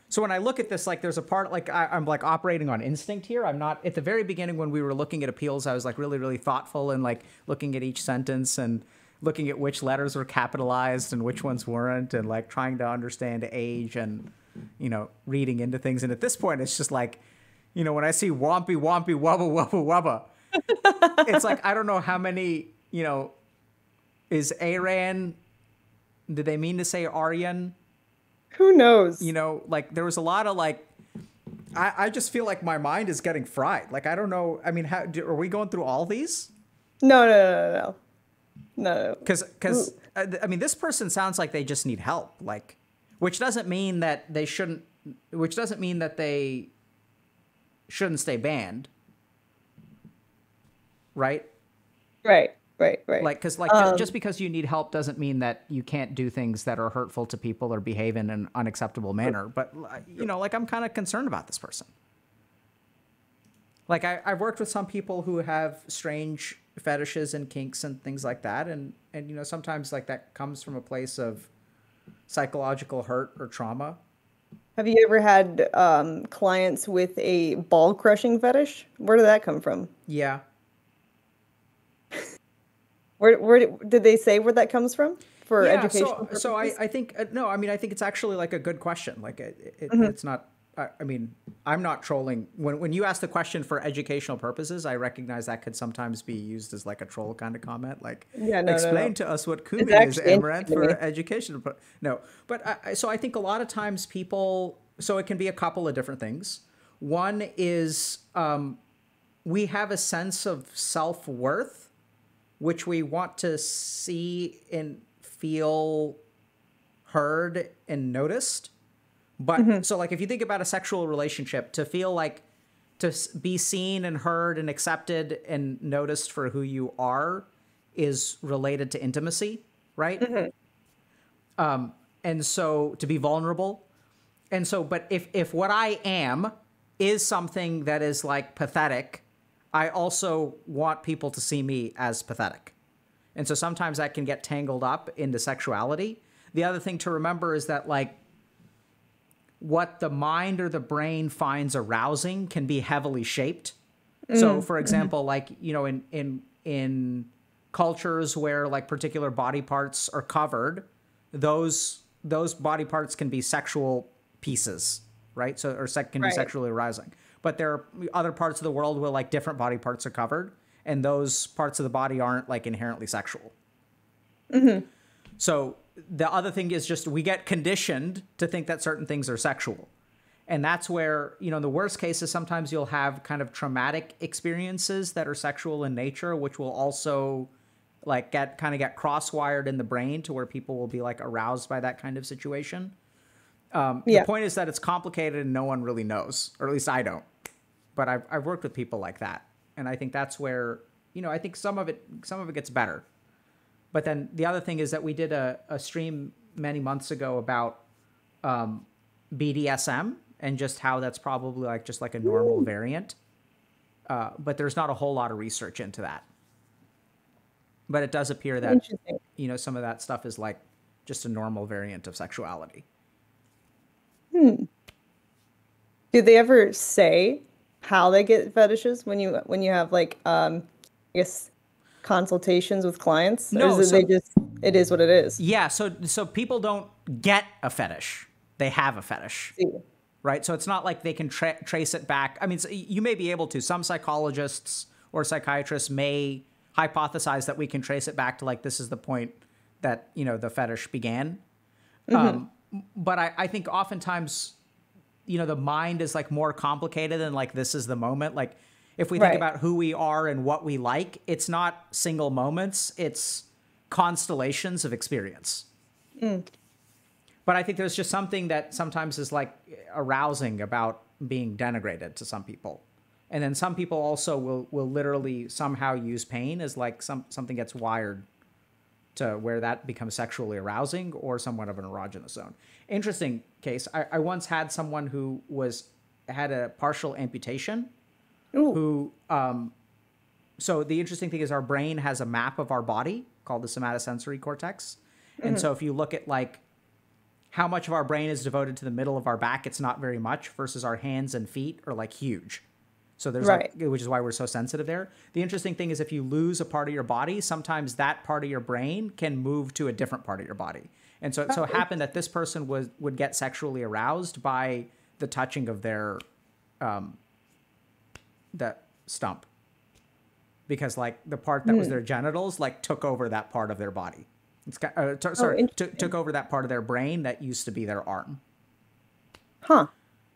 So when I look at this, like there's a part like I'm like operating on instinct here. I'm not at the very beginning when we were looking at appeals. I was like really, really thoughtful and like looking at each sentence and looking at which letters were capitalized and which ones weren't, and like trying to understand age and reading into things. And at this point, it's just like, when I see wompy wompy wubba wubba wubba, it's like I don't know how many. Is Aran? Did they mean to say Aryan? who knows? Like there was a lot of like, I just feel like my mind is getting fried. Like, I don't know. I mean, are we going through all these? No, no, no, no, no. No. Because I mean, this person sounds like they just need help. Like, which doesn't mean that they shouldn't stay banned. Right? Right. Right. Like, because like just because you need help doesn't mean that you can't do things that are hurtful to people or behave in an unacceptable manner. But like I'm kind of concerned about this person. Like I've worked with some people who have strange fetishes and kinks and things like that, and sometimes like that comes from a place of psychological hurt or trauma. Have you ever had clients with a ball crushing fetish? Where did that come from? Yeah. Where did they say where that comes from for Yeah, educational purposes? so I think no, I mean I think it's actually like a good question. Like it's not. I mean, I'm not trolling. When you ask the question for educational purposes, I recognize that could sometimes be used as like a troll kind of comment. Like, Yeah, no, explain no. to us what It's kumi is, actually Amaranth, interesting to for me. education. No, but so I think a lot of times people. So it can be a couple of different things. One is we have a sense of self-worth, which we want to see and feel heard and noticed. But so like if you think about a sexual relationship, to feel like be seen and heard and accepted and noticed for who you are is related to intimacy, right? And so to be vulnerable. And so, but if what I am is something that is like pathetic, I also want people to see me as pathetic. And so sometimes that can get tangled up into sexuality. The other thing to remember is that like what the mind or the brain finds arousing can be heavily shaped. So for example, like, in cultures where like particular body parts are covered, those body parts can be sexual pieces, right? So, can be Right. sexually arousing. But there are other parts of the world where like different body parts are covered, and those parts of the body aren't like inherently sexual. So the other thing is just we get conditioned to think that certain things are sexual. And that's where, in the worst cases, sometimes you'll have kind of traumatic experiences that are sexual in nature, which will also like get cross-wired in the brain to where people will be like aroused by that kind of situation. The Yeah. point is that it's complicated and no one really knows, or at least I don't. But I've worked with people like that. And I think that's where, I think some of it gets better. But then the other thing is that we did a stream many months ago about BDSM and just how that's probably like just like a normal variant. But there's not a whole lot of research into that. But it does appear that, Interesting. some of that stuff is like just a normal variant of sexuality. Do they ever say how they get fetishes when you have like I guess consultations with clients? Or No, is it it is what it is? Yeah, so people don't get a fetish; they have a fetish, See. right? So it's not like they can trace it back. I mean, you may be able to. Some psychologists or psychiatrists may hypothesize that we can trace it back to like this is the point that the fetish began. But I think oftentimes, the mind is like more complicated than like this is the moment. Like if we think Right. about who we are and what we like, it's not single moments; it's constellations of experience. But I think there's just something that sometimes is like arousing about being denigrated to some people. And then some people also will literally somehow use pain as like something gets wired to where that becomes sexually arousing or somewhat of an erogenous zone. Interesting case. I once had someone who had a partial amputation Ooh. who so the interesting thing is our brain has a map of our body called the somatosensory cortex. And so if you look at like how much of our brain is devoted to the middle of our back, it's not very much, versus our hands and feet are like huge. So there's Right. like, which is why we're so sensitive there. The interesting thing is if you lose a part of your body, sometimes that part of your brain can move to a different part of your body. And so it happened that this person would get sexually aroused by the touching of their that stump, because like the part that was their genitals like took over that part of their body. It's took over that part of their brain that used to be their arm. Huh.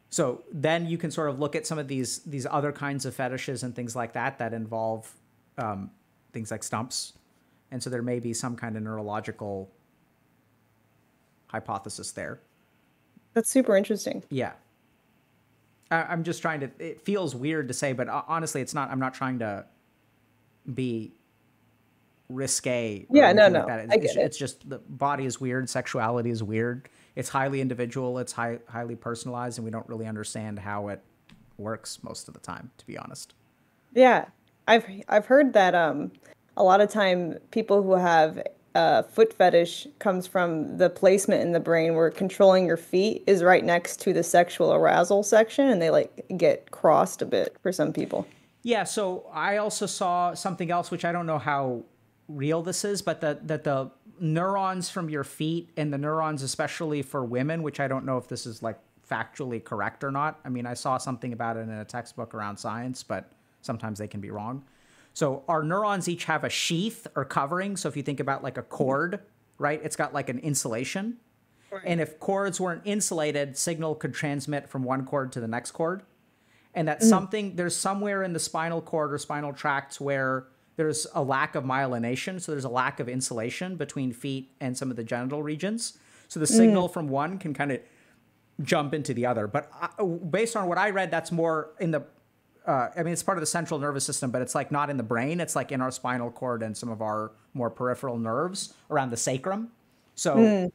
So then you can sort of look at some of these other kinds of fetishes and things like that involve things like stumps. And so there may be some kind of neurological hypothesis there. That's super interesting. Yeah. I'm just trying to, it feels weird to say, but honestly, it's not, I'm not trying to be risque. Yeah, no. Like that. I get it. It's just the body is weird. Sexuality is weird. It's highly individual. It's highly personalized, and we don't really understand how it works most of the time, to be honest. Yeah, I've heard that a lot of time people who have foot fetish comes from the placement in the brain where controlling your feet is right next to the sexual arousal section, and they like get crossed a bit for some people. Yeah. So I also saw something else, which I don't know how real this is, but that the neurons from your feet and the neurons, especially for women, which I don't know if this is like factually correct or not. I mean, I saw something about it in a textbook around science, but sometimes they can be wrong. So our neurons each have a sheath or covering. So if you think about like a cord, right, it's got like an insulation. Right. And if cords weren't insulated, signal could transmit from one cord to the next cord. And that's there's somewhere in the spinal cord or spinal tract where there's a lack of myelination. So there's a lack of insulation between feet and some of the genital regions. So the signal from one can kind of jump into the other. But based on what I read, that's more in the, I mean, it's part of the central nervous system, but it's like not in the brain. It's like in our spinal cord and some of our more peripheral nerves around the sacrum. So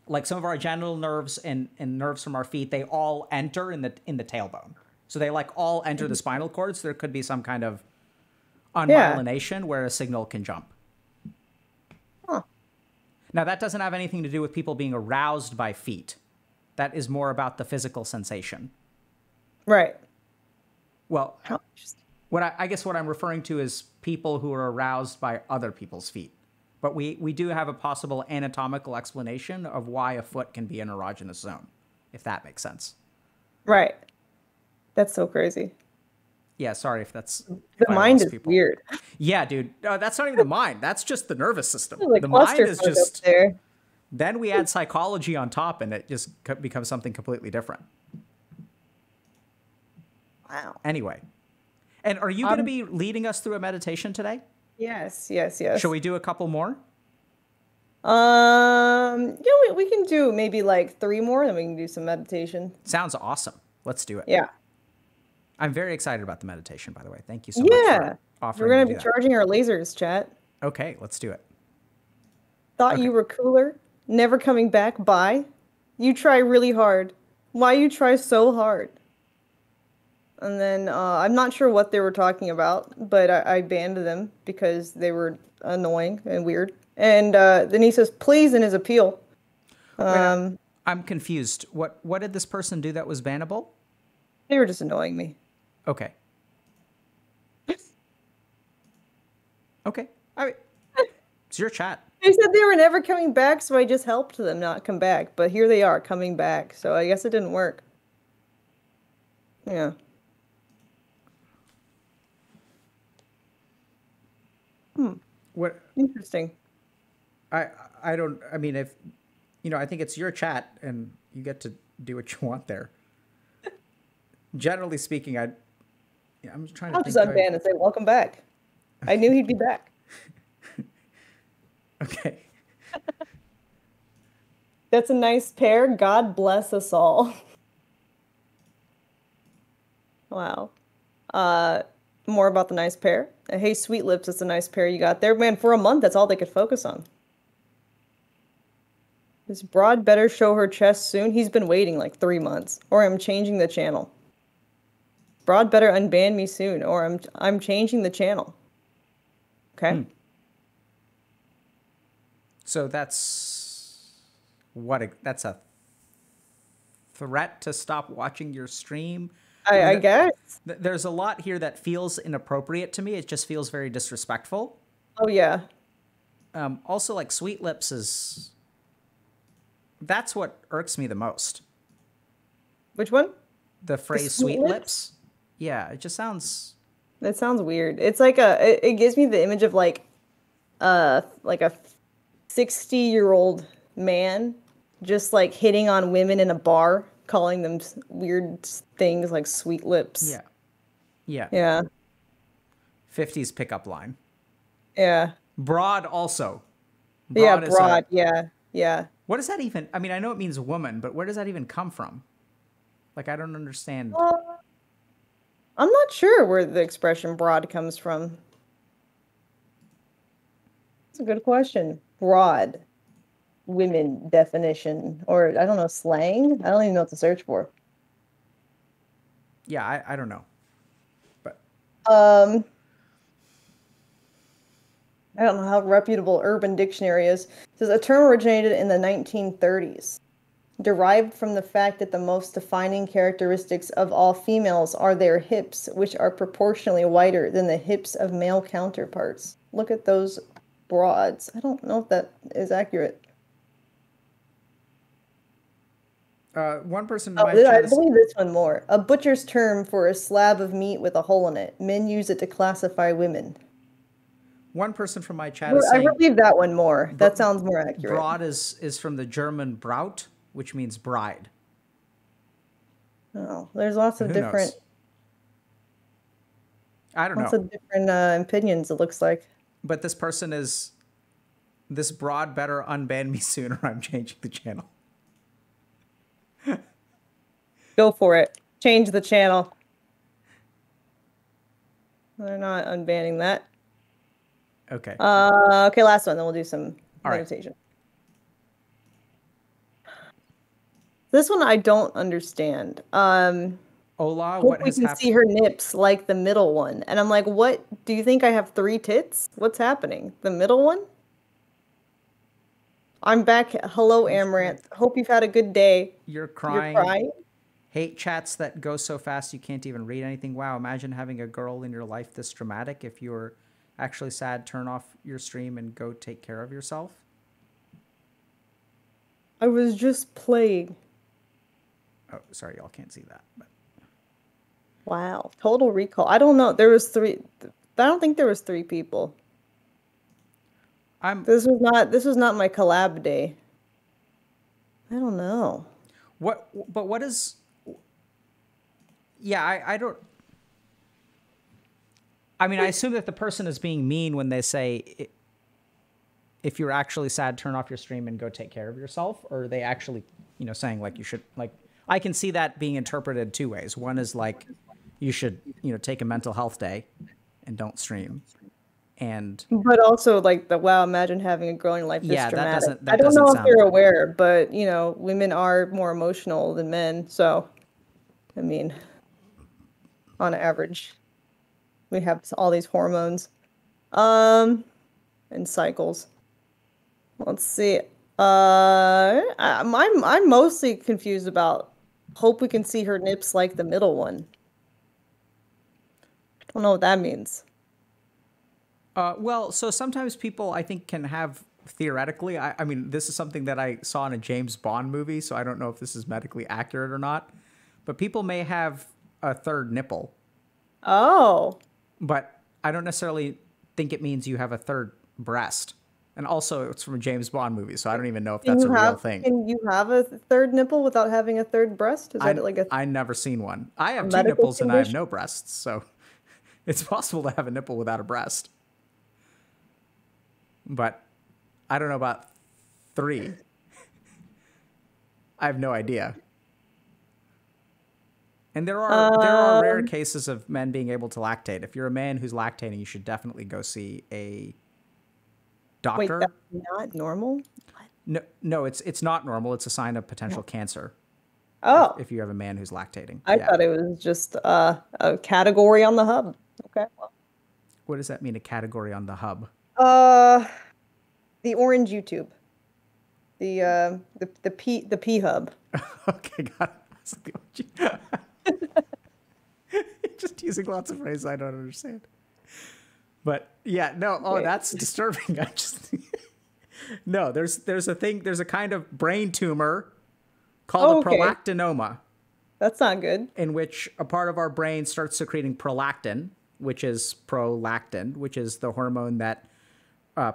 like some of our genital nerves and nerves from our feet, they all enter in the tailbone. So they like all enter the spinal cord. So there could be some kind of unmyelination where a signal can jump. Huh. Now that doesn't have anything to do with people being aroused by feet. That is more about the physical sensation. Right. Well, I guess what I'm referring to is people who are aroused by other people's feet. But we do have a possible anatomical explanation of why a foot can be an erogenous zone, if that makes sense. Right. That's so crazy. Yeah, sorry if that's... The mind is weird. Yeah, dude. That's not even the mind. That's just the nervous system. Like the mind is just... there. Then we add psychology on top, and it just becomes something completely different. Wow. Anyway. And are you going to be leading us through a meditation today? Yes. Shall we do a couple more? Yeah, we can do maybe like 3 more, then we can do some meditation. Sounds awesome. Let's do it. Yeah. I'm very excited about the meditation, by the way. Thank you so much for offering. We're going to be charging our lasers, chat. Okay, let's do it. Thought you were cooler. Never coming back. Bye. You try really hard. Why you try so hard? And then I'm not sure what they were talking about, but I banned them because they were annoying and weird. And then he says, please, in his appeal. I'm confused. What did this person do that was bannable? They were just annoying me. Okay. Okay. All right. It's your chat. They said they were never coming back, so I just helped them not come back. But here they are coming back, so I guess it didn't work. Yeah. What? Interesting. I don't, I mean, if, I think it's your chat and you get to do what you want there. Generally speaking, I'm trying to I'll just unban and say, welcome back. I knew he'd be back. Okay. That's a nice pair. God bless us all. Wow. More about the nice pair. Hey, Sweet Lips, it's a nice pair you got there. Man, for a month, that's all they could focus on. Is Broad better show her chest soon? He's been waiting like 3 months. Or I'm changing the channel. Broad better unban me soon, or I'm changing the channel. Okay. So that's that's a threat to stop watching your stream. I guess. There's a lot here that feels inappropriate to me. It just feels very disrespectful. Oh yeah. Also, like Sweet Lips that's what irks me the most. Which one? The phrase Sweet Lips? Yeah, it just sounds... That sounds weird. It's like it gives me the image of like a 60-year-old man just like hitting on women in a bar, calling them weird things like sweet lips. Yeah. Yeah. Yeah. 50s pickup line. Yeah. Broad also. Broad yeah, broad. Yeah. Yeah. What does that even... I mean, I know it means woman, but where does that even come from? Like, I don't understand. I'm not sure where the expression broad comes from. That's a good question. Broad. Women definition. Or, I don't know, slang? I don't even know what to search for. Yeah, I don't know. But... I don't know how reputable Urban Dictionary is. It says a term originated in the 1930s. Derived from the fact that the most defining characteristics of all females are their hips, which are proportionally wider than the hips of male counterparts. Look at those broads. I don't know if that is accurate. One person I believe this one more. A butcher's term for a slab of meat with a hole in it. Men use it to classify women. One person from my chat is saying... I believe that one more. That sounds more accurate. Broad is from the German Braut, which means bride. Oh, there's lots of different... Knows? I don't know. Lots of different opinions, it looks like. But this person is... This broad better unban me soon or I'm changing the channel. Go for it. Change the channel. They're not unbanning that. Okay. Okay, last one, then we'll do some meditation. Right. This one I don't understand. Ola, what has happened? We can see her nips like the middle one. And I'm like, what? Do you think I have 3 tits? What's happening? The middle one? I'm back. Hello, Amouranth. Hope you've had a good day. You're crying. You're crying? Hate chats that go so fast you can't even read anything. Wow, imagine having a girl in your life this dramatic. If you're actually sad, turn off your stream and go take care of yourself. I was just playing. Oh, sorry, y'all can't see that. But... Wow, Total Recall. I don't know. There was 3. I don't think there was 3 people. This was not my collab day. I don't know. But what is... Yeah, I don't... I mean, I assume that the person is being mean when they say, if you're actually sad, turn off your stream and go take care of yourself. Or are they actually, saying like you should, like, I can see that being interpreted 2 ways. One is like, you should, take a mental health day and don't stream. But also like wow, imagine having a growing life this dramatic. That I don't know if sound... you're aware, but women are more emotional than men. So, I mean, on average, we have all these hormones, and cycles. Let's see. I'm mostly confused about. Hope we can see her nips like the middle one. I don't know what that means. Well, so sometimes people, I think, can have, theoretically, I mean, this is something that I saw in a James Bond movie, so I don't know if this is medically accurate or not, but people may have a third nipple. Oh. But I don't necessarily think it means you have a third breast. And also, it's from a James Bond movie, so I don't even know if that's a real thing. Can you have a third nipple without having a third breast? Is that like a... I've never seen one. I have 2 nipples and I have no breasts, so it's possible to have a nipple without a breast. But I don't know about 3. I have no idea. And there are rare cases of men being able to lactate. If you're a man who's lactating, you should definitely go see a doctor. Wait, that's not normal? What? No, no, it's not normal. It's a sign of potential cancer Oh, if you have a man who's lactating. I Yeah. thought it was just a category on the hub. Okay. Well, What does that mean? A category on the hub? uh, the orange YouTube, the P hub. Okay, got it. You're just using lots of phrases I don't understand. But yeah, no. Oh, Okay. that's disturbing. I just no. There's a thing. There's a kind of brain tumor called a Okay, prolactinoma, that's not good. in which a part of our brain starts secreting prolactin, which is prolactin, which is the hormone that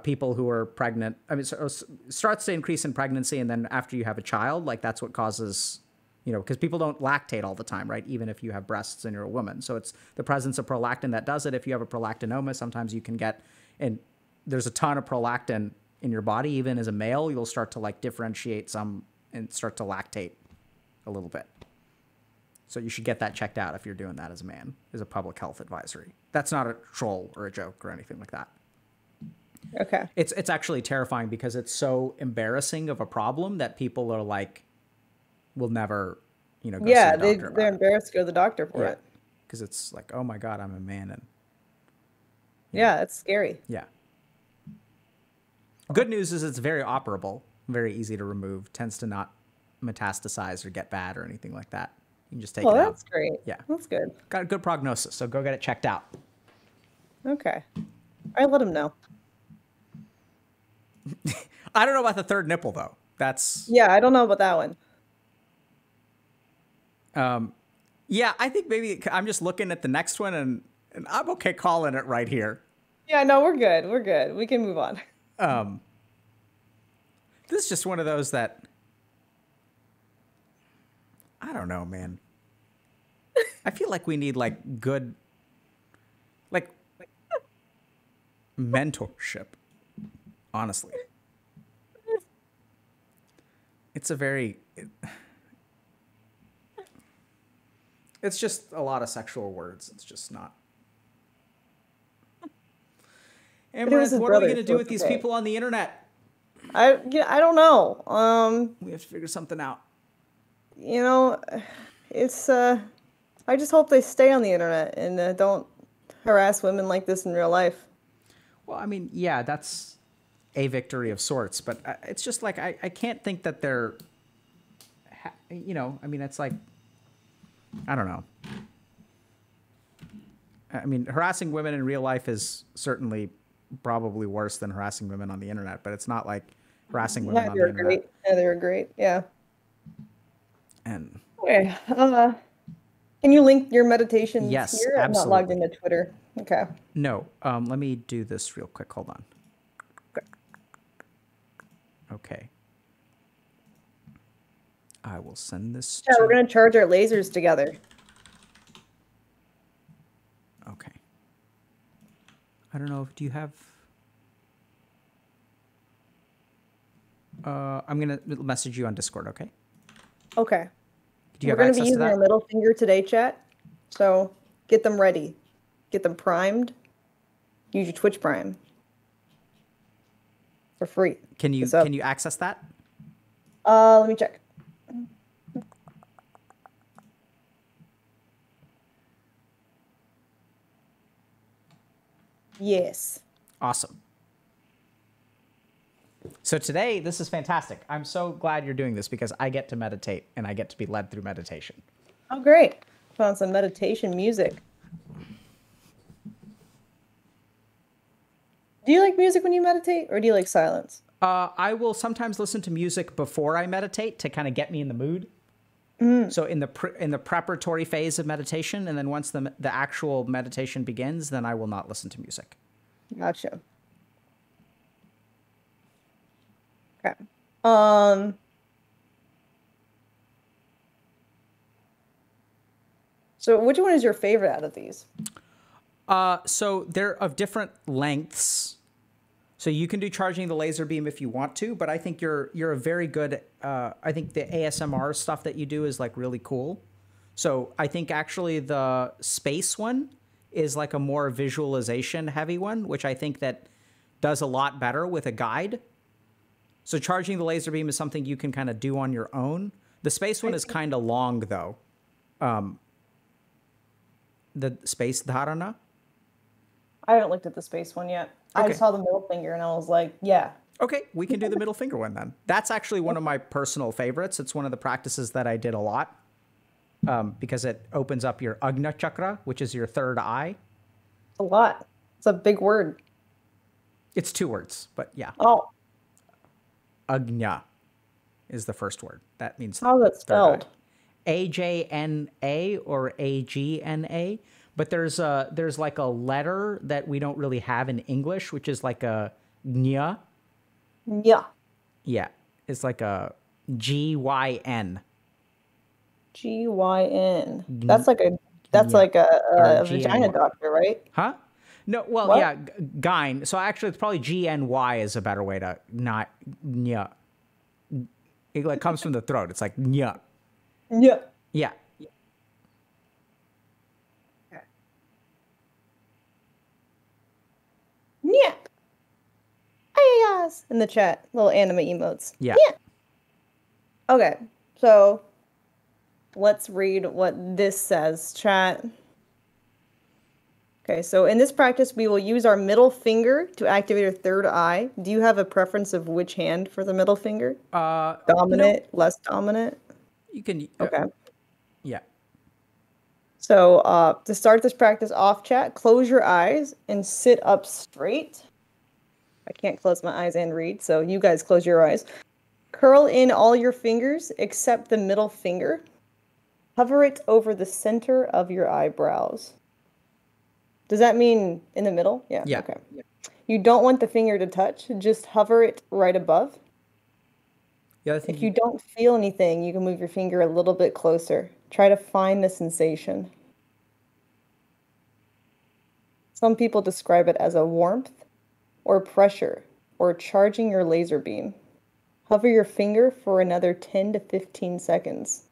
people who are pregnant, I mean, starts to increase in pregnancy, and then after you have a child, like that's what causes, because people don't lactate all the time, right? Even if you have breasts and you're a woman. So it's the presence of prolactin that does it. If you have a prolactinoma, sometimes you can get, and there's a ton of prolactin in your body, even as a male, you'll start to like differentiate some and start to lactate a little bit. So you should get that checked out if you're doing that as a man, as a public health advisory. That's not a troll or a joke or anything like that. Okay. It's actually terrifying because it's so embarrassing of a problem that people are like, will never, go see Yeah, a doctor about they're it. embarrassed to go to the doctor for it. Because it's like, oh my God, I'm a man. And Yeah, it's scary. yeah. Good news is it's very operable, very easy to remove, tends to not metastasize or get bad or anything like that. You can just take Well, it out. that's great. Yeah. That's good. Got a good prognosis, so go get it checked out. Okay. I let him know. I don't know about the third nipple though. That's Yeah, I don't know about that one. yeah. I think maybe I'm just looking at the next one, and I'm okay calling it right here. Yeah, no, we're good. We're good. We can move on. This is just one of those that I don't know, man. I feel like we need like good, like mentorship. Honestly, it's a very. It's just a lot of sexual words. It's just not. But it was Amouranth, his what are we brother, going to so do it's with these okay. people on the internet? I don't know. We have to figure something out. You know, it's I just hope they stay on the internet and don't harass women like this in real life. Well, I mean, yeah, that's a victory of sorts, but it's just like I can't think that they're, I mean, it's like, I don't know. I mean, harassing women in real life is certainly probably worse than harassing women on the internet, but it's not like harassing women Yeah, on they the were internet. great. Yeah, they were great. Yeah. And Okay. Can you link your meditations yes, here? I'm not logged absolutely. into Twitter. Okay. No, let me do this real quick. Hold on. Okay. I will send this Yeah, we're to. gonna charge our lasers together. Okay. I don't know if do you have. I'm gonna message you on Discord. Okay. Okay. Do you We're have gonna be access to using our that? middle finger today, chat. So get them ready. Get them primed. Use your Twitch Prime for free. Can you What's up? can you access that? Let me check. Yes. Awesome. So today, this is fantastic. I'm so glad you're doing this because I get to meditate and I get to be led through meditation. Oh, great. Found some meditation music. Do you like music when you meditate, or do you like silence? I will sometimes listen to music before I meditate to kind of get me in the mood. So in the preparatory phase of meditation, and then once the actual meditation begins, then I will not listen to music. Gotcha. Okay. So which one is your favorite out of these? So they're of different lengths. So you can do charging the laser beam if you want to, but I think you're a very good. I think the ASMR stuff that you do is like really cool. So I think actually the space one is like a more visualization heavy one, which I think that does a lot better with a guide. So charging the laser beam is something you can kind of do on your own. The space one is kind of long, though. The space dharana. I haven't looked at the space one yet. I Okay. saw the middle finger and I was like, yeah. Okay, we can do the middle finger one then. That's actually one of my personal favorites. It's one of the practices that I did a lot because it opens up your Agna chakra, which is your third eye. It's a lot. It's a big word. It's 2 words, but yeah. Oh, Agnya is the first word. That means how's that third eye. spelled? AJNA or AGNA, but there's like a letter that we don't really have in English, which is like a nya. Yeah. Yeah, it's like a GYN. GYN. That's Yeah, like or a vagina GNY. doctor, right? Huh? No, well, What? yeah, gyne. So actually, it's probably GNY is a better way to not nya. It like comes from the throat. It's like nya. Yeah. Yeah. Yeah. Yes. In the chat, little anime emotes. Yeah. Yeah. Okay. So let's read what this says, chat. Okay, so in this practice, we will use our middle finger to activate our third eye. Do you have a preference of which hand for the middle finger? Dominant, No, less dominant? you can. Okay. Yeah. So to start this practice off, chat, close your eyes and sit up straight. I can't close my eyes and read, so you guys close your eyes. Curl in all your fingers except the middle finger. Hover it over the center of your eyebrows. Does that mean in the middle? Yeah. Yeah. Okay. You don't want the finger to touch. Just hover it right above. The other thing If you don't feel anything, you can move your finger a little bit closer. Try to find the sensation. Some people describe it as a warmth or pressure or charging your laser beam. Hover your finger for another 10 to 15 seconds.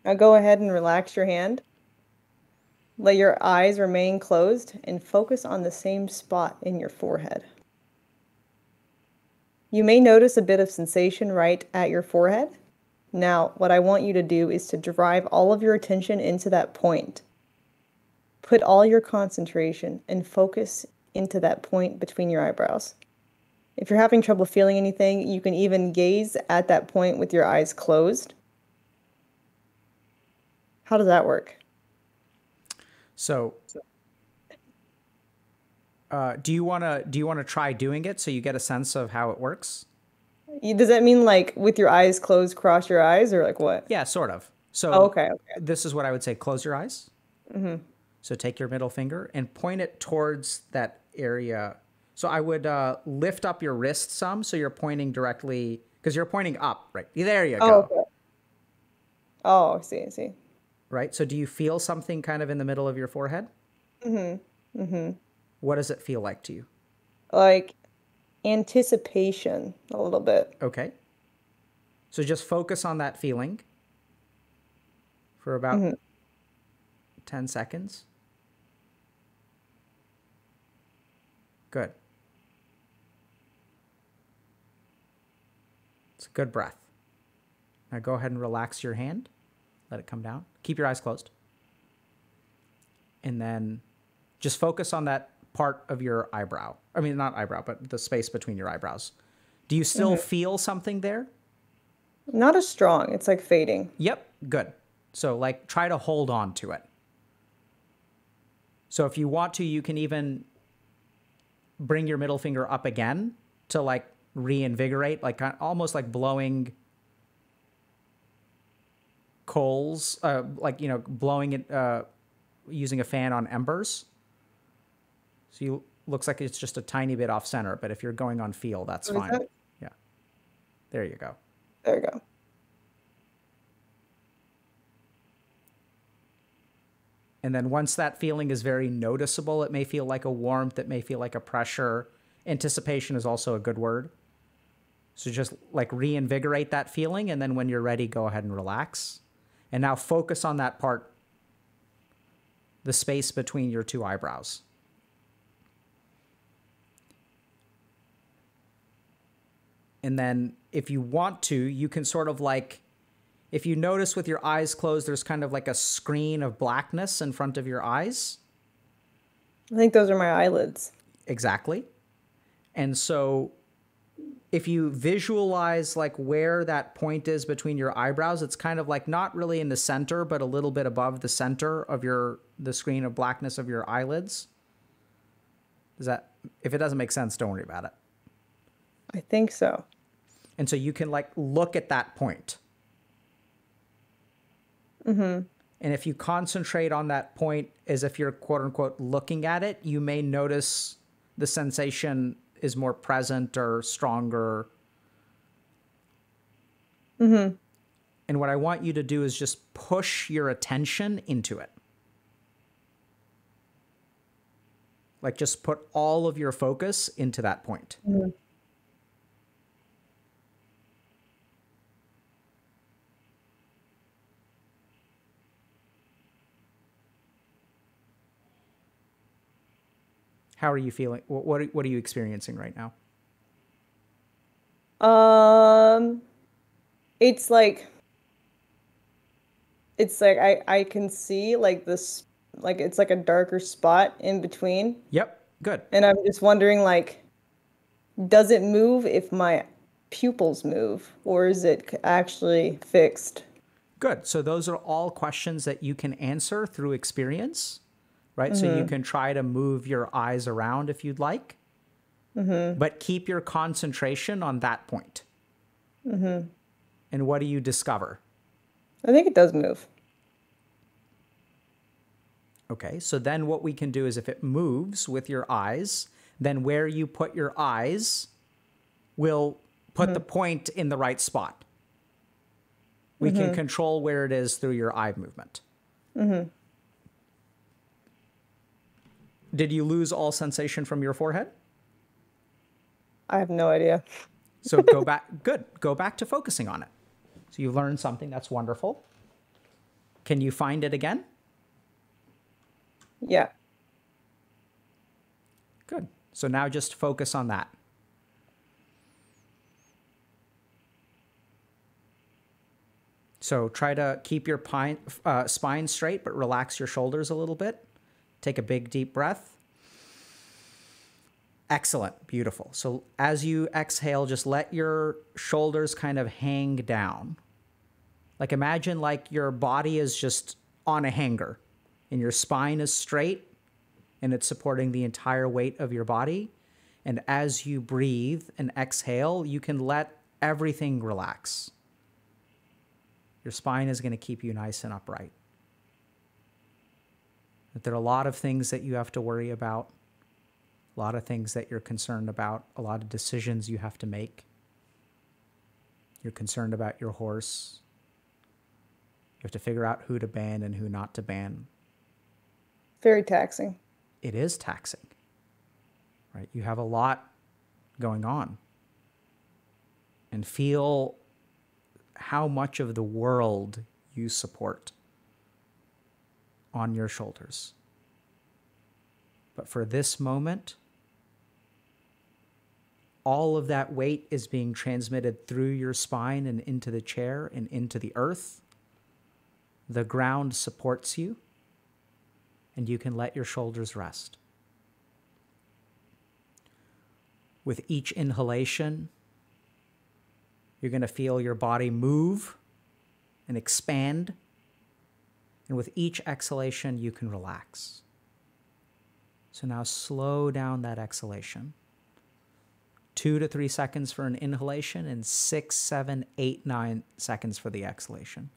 Now go ahead and relax your hand. Let your eyes remain closed and focus on the same spot in your forehead. You may notice a bit of sensation right at your forehead. Now, what I want you to do is to drive all of your attention into that point. Put all your concentration and focus into that point between your eyebrows. If you're having trouble feeling anything, you can even gaze at that point with your eyes closed. How does that work? So, do you wanna try doing it so you get a sense of how it works? Does that mean like with your eyes closed, cross your eyes, or like what? Yeah, sort of. So, Oh, okay. this is what I would say: close your eyes. So take your middle finger and point it towards that area. So I would lift up your wrist some, so you're pointing directly because you're pointing up, right? There you Oh, go. okay. Oh, I see, I see. Right. So do you feel something kind of in the middle of your forehead? What does it feel like to you? Like anticipation a little bit. Okay. So just focus on that feeling for about 10 seconds. Good. It's a good breath. Now go ahead and relax your hand. Let it come down. Keep your eyes closed. And then just focus on that part of your eyebrow. I mean, not eyebrow, but the space between your eyebrows. Do you still feel something there? Not as strong. It's like fading. Yep, good. So like try to hold on to it. So if you want to, you can even bring your middle finger up again to like reinvigorate, like almost like blowing coals, like, you know, blowing it, using a fan on embers. So you looks like it's just a tiny bit off center, but if you're going on feel, that's What is fine. that? Yeah. There you go. There you go. And then once that feeling is very noticeable, it may feel like a warmth, it may feel like a pressure. Anticipation is also a good word. So just like reinvigorate that feeling, and then when you're ready, go ahead and relax. And now focus on that part, the space between your two eyebrows. And then if you want to, you can sort of like, if you notice with your eyes closed, there's kind of like a screen of blackness in front of your eyes. I think those are my eyelids. Exactly. And so if you visualize like where that point is between your eyebrows, it's kind of like not really in the center, but a little bit above the center of the screen of blackness of your eyelids. If it doesn't make sense, don't worry about it. I think so. And so you can like look at that point. Mm-hmm. And if you concentrate on that point as if you're quote unquote looking at it, you may notice the sensation is more present or stronger. Mm-hmm. And what I want you to do is just push your attention into it. Like just put all of your focus into that point. Mm-hmm. How are you feeling? What are you experiencing right now? It's like I can see like this, like it's like a darker spot in between. Yep, good. And I'm just wondering, like, does it move if my pupils move, or is it actually fixed? Good. So those are all questions that you can answer through experience, right? So you can try to move your eyes around if you'd like, but keep your concentration on that point. And what do you discover? I think it does move. Okay, so then what we can do is if it moves with your eyes, then where you put your eyes will put the point in the right spot. We can control where it is through your eye movement. Did you lose all sensation from your forehead? I have no idea. So go back. Good. Go back to focusing on it. So you learned something. That's wonderful. Can you find it again? Yeah. Good. So now just focus on that. So try to keep your spine straight, but relax your shoulders a little bit. Take a big, deep breath. Excellent. Beautiful. So as you exhale, just let your shoulders kind of hang down. Like imagine like your body is just on a hanger and your spine is straight and it's supporting the entire weight of your body. And as you breathe and exhale, you can let everything relax. Your spine is going to keep you nice and upright. But there are a lot of things that you have to worry about, a lot of things that you're concerned about, a lot of decisions you have to make. You're concerned about your horse. You have to figure out who to ban and who not to ban. Very taxing. It is taxing, right? You have a lot going on. And feel how much of the world you support on your shoulders. But for this moment, all of that weight is being transmitted through your spine and into the chair and into the earth. The ground supports you, and you can let your shoulders rest. With each inhalation, you're going to feel your body move and expand. And with each exhalation, you can relax. So now slow down that exhalation. 2 to 3 seconds for an inhalation and 6, 7, 8, 9 seconds for the exhalation.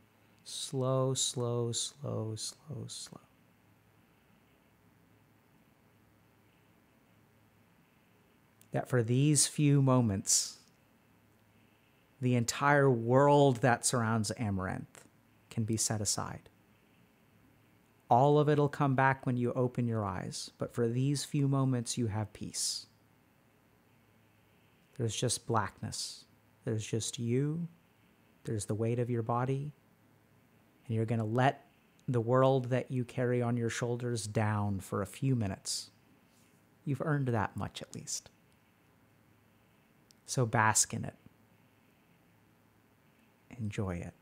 Slow, slow, slow, slow, slow. That for these few moments, the entire world that surrounds Amouranth can be set aside. All of it'll come back when you open your eyes, but for these few moments, you have peace. There's just blackness. There's just you. There's the weight of your body. And you're going to let the world that you carry on your shoulders down for a few minutes. You've earned that much at least. So bask in it. Enjoy it.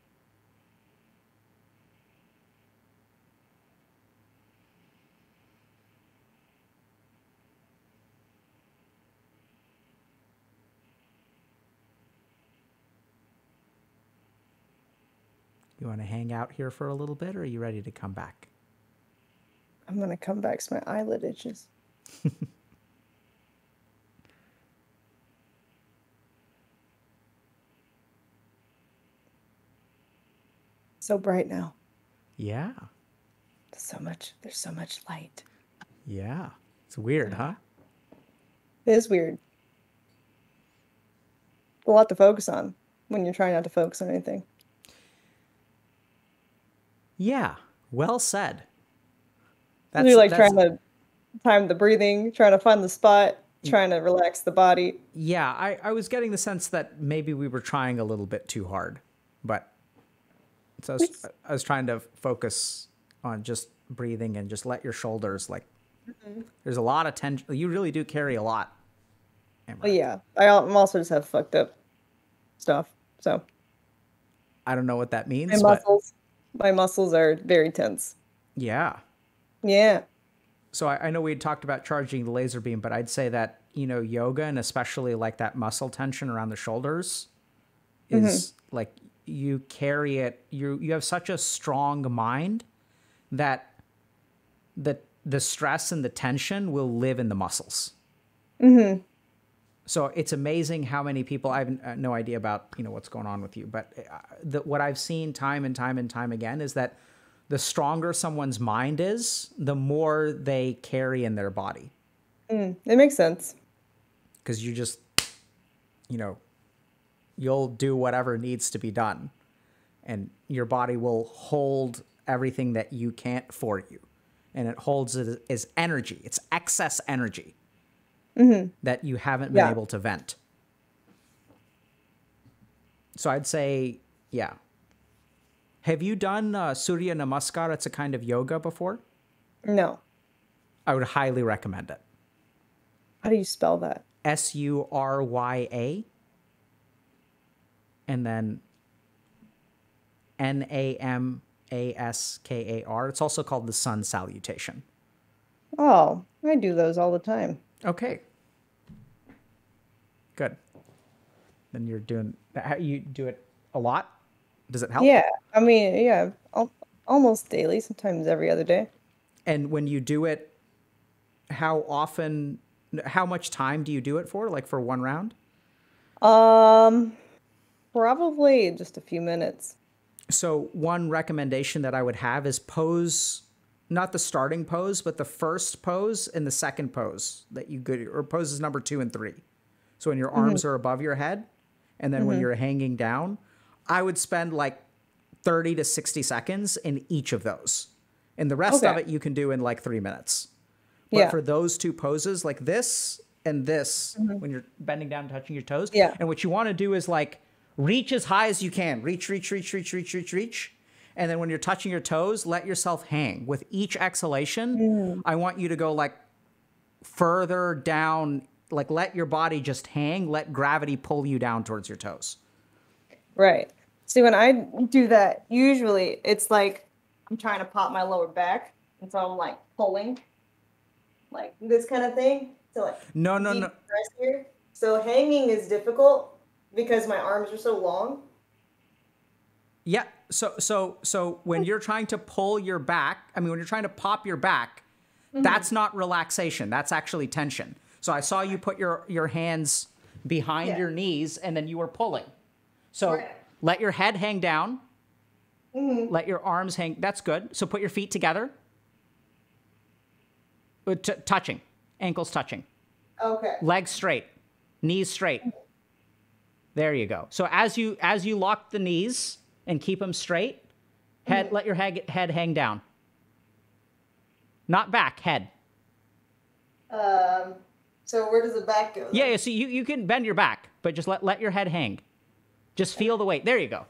You want to hang out here for a little bit, or are you ready to come back? I'm going to come back so my eyelid itches. So bright now. Yeah. There's so much light. Yeah. It's weird, huh? It is weird. A lot to focus on when you're trying not to focus on anything. Yeah. Well said. You're like trying to time the breathing, trying to find the spot, trying to relax the body. Yeah, I was getting the sense that maybe we were trying a little bit too hard, but so I was trying to focus on just breathing and just let your shoulders, like, there's a lot of tension. You really do carry a lot. But yeah, I'm also just have fucked up stuff, so. I don't know what that means. My muscles are very tense. Yeah. Yeah. So I know we had talked about charging the laser beam, but I'd say that, yoga, and especially like that muscle tension around the shoulders is like, you carry it, you have such a strong mind that the stress and the tension will live in the muscles. Mm-hmm. So it's amazing how many people, I have no idea about, what's going on with you, but what I've seen time and time and time again is that the stronger someone's mind is, the more they carry in their body. It makes sense. Because you just, you'll do whatever needs to be done. And your body will hold everything that you can't for you. And it holds it as energy. It's excess energy that you haven't been able to vent. So I'd say, yeah. Have you done Surya Namaskar? It's a kind of yoga before? No. I would highly recommend it. How do you spell that? Surya. And then Namaskar. It's also called the sun salutation. Oh, I do those all the time. Okay. Good. Then you do it a lot? Does it help? Yeah. I mean, yeah, almost daily, sometimes every other day. And when you do it, how much time do you do it for? Like for one round? Probably just a few minutes. So one recommendation that I would have is pose, not the starting pose, but the first pose and the second pose that you go, or poses number 2 and 3. So when your arms are above your head, and then when you're hanging down, I would spend like 30 to 60 seconds in each of those. And the rest of it you can do in like 3 minutes. But for those two poses, like this and this, when you're bending down and touching your toes, and what you want to do is like reach as high as you can. Reach. And then when you're touching your toes, let yourself hang. With each exhalation, I want you to go like further down, like let your body just hang, let gravity pull you down towards your toes. Right. See, when I do that, usually it's like I'm trying to pop my lower back, and so I'm like pulling, like this kind of thing. So like no. Press here. So hanging is difficult because my arms are so long. Yeah. So when you're trying to pull your back, when you're trying to pop your back, that's not relaxation. That's actually tension. So I saw you put your hands behind your knees and then you were pulling. So let your head hang down. Let your arms hang. That's good. So put your feet together. Touching. Ankles touching. Okay. Legs straight. Knees straight. There you go. So as you lock the knees and keep them straight, let your head hang down. Not back, head. So where does the back go? Yeah, so you can bend your back, but just let your head hang. Just feel the weight. There you go.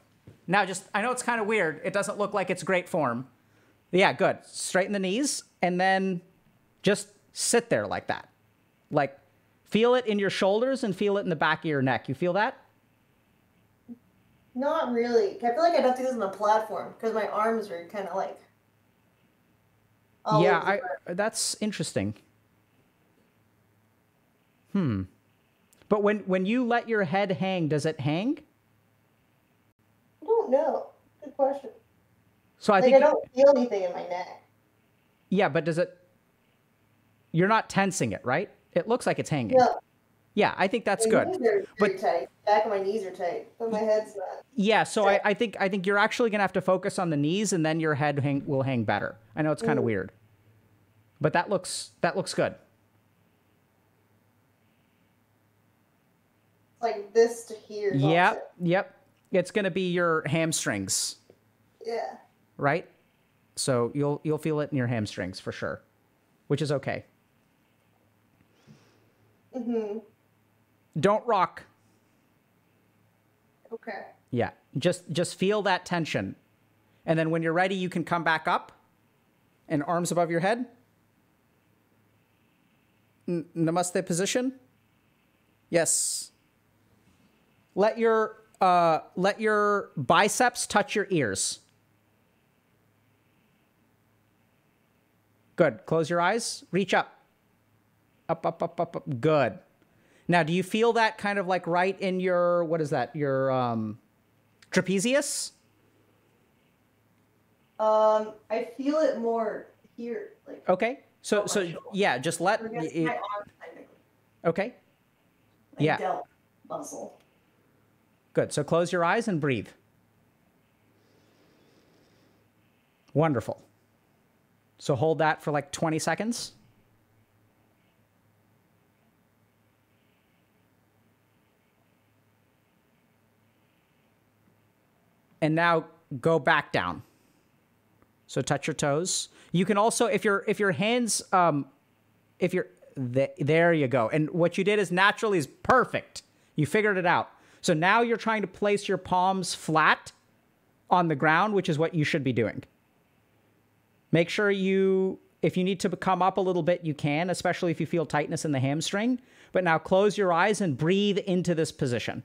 Now just, I know it's kind of weird. It doesn't look like it's great form. Yeah, good. Straighten the knees and then just sit there like that. Like feel it in your shoulders and feel it in the back of your neck. You feel that? Not really. I feel like I'd have to do this on a platform because my arms are kind of like. Yeah, that's interesting. But when you let your head hang, does it hang? I don't know. Good question. So I think I don't feel anything in my neck. Yeah, but does it? You're not tensing it, right? It looks like it's hanging. No. Yeah, I think that's good. My knees are very tight. Back of my knees are tight, but my head's not. Yeah, so I think you're actually gonna have to focus on the knees, and then your head will hang better. I know it's kind of weird, but that looks good. Like this to here. Yep. It's gonna be your hamstrings. Yeah. Right? So you'll feel it in your hamstrings for sure, which is okay. Don't rock. Okay. Yeah. Just feel that tension. And then when you're ready, you can come back up and arms above your head. Namaste position. Yes. Let your biceps touch your ears. Good. Close your eyes. Reach up. Up. Good. Now, do you feel that kind of like right in your, what is that? Your trapezius? I feel it more here. Like. Okay. So yeah, just let. My arm, technically. Okay. My yeah. delt muscle. Good. So close your eyes and breathe. Wonderful. So hold that for like 20 seconds. And now go back down. So touch your toes. You can also, if your hands, there you go. And what you did is naturally is perfect. You figured it out. So now you're trying to place your palms flat on the ground, which is what you should be doing. Make sure if you need to come up a little bit, you can, especially if you feel tightness in the hamstring. But now close your eyes and breathe into this position.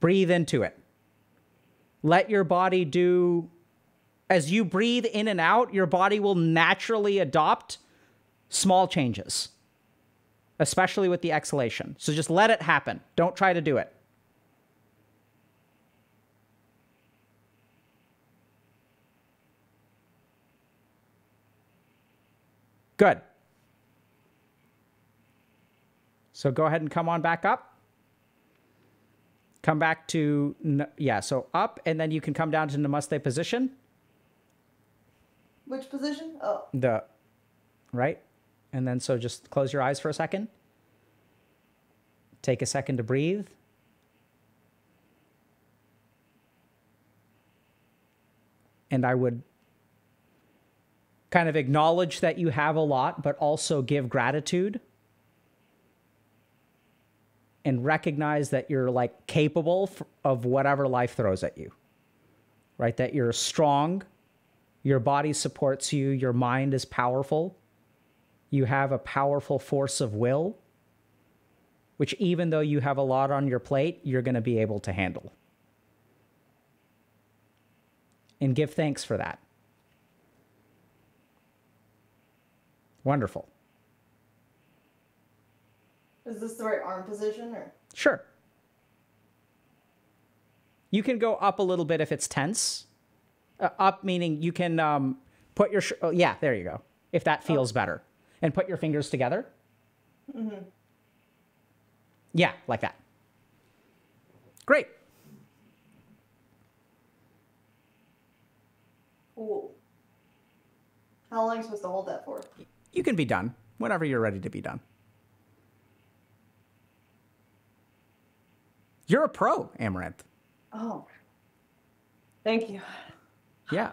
Breathe into it. Let your body as you breathe in and out, your body will naturally adopt small changes, especially with the exhalation. So just let it happen. Don't try to do it. Good. So go ahead and come on back up. Come back to, so up, and then you can come down to Namaste position. Which position? Oh. Right? And then so just close your eyes for a second. Take a second to breathe. And I would kind of acknowledge that you have a lot, but also give gratitude. And recognize that you're like capable of whatever life throws at you, right? That you're strong, your body supports you, your mind is powerful. You have a powerful force of will, which even though you have a lot on your plate, you're going to be able to handle. And give thanks for that. Wonderful. Is this the right arm position or? Sure. You can go up a little bit if it's tense. Up meaning you can put your, there you go. If that feels better. And put your fingers together. Mm-hmm. Yeah, like that. Great. Cool. How long are you supposed to hold that for? You can be done whenever you're ready to be done. You're a pro, Amouranth. Oh, thank you. Yeah,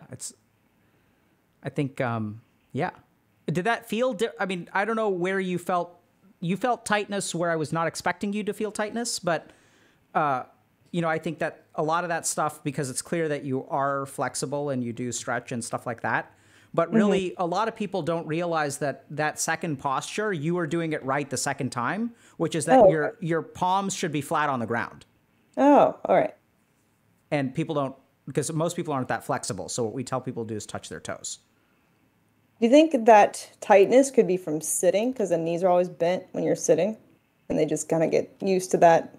I think, Did that feel, I mean, I don't know where you felt tightness where I was not expecting you to feel tightness, but I think that a lot of that stuff, because it's clear that you are flexible and you do stretch and stuff like that. But really, a lot of people don't realize that that second posture, you are doing it right the second time, which is that your palms should be flat on the ground. Oh, all right. And people don't, because most people aren't that flexible. So what we tell people to do is touch their toes. Do you think that tightness could be from sitting? Because the knees are always bent when you're sitting, and they just kind of get used to that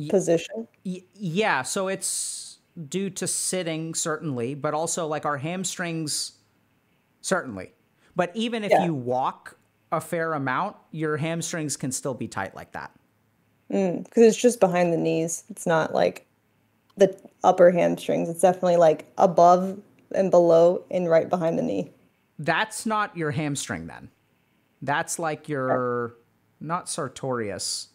position. Yeah, so it's due to sitting, certainly, but also like our hamstrings, certainly. But even if you walk a fair amount, your hamstrings can still be tight like that. Because it's just behind the knees. It's not like the upper hamstrings. It's definitely like above and below and right behind the knee. That's not your hamstring then. That's like your, not sartorius.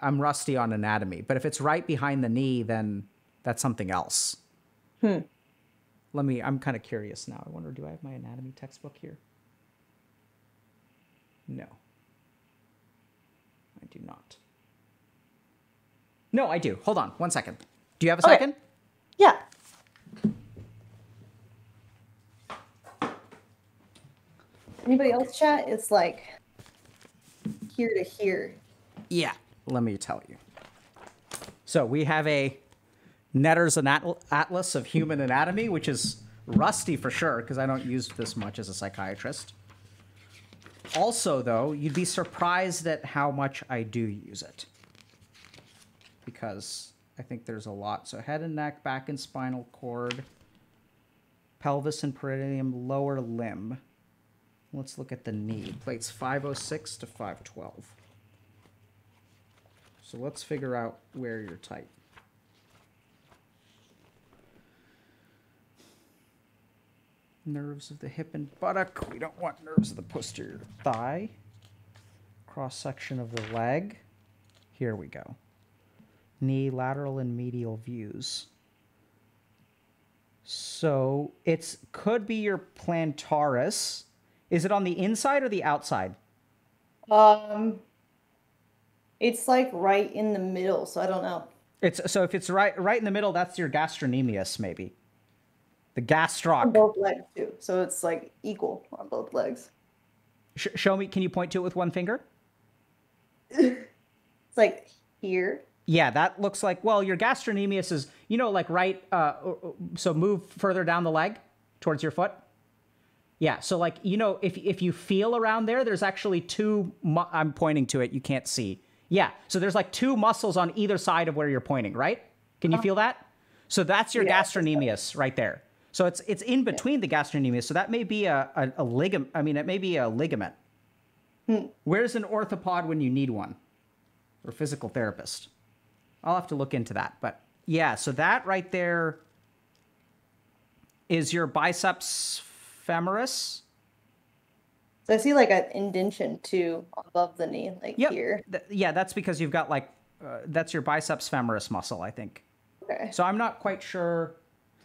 I'm rusty on anatomy, but if it's right behind the knee, then that's something else. I'm kind of curious now. I wonder, do I have my anatomy textbook here? No. I do not. No, I do. Hold on 1 second. Do you have a second? Yeah. Anybody else chat? It's like here to here. Yeah, let me tell you. So we have a Netter's Atlas of Human Anatomy, which is rusty for sure, because I don't use this much as a psychiatrist. Also, though, you'd be surprised at how much I do use it, because I think there's a lot. So head and neck, back and spinal cord, pelvis and perineum, lower limb. Let's look at the knee. Plates 506 to 512. So let's figure out where you're tight. Nerves of the hip and buttock. We don't want nerves of the posterior thigh. Cross section of the leg. Here we go. Knee, lateral and medial views. So it could be your plantaris. Is it on the inside or the outside? It's like right in the middle, so I don't know. So if it's right in the middle, that's your gastrocnemius, maybe. The gastroc. On both legs too, so it's like equal on both legs. Show me. Can you point to it with one finger? It's like here. Yeah, that looks like. Well, your gastrocnemius is, like right. So move further down the leg towards your foot. Yeah. So like, if you feel around there, there's actually two. I'm pointing to it. You can't see. Yeah. So there's like two muscles on either side of where you're pointing, right? Can you feel that? So that's your gastrocnemius right there. So it's in between the gastrocnemius. So that may be a ligament. I mean, it may be a ligament. Where's an orthopod when you need one? Or physical therapist? I'll have to look into that. But yeah, so that right there is your biceps femoris. So I see like an indentation too above the knee, like here. Yeah, that's because you've got like, that's your biceps femoris muscle, I think. Okay. So I'm not quite sure.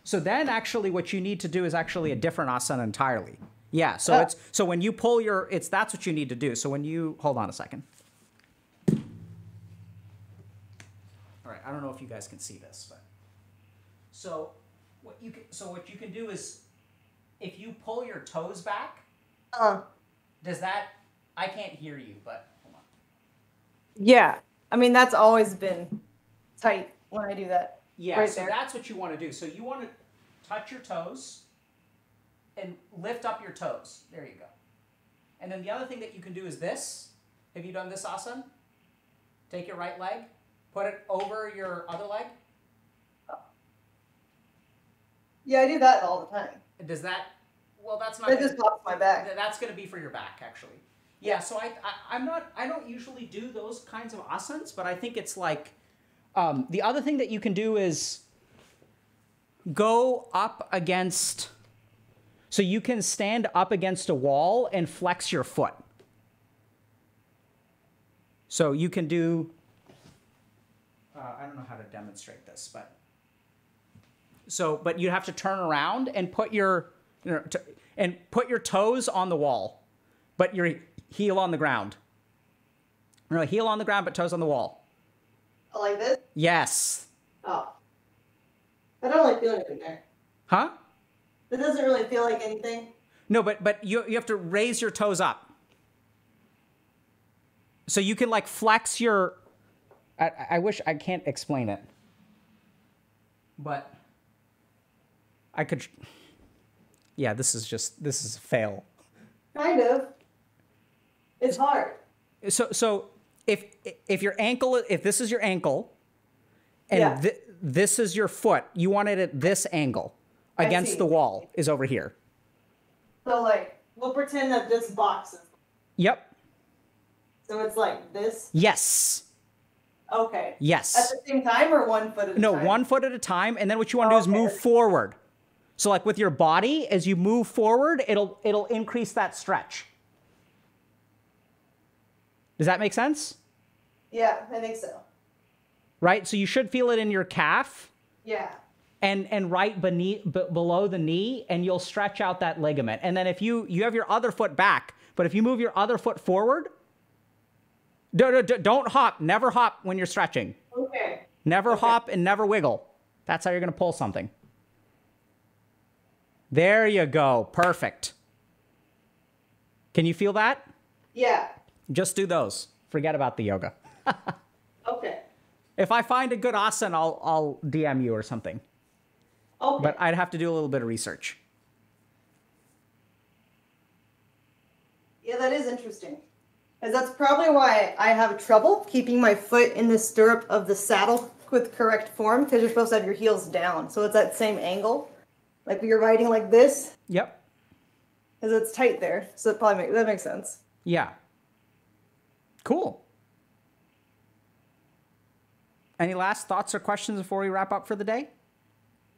So then actually what you need to do is actually a different asana entirely. Yeah, so so when you pull that's what you need to do. So when you, hold on a second. All right, I don't know if you guys can see this, but. So what you can do is, if you pull your toes back, does that, I can't hear you, but hold on. Yeah, I mean, that's always been tight when I do that. Yeah, right so there. that's what you want to do. So you want to touch your toes and lift up your toes. There you go. And then the other thing that you can do is this. Have you done this asana? Take your right leg, put it over your other leg. Yeah, I do that all the time. Does that, well, that's not. That just pops my back. That's going to be for your back, actually. Yeah, so I don't usually do those kinds of asanas, but I think it's like, the other thing that you can do is go up against, so you can stand up against a wall and flex your foot. So you can do, I don't know how to demonstrate this, but you have to turn around and put your, put your toes on the wall, but your heel on the ground. No, heel on the ground, but toes on the wall. Like this? Yes. Oh. I don't really feel anything there. Huh? It doesn't really feel like anything. No, but you have to raise your toes up. So you can like flex your, I wish I can't explain it, but I could, yeah, this is a fail. Kind of. It's hard. So if your ankle, if this is your ankle and this is your foot, you want it at this angle against the wall is over here. So like, we'll pretend that this box is. Yep. So it's like this? Yes. Okay. Yes. At the same time or 1 foot at a time? No, 1 foot at a time. And then what you want to do is move forward. So like with your body, as you move forward, it'll increase that stretch. Does that make sense? Yeah, I think so. Right? So you should feel it in your calf. Yeah. And right below the knee, and you'll stretch out that ligament. And then if you have your other foot back, but if you move your other foot forward, don't hop. Never hop when you're stretching. Okay. Never hop and never wiggle. That's how you're going to pull something. There you go. Perfect. Can you feel that? Yeah. Just do those. Forget about the yoga. Okay. If I find a good asana, I'll DM you or something. Okay. But I'd have to do a little bit of research. Yeah, that is interesting. Because that's probably why I have trouble keeping my foot in the stirrup of the saddle with correct form, because you're supposed to have your heels down. So it's that same angle. Like when you're riding like this. Yep. Because it's tight there. So that makes sense. Yeah. Cool. Any last thoughts or questions before we wrap up for the day?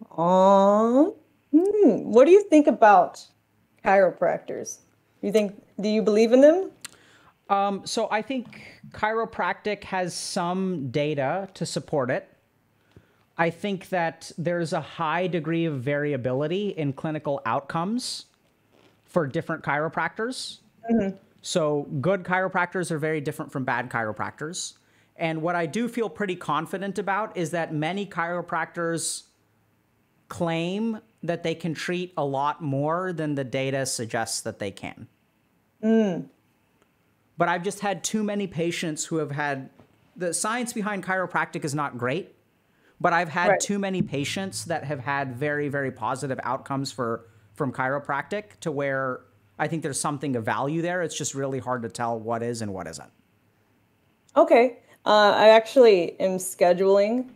What do you think about chiropractors? Do you believe in them? So I think chiropractic has some data to support it. I think that there's a high degree of variability in clinical outcomes for different chiropractors. Mm-hmm. So good chiropractors are very different from bad chiropractors. And what I do feel pretty confident about is that many chiropractors claim that they can treat a lot more than the data suggests that they can. But I've just had too many patients who have had, the science behind chiropractic is not great, but I've had too many patients that have had very, very positive outcomes from chiropractic to where I think there's something of value there. It's just really hard to tell what is and what isn't. Okay. I actually am scheduling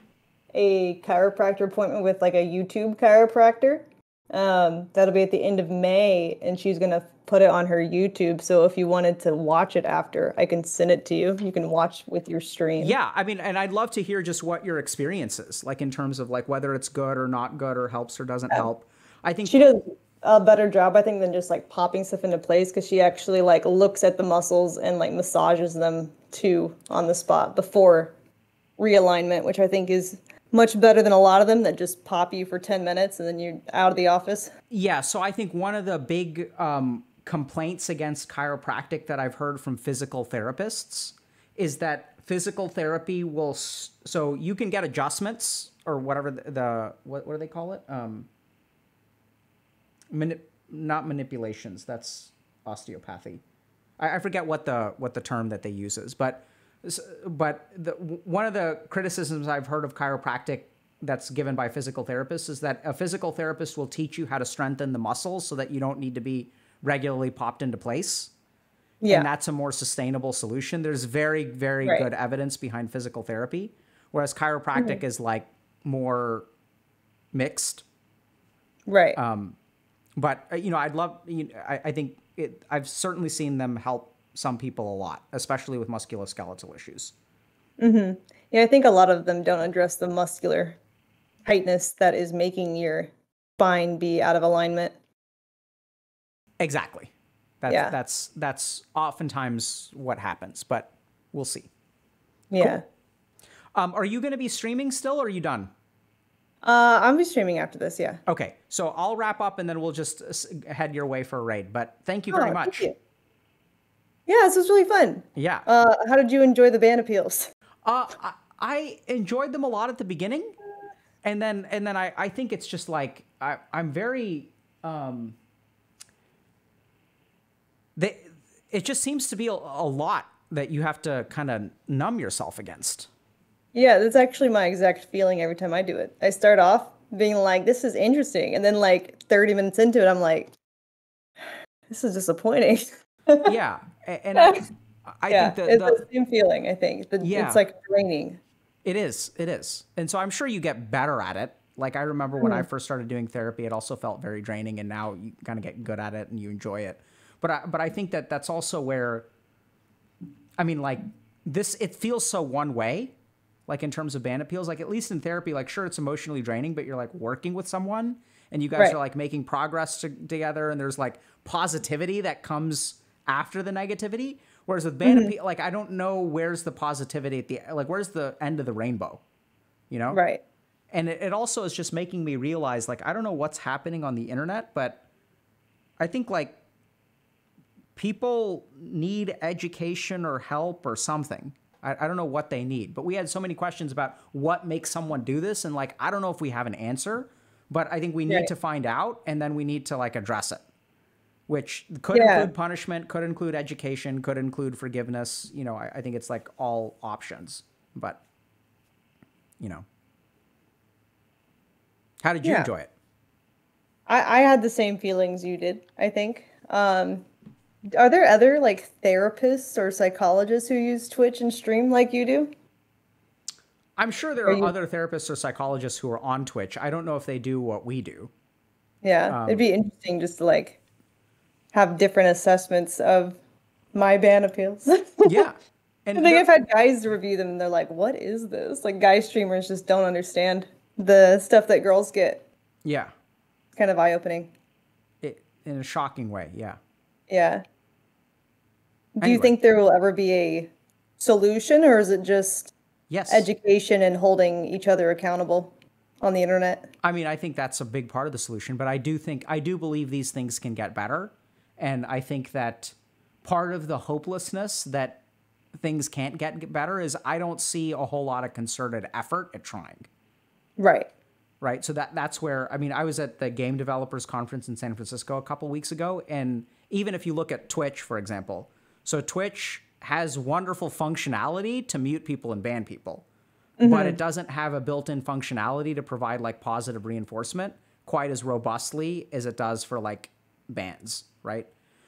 a chiropractor appointment with like a YouTube chiropractor. That'll be at the end of May, and she's going to put it on her YouTube. So if you wanted to watch it after, I can send it to you. You can watch with your stream. Yeah, I mean, and I'd love to hear just what your experience is, like in terms of like whether it's good or not good or helps or doesn't help. I think she does a better job, I think, than just like popping stuff into place, because she actually like looks at the muscles and like massages them too on the spot before realignment, which I think is much better than a lot of them that just pop you for 10 minutes and then you're out of the office. Yeah, so I think one of the big complaints against chiropractic that I've heard from physical therapists is that physical therapy will, so you can get adjustments or whatever what do they call it? Not manipulations, that's osteopathy. I forget what the term that they use is, but one of the criticisms I've heard of chiropractic that's given by physical therapists is that a physical therapist will teach you how to strengthen the muscles so that you don't need to be regularly popped into place. Yeah. And that's a more sustainable solution. There's very, very good evidence behind physical therapy, whereas chiropractic is like more mixed. Right. But I'd love, I think I've certainly seen them help some people a lot, especially with musculoskeletal issues. Mm-hmm. Yeah, I think a lot of them don't address the muscular tightness that is making your spine be out of alignment. Exactly. That's oftentimes what happens, but we'll see. Yeah. Cool. Are you going to be streaming still, or are you done? I'll be streaming after this, yeah. Okay, so I'll wrap up and then we'll just head your way for a raid. But thank you very much. Thank you. Yeah, this was really fun. Yeah. How did you enjoy the band appeals? I enjoyed them a lot at the beginning, and then I think it's just like I'm very they it just seems to be a lot that you have to kind of numb yourself against. Yeah, that's actually my exact feeling every time I do it. I start off being like, this is interesting. And then like 30 minutes into it, I'm like, this is disappointing. Yeah, and I Yeah, think it's the the same feeling, I think. It's yeah, like draining. it is, and so I'm sure you get better at it. Like I remember when I Mhm. first started doing therapy, it also felt very draining, and now you kind of get good at it and you enjoy it. But I think that that's also where, I mean, like this, it feels so one way, like in terms of band appeals. Like at least in therapy, like sure it's emotionally draining, but you're like working with someone and you guys Right. are like making progress together, and there's like positivity that comes after the negativity. Whereas with band Hmm. appeal, like I don't know where's the positivity at the like where's the end of the rainbow, you know? Right. And it also is just making me realize like I don't know what's happening on the internet, but I think like people need education or help or something. I don't know what they need, but we had so many questions about what makes someone do this. And like, I don't know if we have an answer, but I think we need Right. to find out and then we need to like address it, which could Yeah. include punishment, could include education, could include forgiveness. You know, I think it's like all options, but you know, how did you Yeah. enjoy it? I had the same feelings you did, I think. Are there other like therapists or psychologists who use Twitch and stream like you do? I'm sure there Are are you? other therapists or psychologists who are on Twitch. I don't know if they do what we do. Yeah, it'd be interesting just to like have different assessments of my band appeals. I Yeah. And think there, I've had guys review them and they're like, "What is this?" Like guy streamers just don't understand the stuff that girls get. yeah, It's kind of eye-opening. in a shocking way. Yeah. Yeah. Do you Anyway, think there will ever be a solution, or is it just yes. education and holding each other accountable on the internet? I mean, I think that's a big part of the solution, but I do believe these things can get better. And I think that part of the hopelessness that things can't get better is I don't see a whole lot of concerted effort at trying. Right. Right. So that's where, I mean, I was at the game developers conference in San Francisco a couple weeks ago. And even if you look at Twitch, for example, so Twitch has wonderful functionality to mute people and ban people, but it Hmm. doesn't have a built-in functionality to provide like positive reinforcement quite as robustly as it does for like bans. Right.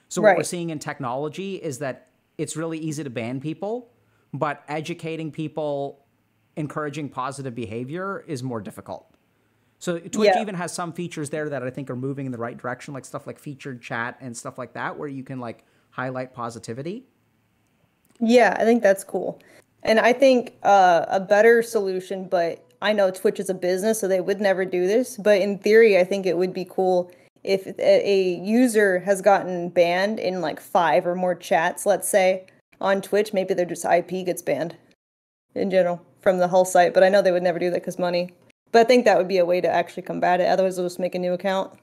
So what we're Right. seeing in technology is that it's really easy to ban people, but educating people, encouraging positive behavior is more difficult. So Twitch Yeah. even has some features there that I think are moving in the right direction, like stuff like featured chat and stuff like that, where you can like highlight positivity. Yeah, I think that's cool. And I think a better solution, but I know Twitch is a business, so they would never do this. But in theory, I think it would be cool if a user has gotten banned in like five or more chats, let's say, on Twitch, maybe their just IP gets banned in general from the whole site. But I know they would never do that because money. But I think that would be a way to actually combat it. Otherwise, they'll just make a new account.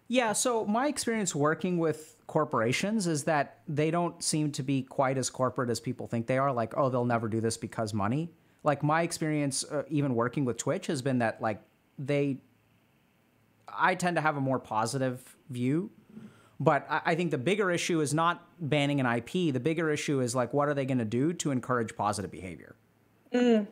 Yeah, so my experience working with corporations is that they don't seem to be quite as corporate as people think they are. Like, oh, they'll never do this because money. Like my experience, even working with Twitch, has been that like they, I tend to have a more positive view. But I think the bigger issue is not banning an IP. The bigger issue is like, what are they going to do to encourage positive behavior? Mm,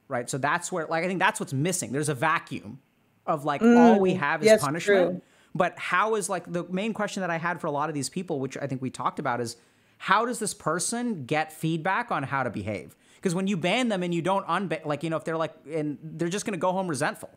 Right. So that's where, like, I think that's what's missing. There's a vacuum of like all we mm, have is yes, punishment. true. But how is like the main question that I had for a lot of these people, which I think we talked about, is how does this person get feedback on how to behave? Because when you ban them and you don't unban, like, you know, if they're like, and they're just going to go home resentful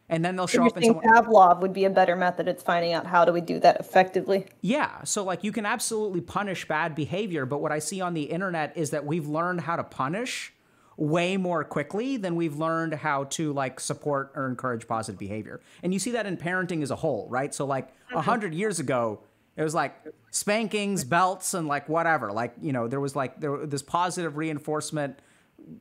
and then they'll So show you're up and saying someone, Pavlov would be a better method at finding out how do we do that effectively? yeah. So like you can absolutely punish bad behavior. But what I see on the internet is that we've learned how to punish way more quickly than we've learned how to like support or encourage positive behavior. And you see that in parenting as a whole, right? So like 100 years ago, it was like spankings, belts, and like whatever. Like, you know, there was this positive reinforcement,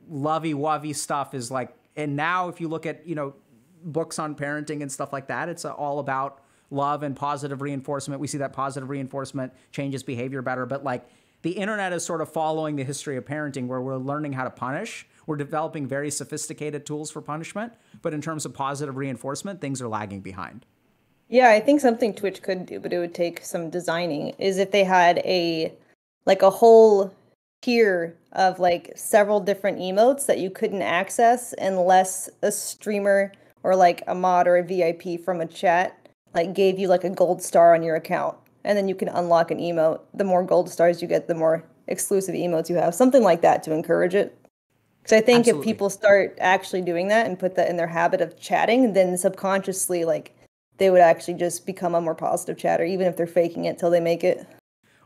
lovey-wovey stuff is like, and now if you look at, you know, books on parenting and stuff like that, it's all about love and positive reinforcement. We see that positive reinforcement changes behavior better, but like the internet is sort of following the history of parenting where we're learning how to punish. We're developing very sophisticated tools for punishment, but in terms of positive reinforcement, things are lagging behind. Yeah, I think something Twitch could do, but it would take some designing, is if they had a whole tier of like several different emotes that you couldn't access unless a streamer or like a mod or a VIP from a chat like gave you like a gold star on your account. And then you can unlock an emote. The more gold stars you get, the more exclusive emotes you have. Something like that to encourage it. Because I think if Absolutely. people start actually doing that and put that in their habit of chatting, then subconsciously, like, they would actually just become a more positive chatter, even if they're faking it till they make it.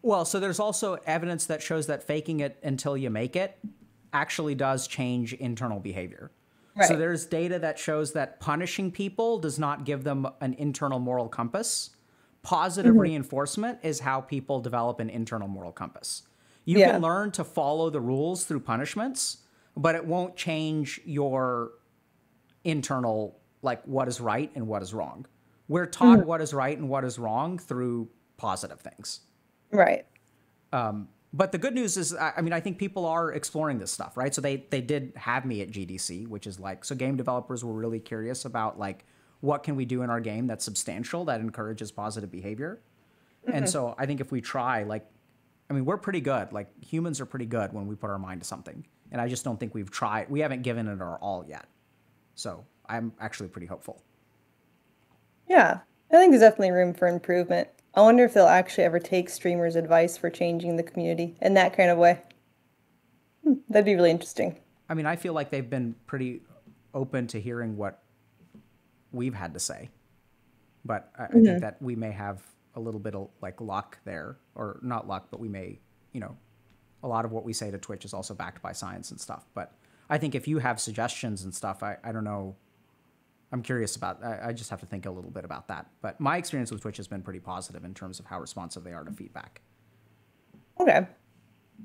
Well, so there's also evidence that shows that faking it until you make it actually does change internal behavior. So Right. there's data that shows that punishing people does not give them an internal moral compass. Positive Hmm. reinforcement is how people develop an internal moral compass. You can Yeah. learn to follow the rules through punishments, but it won't change your internal, like what is right and what is wrong. We're Hmm. taught what is right and what is wrong through positive things. Right. But the good news is, I mean, I think people are exploring this stuff, right? So they did have me at GDC, which is like, so game developers were really curious about like, what can we do in our game that's substantial, that encourages positive behavior? And Hmm. so I think if we try, like, I mean, we're pretty good. Like humans are pretty good when we put our mind to something. And I just don't think we've tried, we haven't given it our all yet. So I'm actually pretty hopeful. Yeah. I think there's definitely room for improvement. I wonder if they'll actually ever take streamers' advice for changing the community in that kind of way. That'd be really interesting. I mean, I feel like they've been pretty open to hearing what we've had to say. But I think Hmm. that we may have a little bit of like luck there, or not luck, but we may, you know, a lot of what we say to Twitch is also backed by science and stuff. But I think if you have suggestions and stuff, I don't know. I'm curious about. I just have to think a little bit about that. But my experience with Twitch has been pretty positive in terms of how responsive they are to feedback. Okay.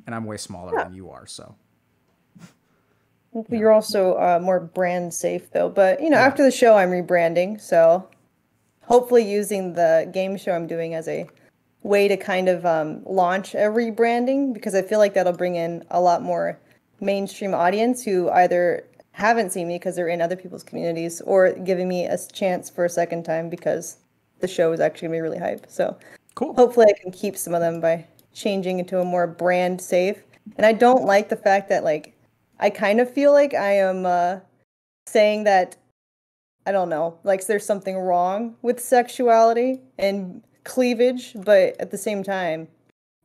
And I'm way smaller Yeah. than you are, so Well, you know, you're also more brand safe though. But yeah. after the show, I'm rebranding, so hopefully using the game show I'm doing as a way to kind of launch a rebranding because I feel like that'll bring in a lot more mainstream audience who either haven't seen me because they're in other people's communities or giving me a chance for a second time because the show is actually gonna be really hype. So Cool. hopefully I can keep some of them by changing into a more brand safe. And I don't like the fact that like I kind of feel like I am saying that I don't know, like there's something wrong with sexuality and cleavage, but at the same time,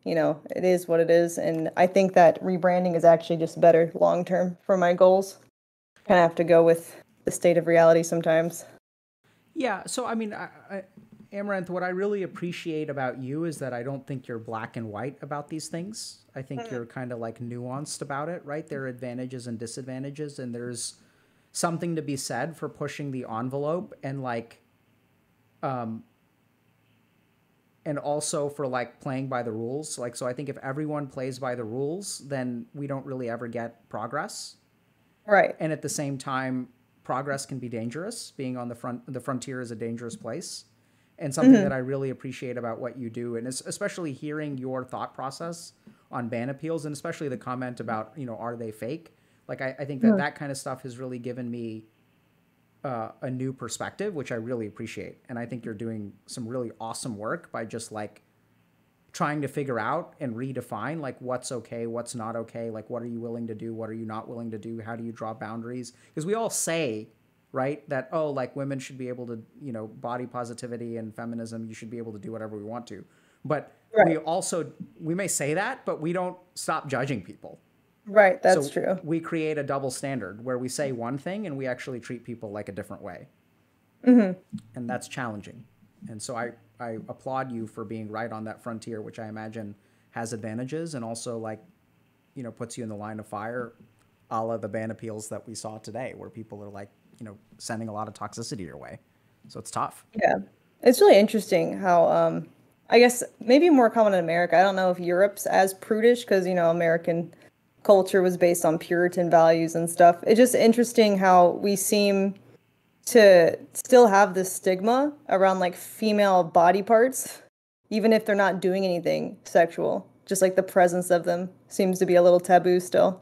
it is what it is. And I think that rebranding is actually just better long term for my goals. Kind of have to go with the state of reality sometimes. Yeah. So I mean, Amaranth, what I really appreciate about you is that I don't think you're black and white about these things. I think Mhm. you're kind of like nuanced about it, right? There are advantages and disadvantages, and there's something to be said for pushing the envelope and like, and also for like playing by the rules. Like, so I think if everyone plays by the rules, then we don't really ever get progress. Right. And at the same time, progress can be dangerous. Being on the frontier is a dangerous place, and something that Hmm. I really appreciate about what you do, and especially hearing your thought process on ban appeals, and especially the comment about are they fake? Like I think that Hmm. that kind of stuff has really given me a new perspective, which I really appreciate, and I think you're doing some really awesome work by just like trying to figure out and redefine like what's okay, what's not okay, like what are you willing to do, what are you not willing to do, how do you draw boundaries? Because we all say, right, that oh, like women should be able to, body positivity and feminism, you should be able to do whatever we want to. But Right. we may say that, but we don't stop judging people. Right. That's So true. we create a double standard where we say one thing and we actually treat people like a different way, Hmm. and that's challenging. And so I applaud you for being right on that frontier, which I imagine has advantages and also like, puts you in the line of fire, a la the ban appeals that we saw today, where people are like, sending a lot of toxicity your way. So it's tough. Yeah. It's really interesting how I guess maybe more common in America. I don't know if Europe's as prudish because, American culture was based on Puritan values and stuff. It's just interesting how we seem to still have this stigma around like female body parts, even if they're not doing anything sexual. just like the presence of them seems to be a little taboo still.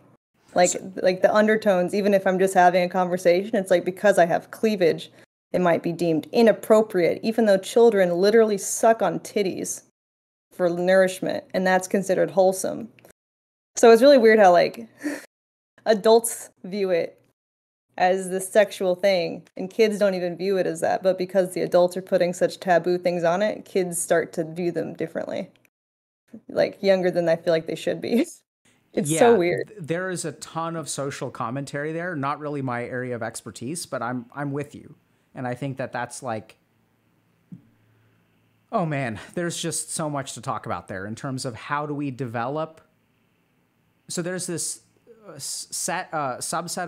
Like the undertones, even if I'm just having a conversation, it's like because I have cleavage, it might be deemed inappropriate, even though children literally suck on titties for nourishment, and that's considered wholesome. So it's really weird how like adults view it as this sexual thing, and kids don't even view it as that. But because the adults are putting such taboo things on it, kids start to view them differently, like younger than I feel like they should be. It's so weird. There is a ton of social commentary there. Not really my area of expertise, but I'm with you, and I think that that's like, oh man, there's just so much to talk about there in terms of how do we develop. So there's this subset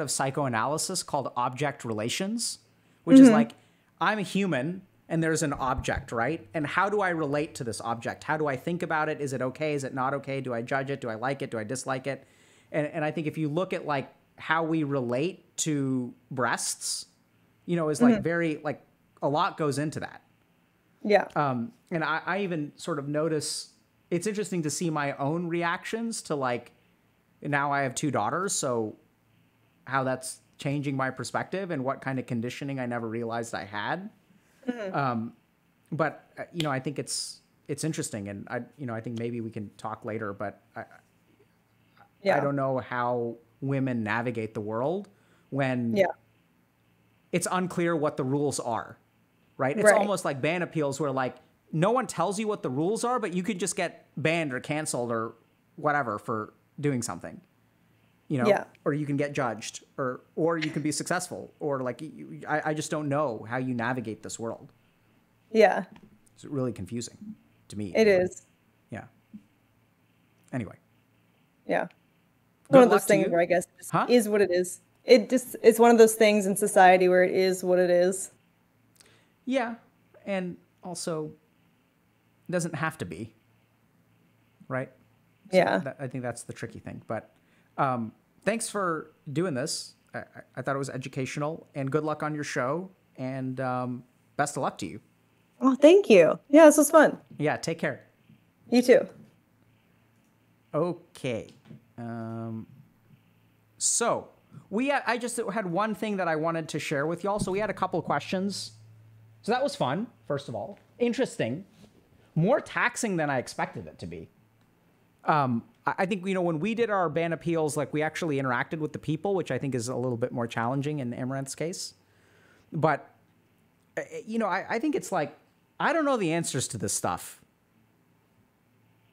of psychoanalysis called object relations, which is like, I'm a human and there's an object, right? And how do I relate to this object? How do I think about it? Is it okay? Is it not okay? Do I judge it? Do I like it? Do I dislike it? And I think if you look at like how we relate to breasts, you know, is like very, like a lot goes into that. Yeah. And I even sort of notice, it's interesting to see my own reactions to like, now I have 2 daughters, so how that's changing my perspective and what kind of conditioning I never realized I had. But you know, I think it's interesting, and I think maybe we can talk later. But I don't know how women navigate the world when it's unclear what the rules are, right? It's almost like ban appeals where like no one tells you what the rules are, but you could just get banned or canceled or whatever for doing something, you know, or you can get judged or you can be successful, or like, I just don't know how you navigate this world. Yeah. It's really confusing to me. It is. Yeah. Anyway. Yeah. Good One of those luck to things you. where I guess it just is what it is. It's one of those things in society where it is what it is. Yeah. And also it doesn't have to be, right? So I think that's the tricky thing. But thanks for doing this. I thought it was educational, and good luck on your show, and best of luck to you. Oh, thank you. Yeah, this was fun. Yeah, take care. You too. Okay. So I just had one thing that I wanted to share with y'all. So we had a couple questions. So that was fun, first of all. Interesting. More taxing than I expected it to be. I think, you know, when we did our ban appeals, like we actually interacted with the people, which I think is a little bit more challenging in Amouranth's case. But, you know, I think it's like, I don't know the answers to this stuff.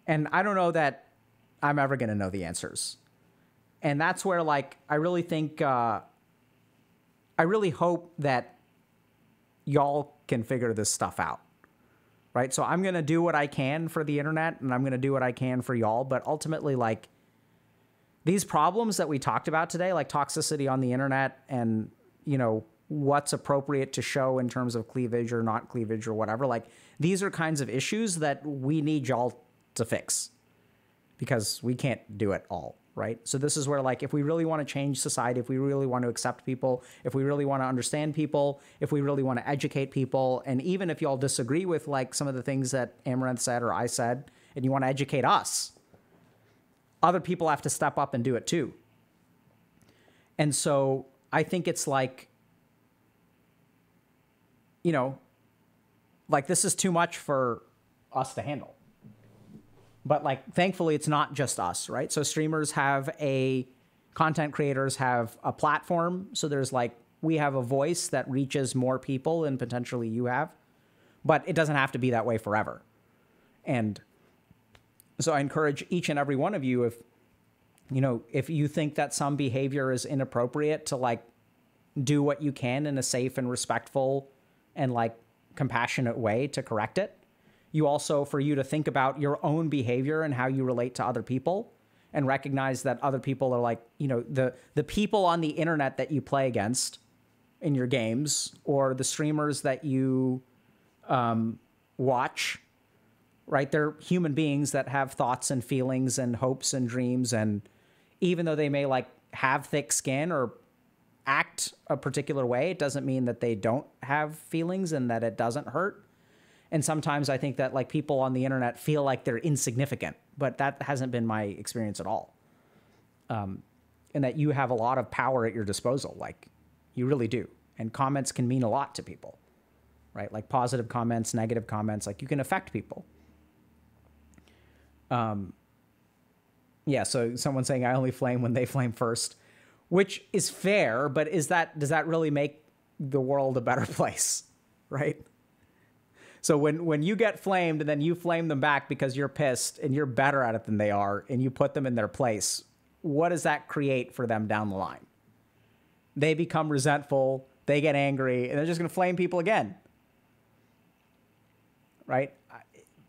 And I don't know that I'm ever going to know the answers. And that's where, like, I really think, I really hope that y'all can figure this stuff out. Right. So I'm going to do what I can for the internet, and I'm going to do what I can for y'all. But ultimately, like, these problems that we talked about today, like toxicity on the internet and, you know, what's appropriate to show in terms of cleavage or not cleavage or whatever, like, these are kinds of issues that we need y'all to fix because we can't do it all. Right. So this is where, like, if we really want to change society, if we really want to accept people, if we really want to understand people, if we really want to educate people, and even if y'all disagree with like some of the things that Amouranth said or I said, and you want to educate us, other people have to step up and do it too. And so I think it's like, you know, like this is too much for us to handle. But like, thankfully, it's not just us, right? So streamers content creators have a platform. So there's like, we have a voice that reaches more people than potentially you have, but it doesn't have to be that way forever. And so I encourage each and every one of you, if you think that some behavior is inappropriate, to like do what you can in a safe and respectful and like compassionate way to correct it. For you to think about your own behavior and how you relate to other people, and recognize that other people are like, you know, the people on the internet that you play against in your games, or the streamers that you watch, right? They're human beings that have thoughts and feelings and hopes and dreams. And even though they may like have thick skin or act a particular way, it doesn't mean that they don't have feelings and that it doesn't hurt. And sometimes I think that like people on the internet feel like they're insignificant, but that hasn't been my experience at all. And that you have a lot of power at your disposal. Like you really do. And comments can mean a lot to people, right? Like positive comments, negative comments, like you can affect people. Yeah. So someone's saying I only flame when they flame first, which is fair, but does that really make the world a better place? Right? So when you get flamed and then you flame them back because you're pissed and you're better at it than they are and you put them in their place, what does that create for them down the line? They become resentful, they get angry, and they're just going to flame people again. Right?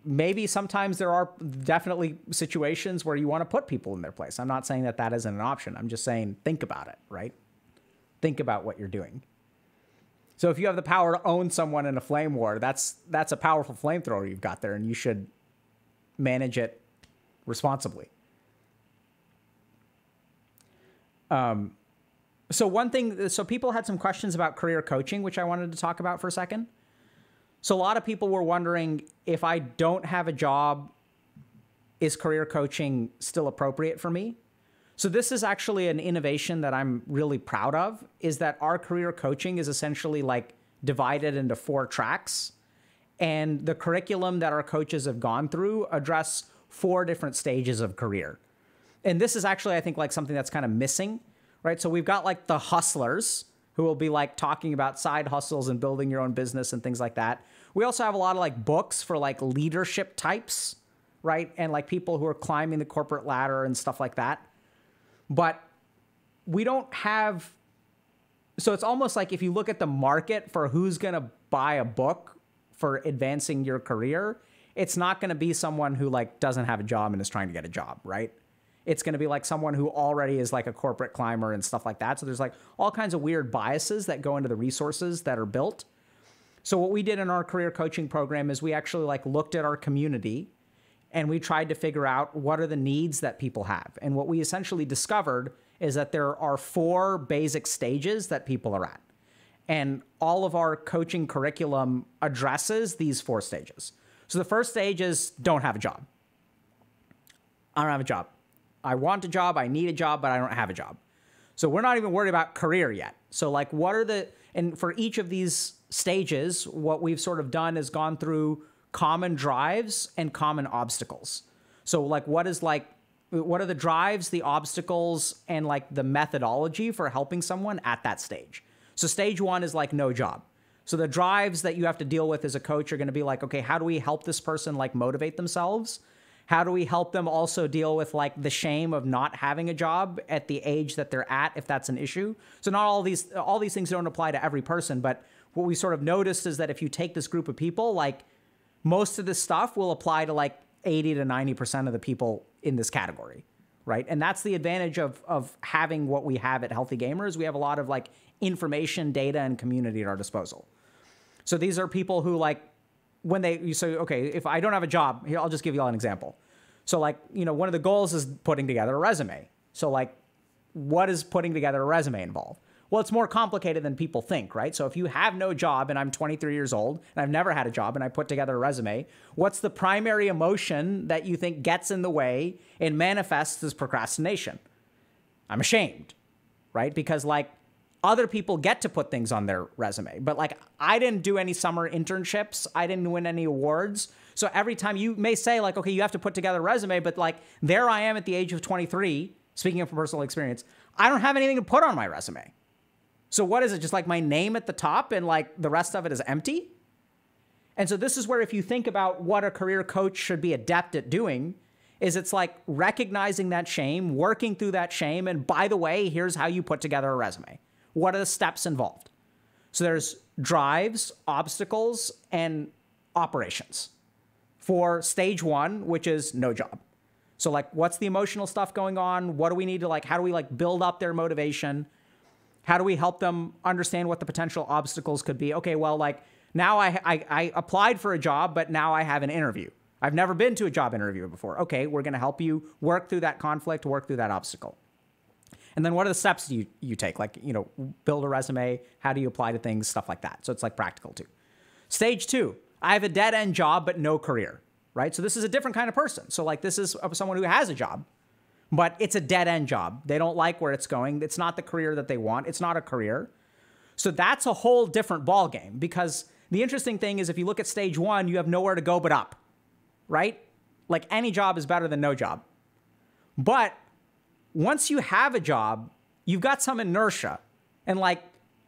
Maybe sometimes there are definitely situations where you want to put people in their place. I'm not saying that that isn't an option. I'm just saying think about it, right? Think about what you're doing. So if you have the power to own someone in a flame war, that's a powerful flamethrower you've got there, and you should manage it responsibly. So people had some questions about career coaching, which I wanted to talk about for a second. So a lot of people were wondering, if I don't have a job, is career coaching still appropriate for me? So this is actually an innovation that I'm really proud of, is that our career coaching is essentially like divided into 4 tracks. And the curriculum that our coaches have gone through address 4 different stages of career. And this is actually, I think, like something that's kind of missing, right? So we've got like the hustlers who will be like talking about side hustles and building your own business and things like that. We also have a lot of like books for like leadership types, right? And like people who are climbing the corporate ladder and stuff like that. But we don't have, so it's almost like if you look at the market for who's going to buy a book for advancing your career, it's not going to be someone who like doesn't have a job and is trying to get a job, right? It's going to be like someone who already is like a corporate climber and stuff like that. So there's like all kinds of weird biases that go into the resources that are built. So what we did in our career coaching program is we actually like looked at our community and we tried to figure out what are the needs that people have. And what we essentially discovered is that there are 4 basic stages that people are at. And all of our coaching curriculum addresses these 4 stages. So the first stage is don't have a job. I don't have a job. I want a job, I need a job, but I don't have a job. So we're not even worried about career yet. So like and for each of these stages, what we've sort of done is gone through common drives and common obstacles. So like what are the drives, the obstacles, and like the methodology for helping someone at that stage? So stage 1 is like no job. So the drives that you have to deal with as a coach are going to be like, okay, how do we help this person like motivate themselves? How do we help them also deal with like the shame of not having a job at the age that they're at, if that's an issue? So not all these things don't apply to every person, but what we sort of noticed is that if you take this group of people, like most of this stuff will apply to like 80 to 90% of the people in this category, right? And that's the advantage of having what we have at Healthy Gamers. We have a lot of like information, data, and community at our disposal. So these are people who like, okay, if I don't have a job, here, I'll just give you all an example. So like, one of the goals is putting together a resume. So like, what does putting together a resume involve? Well, it's more complicated than people think, right? So if you have no job and I'm 23 years old and I've never had a job and I put together a resume, what's the primary emotion that you think gets in the way and manifests as procrastination? I'm ashamed, right? Because like other people get to put things on their resume, but like I didn't do any summer internships. I didn't win any awards. So every time you may say like, okay, you have to put together a resume, but like there I am at the age of 23, speaking of personal experience, I don't have anything to put on my resume. So what is it? Just like my name at the top and like the rest of it is empty? And so this is where if you think about what a career coach should be adept at doing, is it's like recognizing that shame, working through that shame, and by the way, here's how you put together a resume. What are the steps involved? So there's drives, obstacles, and operations for stage 1, which is no job. So like, what's the emotional stuff going on? What do we need to like, how do we like build up their motivation? How do we help them understand what the potential obstacles could be? Okay, well, like now I applied for a job, but now I have an interview. I've never been to a job interview before. Okay, we're going to help you work through that conflict, work through that obstacle. And then what are the steps you take? Like, build a resume. How do you apply to things? Stuff like that. So it's like practical too. Stage 2, I have a dead end job, but no career, right? So this is a different kind of person. So like this is someone who has a job, but it's a dead end job. They don't like where it's going. It's not the career that they want. It's not a career. So that's a whole different ball game, because the interesting thing is if you look at stage 1, you have nowhere to go but up, right? Like any job is better than no job. But once you have a job, you've got some inertia and like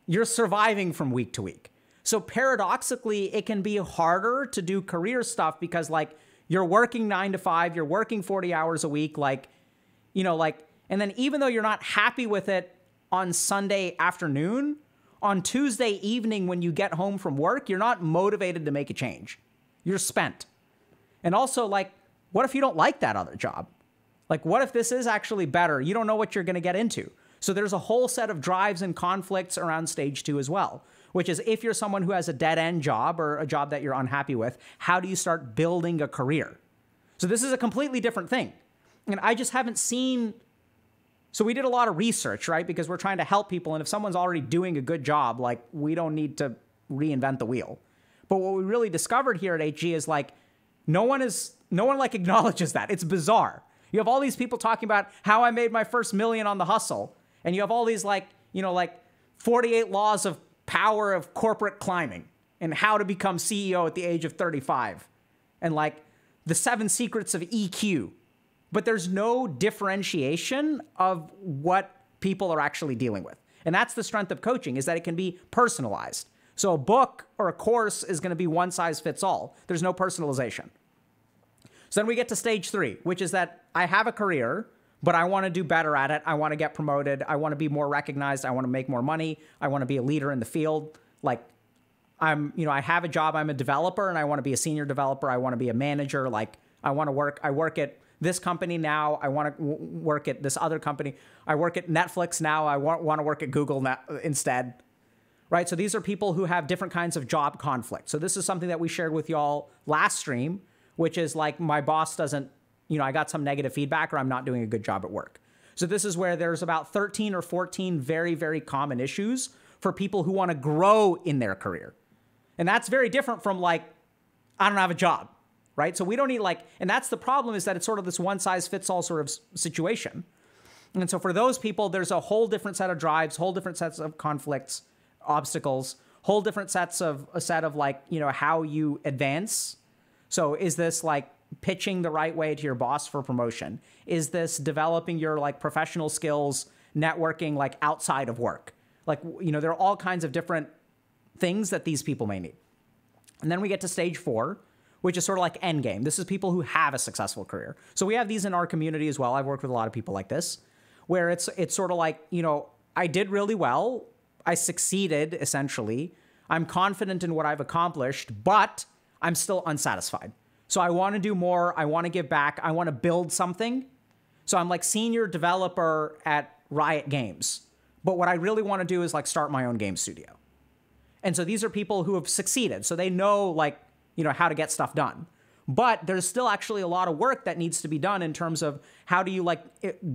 you're surviving from week to week. So paradoxically, it can be harder to do career stuff because like you're working 9 to 5, you're working 40 hours a week, like, you know, like, and then even though you're not happy with it on Sunday afternoon, on Tuesday evening when you get home from work, you're not motivated to make a change. You're spent. And also, like, what if you don't like that other job? Like, what if this is actually better? You don't know what you're going to get into. So there's a whole set of drives and conflicts around stage 2 as well, which is if you're someone who has a dead-end job or a job that you're unhappy with, how do you start building a career? So this is a completely different thing. And I just haven't seen... So we did a lot of research, right? Because we're trying to help people. And if someone's already doing a good job, like, we don't need to reinvent the wheel. But what we really discovered here at HG is like, no one like acknowledges that. It's bizarre. You have all these people talking about how I made my first million on the hustle. And you have all these like, you know, like 48 laws of power of corporate climbing and how to become CEO at the age of 35. And like the 7 secrets of EQ. But there's no differentiation of what people are actually dealing with. And that's the strength of coaching, is that it can be personalized. So a book or a course is going to be one size fits all. There's no personalization. So then we get to stage 3, which is that I have a career, but I want to do better at it. I want to get promoted. I want to be more recognized. I want to make more money. I want to be a leader in the field. Like I have a job. I'm a developer and I want to be a senior developer. I want to be a manager. Like I work at this company now. I want to work at this other company. I work at Netflix now. I want to work at Google instead, right? So these are people who have different kinds of job conflict. So this is something that we shared with y'all last stream, which is like my boss doesn't, I got some negative feedback or I'm not doing a good job at work. So this is where there's about 13 or 14 very, very common issues for people who want to grow in their career. And that's very different from like, I don't have a job. Right? So we don't need and that's the problem, is that it's sort of this one size fits all sort of situation. And so for those people, there's a whole different set of drives, whole different sets of conflicts, obstacles, whole different sets of how you advance. So is this like pitching the right way to your boss for promotion? Is this developing your like professional skills, networking like outside of work? Like, there are all kinds of different things that these people may need. And then we get to stage 4, which is sort of like end game. This is people who have a successful career. So we have these in our community as well. I've worked with a lot of people like this, where it's sort of like, I did really well. I succeeded, essentially. I'm confident in what I've accomplished, but I'm still unsatisfied. So I want to do more. I want to give back. I want to build something. So I'm like senior developer at Riot Games. But what I really want to do is like start my own game studio. And so these are people who have succeeded. So they know how to get stuff done. But there's still actually a lot of work that needs to be done in terms of how do you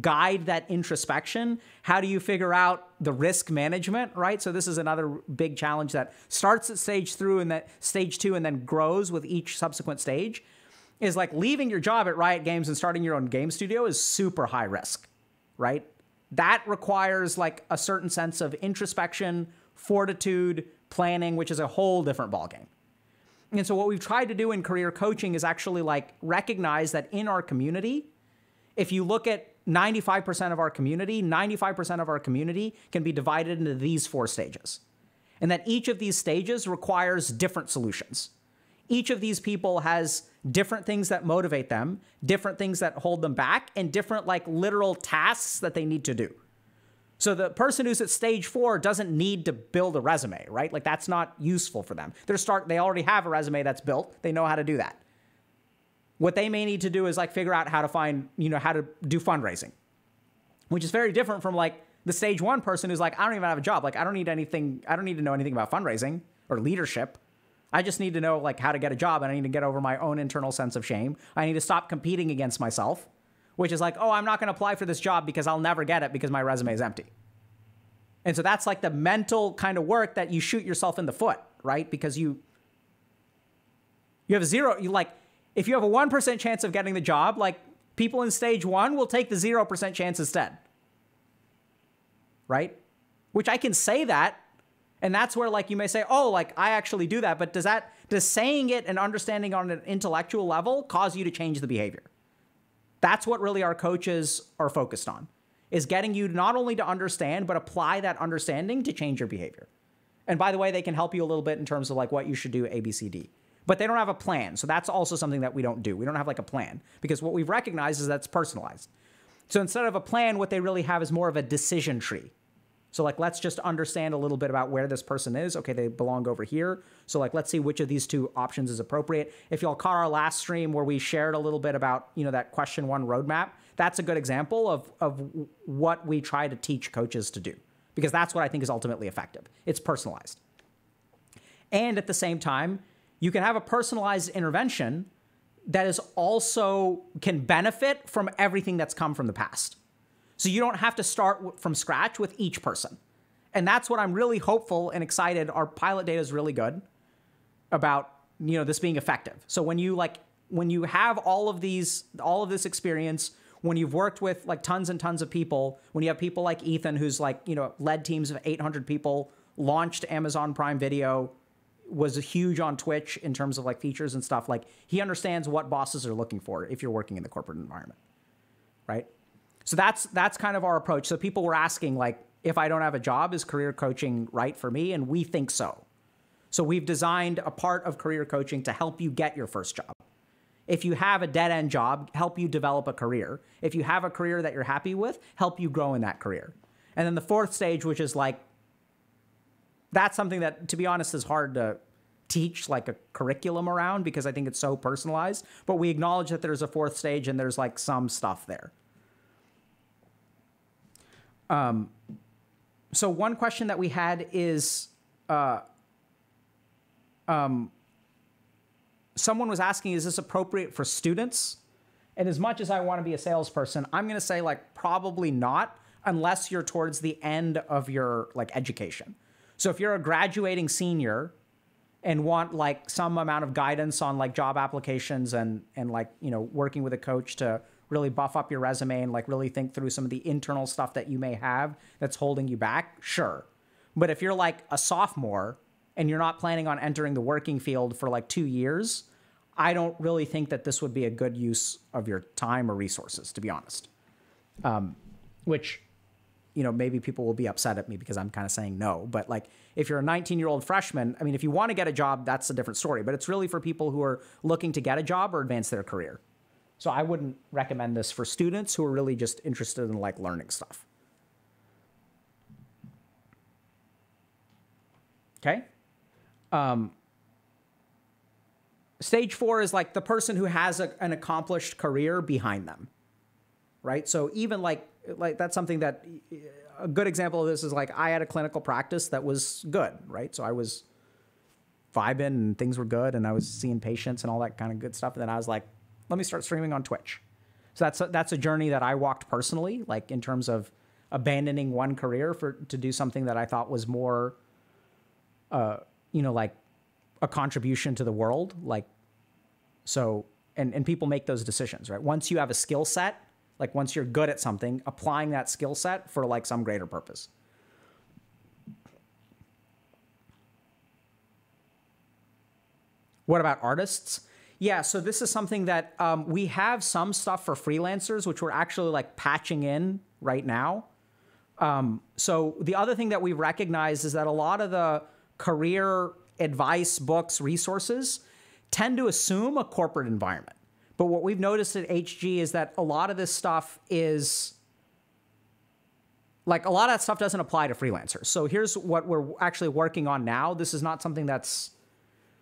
guide that introspection? How do you figure out the risk management, right? So this is another big challenge that starts at stage 2 and then grows with each subsequent stage, is like leaving your job at Riot Games and starting your own game studio is super high risk, right? That requires like a certain sense of introspection, fortitude, planning, which is a whole different ballgame. And so what we've tried to do in career coaching is actually like recognize that in our community, if you look at 95% of our community, 95% of our community can be divided into these 4 stages. And that each of these stages requires different solutions. Each of these people has different things that motivate them, different things that hold them back, and different like literal tasks that they need to do. So the person who's at stage 4 doesn't need to build a resume, right? Like that's not useful for them. They already have a resume that's built. They know how to do that. What they may need to do is like figure out how to find, how to do fundraising, which is very different from like the stage 1 person who's like, I don't even have a job. Like I don't need to know anything about fundraising or leadership. I just need to know like how to get a job, and I need to get over my own internal sense of shame. I need to stop competing against myself, which is like, oh, I'm not going to apply for this job because I'll never get it because my resume is empty. And so that's like the mental kind of work that you shoot yourself in the foot, right? Because You have a zero, if you have a 1% chance of getting the job, like people in stage 1 will take the 0% chance instead. Right? Which I can say that. And that's where like you may say, oh, like I actually do that. But does saying it and understanding on an intellectual level cause you to change the behavior? That's what really our coaches are focused on, is getting you not only to understand, but apply that understanding to change your behavior. And by the way, they can help you a little bit in terms of like what you should do, A, B, C, D. But they don't have a plan. So that's also something that we don't do. We don't have like a plan, because what we've recognized is that's personalized. So instead of a plan, what they really have is more of a decision tree. So like, let's just understand a little bit about where this person is. Okay, they belong over here. So like, let's see which of these two options is appropriate. If y'all caught our last stream where we shared a little bit about, that question 1 roadmap, that's a good example of what we try to teach coaches to do, because that's what I think is ultimately effective. It's personalized. And at the same time, you can have a personalized intervention that is also can benefit from everything that's come from the past. So you don't have to start from scratch with each person. And that's what I'm really hopeful and excited. Our pilot data is really good about, this being effective. So when you have all of this experience, when you've worked with like tons and tons of people, when you have people like Ethan, who's like, led teams of 800 people, launched Amazon Prime Video, was huge on Twitch in terms of like features and stuff. Like he understands what bosses are looking for if you're working in the corporate environment, right? So that's kind of our approach. So people were asking like, if I don't have a job, is career coaching right for me? And we think so. So we've designed a part of career coaching to help you get your first job. If you have a dead-end job, help you develop a career. If you have a career that you're happy with, help you grow in that career. And then the 4th stage, which is like, that's something that, to be honest, is hard to teach like a curriculum around, because I think it's so personalized. But we acknowledge that there's a 4th stage and there's like some stuff there. So one question that we had is, someone was asking, is this appropriate for students? And as much as I want to be a salesperson, I'm going to say like, probably not, unless you're towards the end of your like education. So if you're a graduating senior and want like some amount of guidance on like job applications and like, working with a coach to really buff up your resume and like really think through some of the internal stuff that you may have that's holding you back, sure. But if you're like a sophomore and you're not planning on entering the working field for like 2 years, I don't really think that this would be a good use of your time or resources, to be honest. Which, maybe people will be upset at me because I'm kind of saying no. But like, if you're a 19-year-old freshman, I mean, if you want to get a job, that's a different story. But it's really for people who are looking to get a job or advance their career. So I wouldn't recommend this for students who are really just interested in like learning stuff. Okay. Stage 4 is like the person who has an accomplished career behind them, right? So even like that's something that a good example of this is like I had a clinical practice that was good, right? So I was vibing and things were good and I was seeing patients and all that kind of good stuff. And then I was like, let me start streaming on Twitch. So that's a journey that I walked personally, like in terms of abandoning one career to do something that I thought was more, like a contribution to the world. Like, so, and people make those decisions, right? Once you have a skill set, like once you're good at something, applying that skill set for like some greater purpose. What about artists? Yeah, so this is something that we have some stuff for freelancers, which we're actually like patching in right now. So the other thing that we recognize is that a lot of the career advice, books, resources tend to assume a corporate environment. But what we've noticed at HG is that a lot of this stuff is like a lot of that stuff doesn't apply to freelancers. So here's what we're actually working on now. This is not something that's,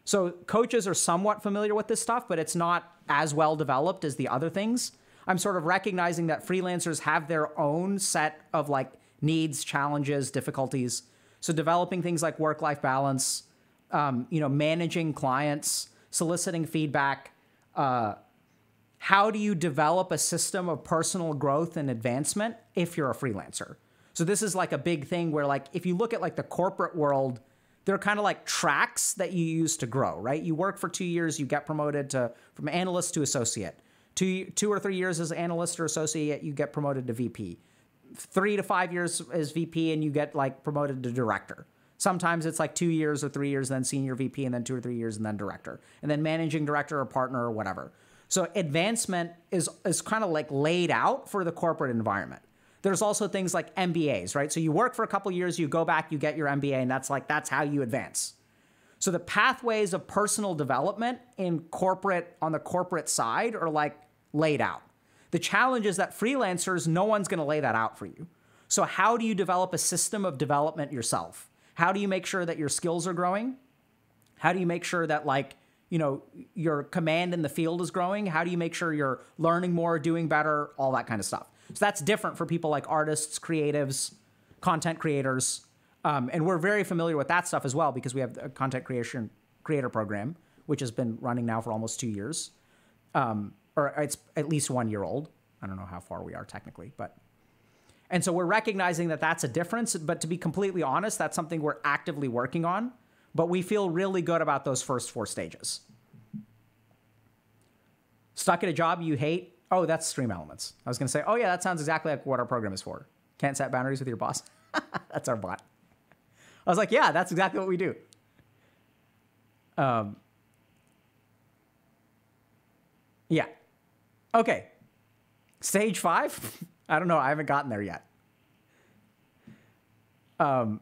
so coaches are somewhat familiar with this stuff, but it's not as well developed as the other things. I'm sort of recognizing that freelancers have their own set of like needs, challenges, difficulties. So developing things like work-life balance, managing clients, soliciting feedback. How do you develop a system of personal growth and advancement if you're a freelancer? So this is like a big thing where like, if you look at like the corporate world, they're kind of like tracks that you use to grow, right? You work for 2 years, you get promoted from analyst to associate. 2 or 3 years as analyst or associate, you get promoted to VP. 3 to 5 years as VP, and you get like promoted to director. Sometimes it's like 2 years or 3 years, then senior VP, and then 2 or 3 years, and then director, and then managing director or partner or whatever. So advancement is kind of like laid out for the corporate environment. There's also things like MBAs, right? So you work for a couple of years, you go back, you get your MBA, and that's how you advance. So the pathways of personal development on the corporate side are like laid out. The challenge is that freelancers, no one's going to lay that out for you. So how do you develop a system of development yourself? How do you make sure that your skills are growing? How do you make sure that your command in the field is growing? How do you make sure you're learning more, doing better, all that kind of stuff? So that's different for people like artists, creatives, content creators. And we're very familiar with that stuff as well because we have a content creator program, which has been running now for almost 2 years. Or it's at least 1 year old. I don't know how far we are technically, and so we're recognizing that that's a difference, but to be completely honest, that's something we're actively working on, but we feel really good about those first 4 stages. Stuck at a job you hate? Oh, that's Stream Elements. I was going to say, oh yeah, that sounds exactly like what our program is for. Can't set boundaries with your boss. That's our bot. I was like, yeah, that's exactly what we do. Yeah. Okay. Stage 5? I don't know. I haven't gotten there yet. Where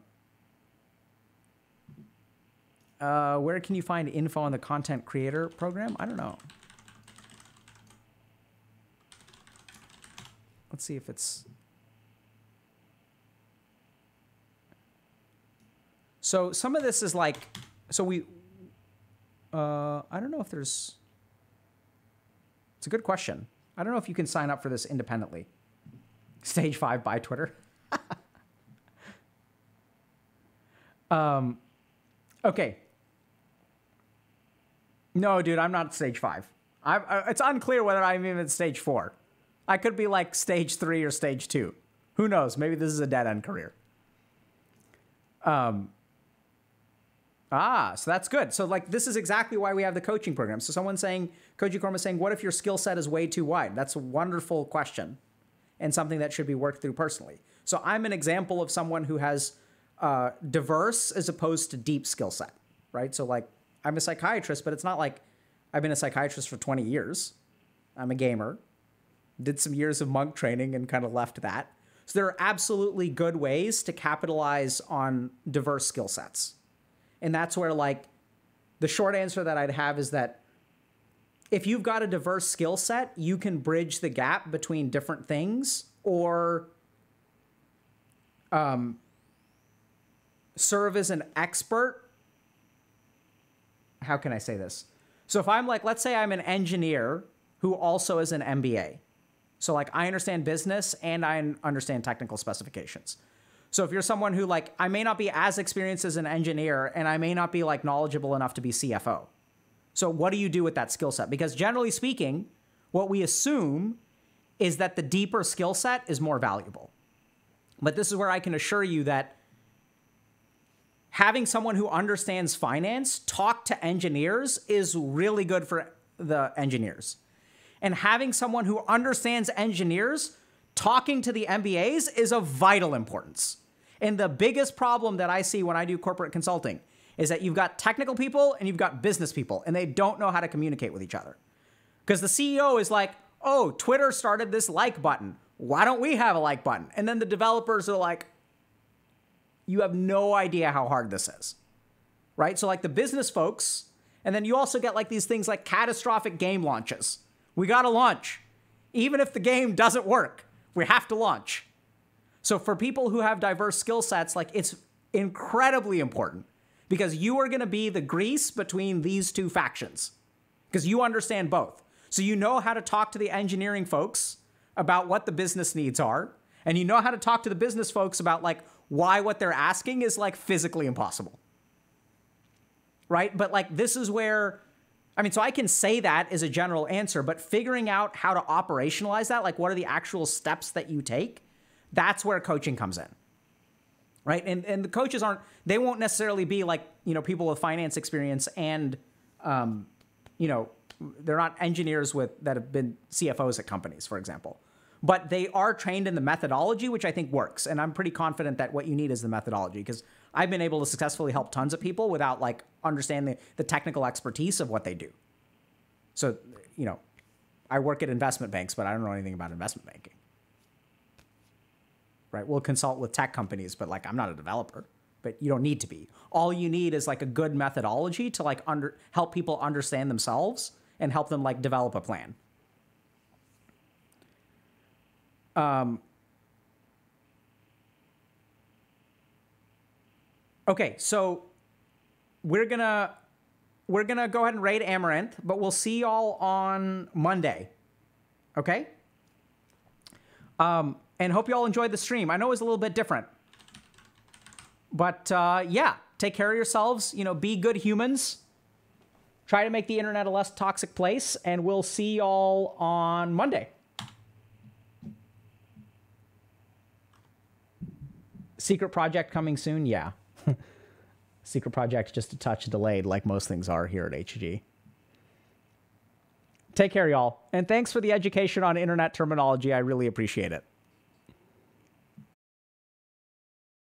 can you find info on the content creator program? I don't know. Let's see if it's... So some of this is like... So we... I don't know if there's... It's a good question. I don't know if you can sign up for this independently. Stage 5 by Twitter. Okay. No, dude, I'm not at stage 5. It's unclear whether I'm even at stage 4. I could be like stage 3 or stage 2. Who knows? Maybe this is a dead-end career. So that's good. So like, this is exactly why we have the coaching program. So someone's saying, Koji Korma is saying, what if your skill set is way too wide? That's a wonderful question and something that should be worked through personally. So I'm an example of someone who has diverse as opposed to deep skill set, right? So like, I'm a psychiatrist, but it's not like I've been a psychiatrist for 20 years. I'm a gamer, did some years of monk training and kind of left that. So there are absolutely good ways to capitalize on diverse skill sets. And that's where like the short answer that I'd have is that if you've got a diverse skill set, you can bridge the gap between different things or serve as an expert. How can I say this? So if I'm like, let's say I'm an engineer who also is an MBA. So like I understand business and I understand technical specifications. So if you're someone who like, I may not be as experienced as an engineer and I may not be like knowledgeable enough to be CFO. So what do you do with that skill set? Because generally speaking, what we assume is that the deeper skill set is more valuable. But this is where I can assure you that having someone who understands finance talk to engineers is really good for the engineers. And having someone who understands engineers talking to the MBAs is of vital importance. And the biggest problem that I see when I do corporate consulting is that you've got technical people and you've got business people, and they don't know how to communicate with each other. Because the CEO is like, oh, Twitter started this like button. Why don't we have a like button? And then the developers are like, you have no idea how hard this is, right? So like the business folks, and then you also get like these things like catastrophic game launches. We got to launch. Even if the game doesn't work, we have to launch. So for people who have diverse skill sets, like it's incredibly important because you are going to be the grease between these two factions because you understand both. So you know how to talk to the engineering folks about what the business needs are, and you know how to talk to the business folks about like why what they're asking is like physically impossible. Right? But like this is where, I mean, so I can say that as a general answer, but figuring out how to operationalize that, like what are the actual steps that you take, that's where coaching comes in. right? And the coaches they won't necessarily be like, people with finance experience and, they're not engineers that have been CFOs at companies, for example. But they are trained in the methodology, which I think works. And I'm pretty confident that what you need is the methodology, because I've been able to successfully help tons of people without like understanding the technical expertise of what they do. So, I work at investment banks, but I don't know anything about investment banking. Right? We'll consult with tech companies, but like I'm not a developer, but you don't need to be. All you need is like a good methodology to like help people understand themselves and help them like develop a plan. Okay, so we're gonna go ahead and raid Amouranth, but we'll see y'all on Monday. Okay? And hope you all enjoyed the stream. I know it was a little bit different. But yeah, take care of yourselves. Be good humans. Try to make the internet a less toxic place, and we'll see y'all on Monday. Secret project coming soon? Yeah. Secret project just a touch delayed, like most things are here at HG. Take care, y'all. And thanks for the education on internet terminology. I really appreciate it.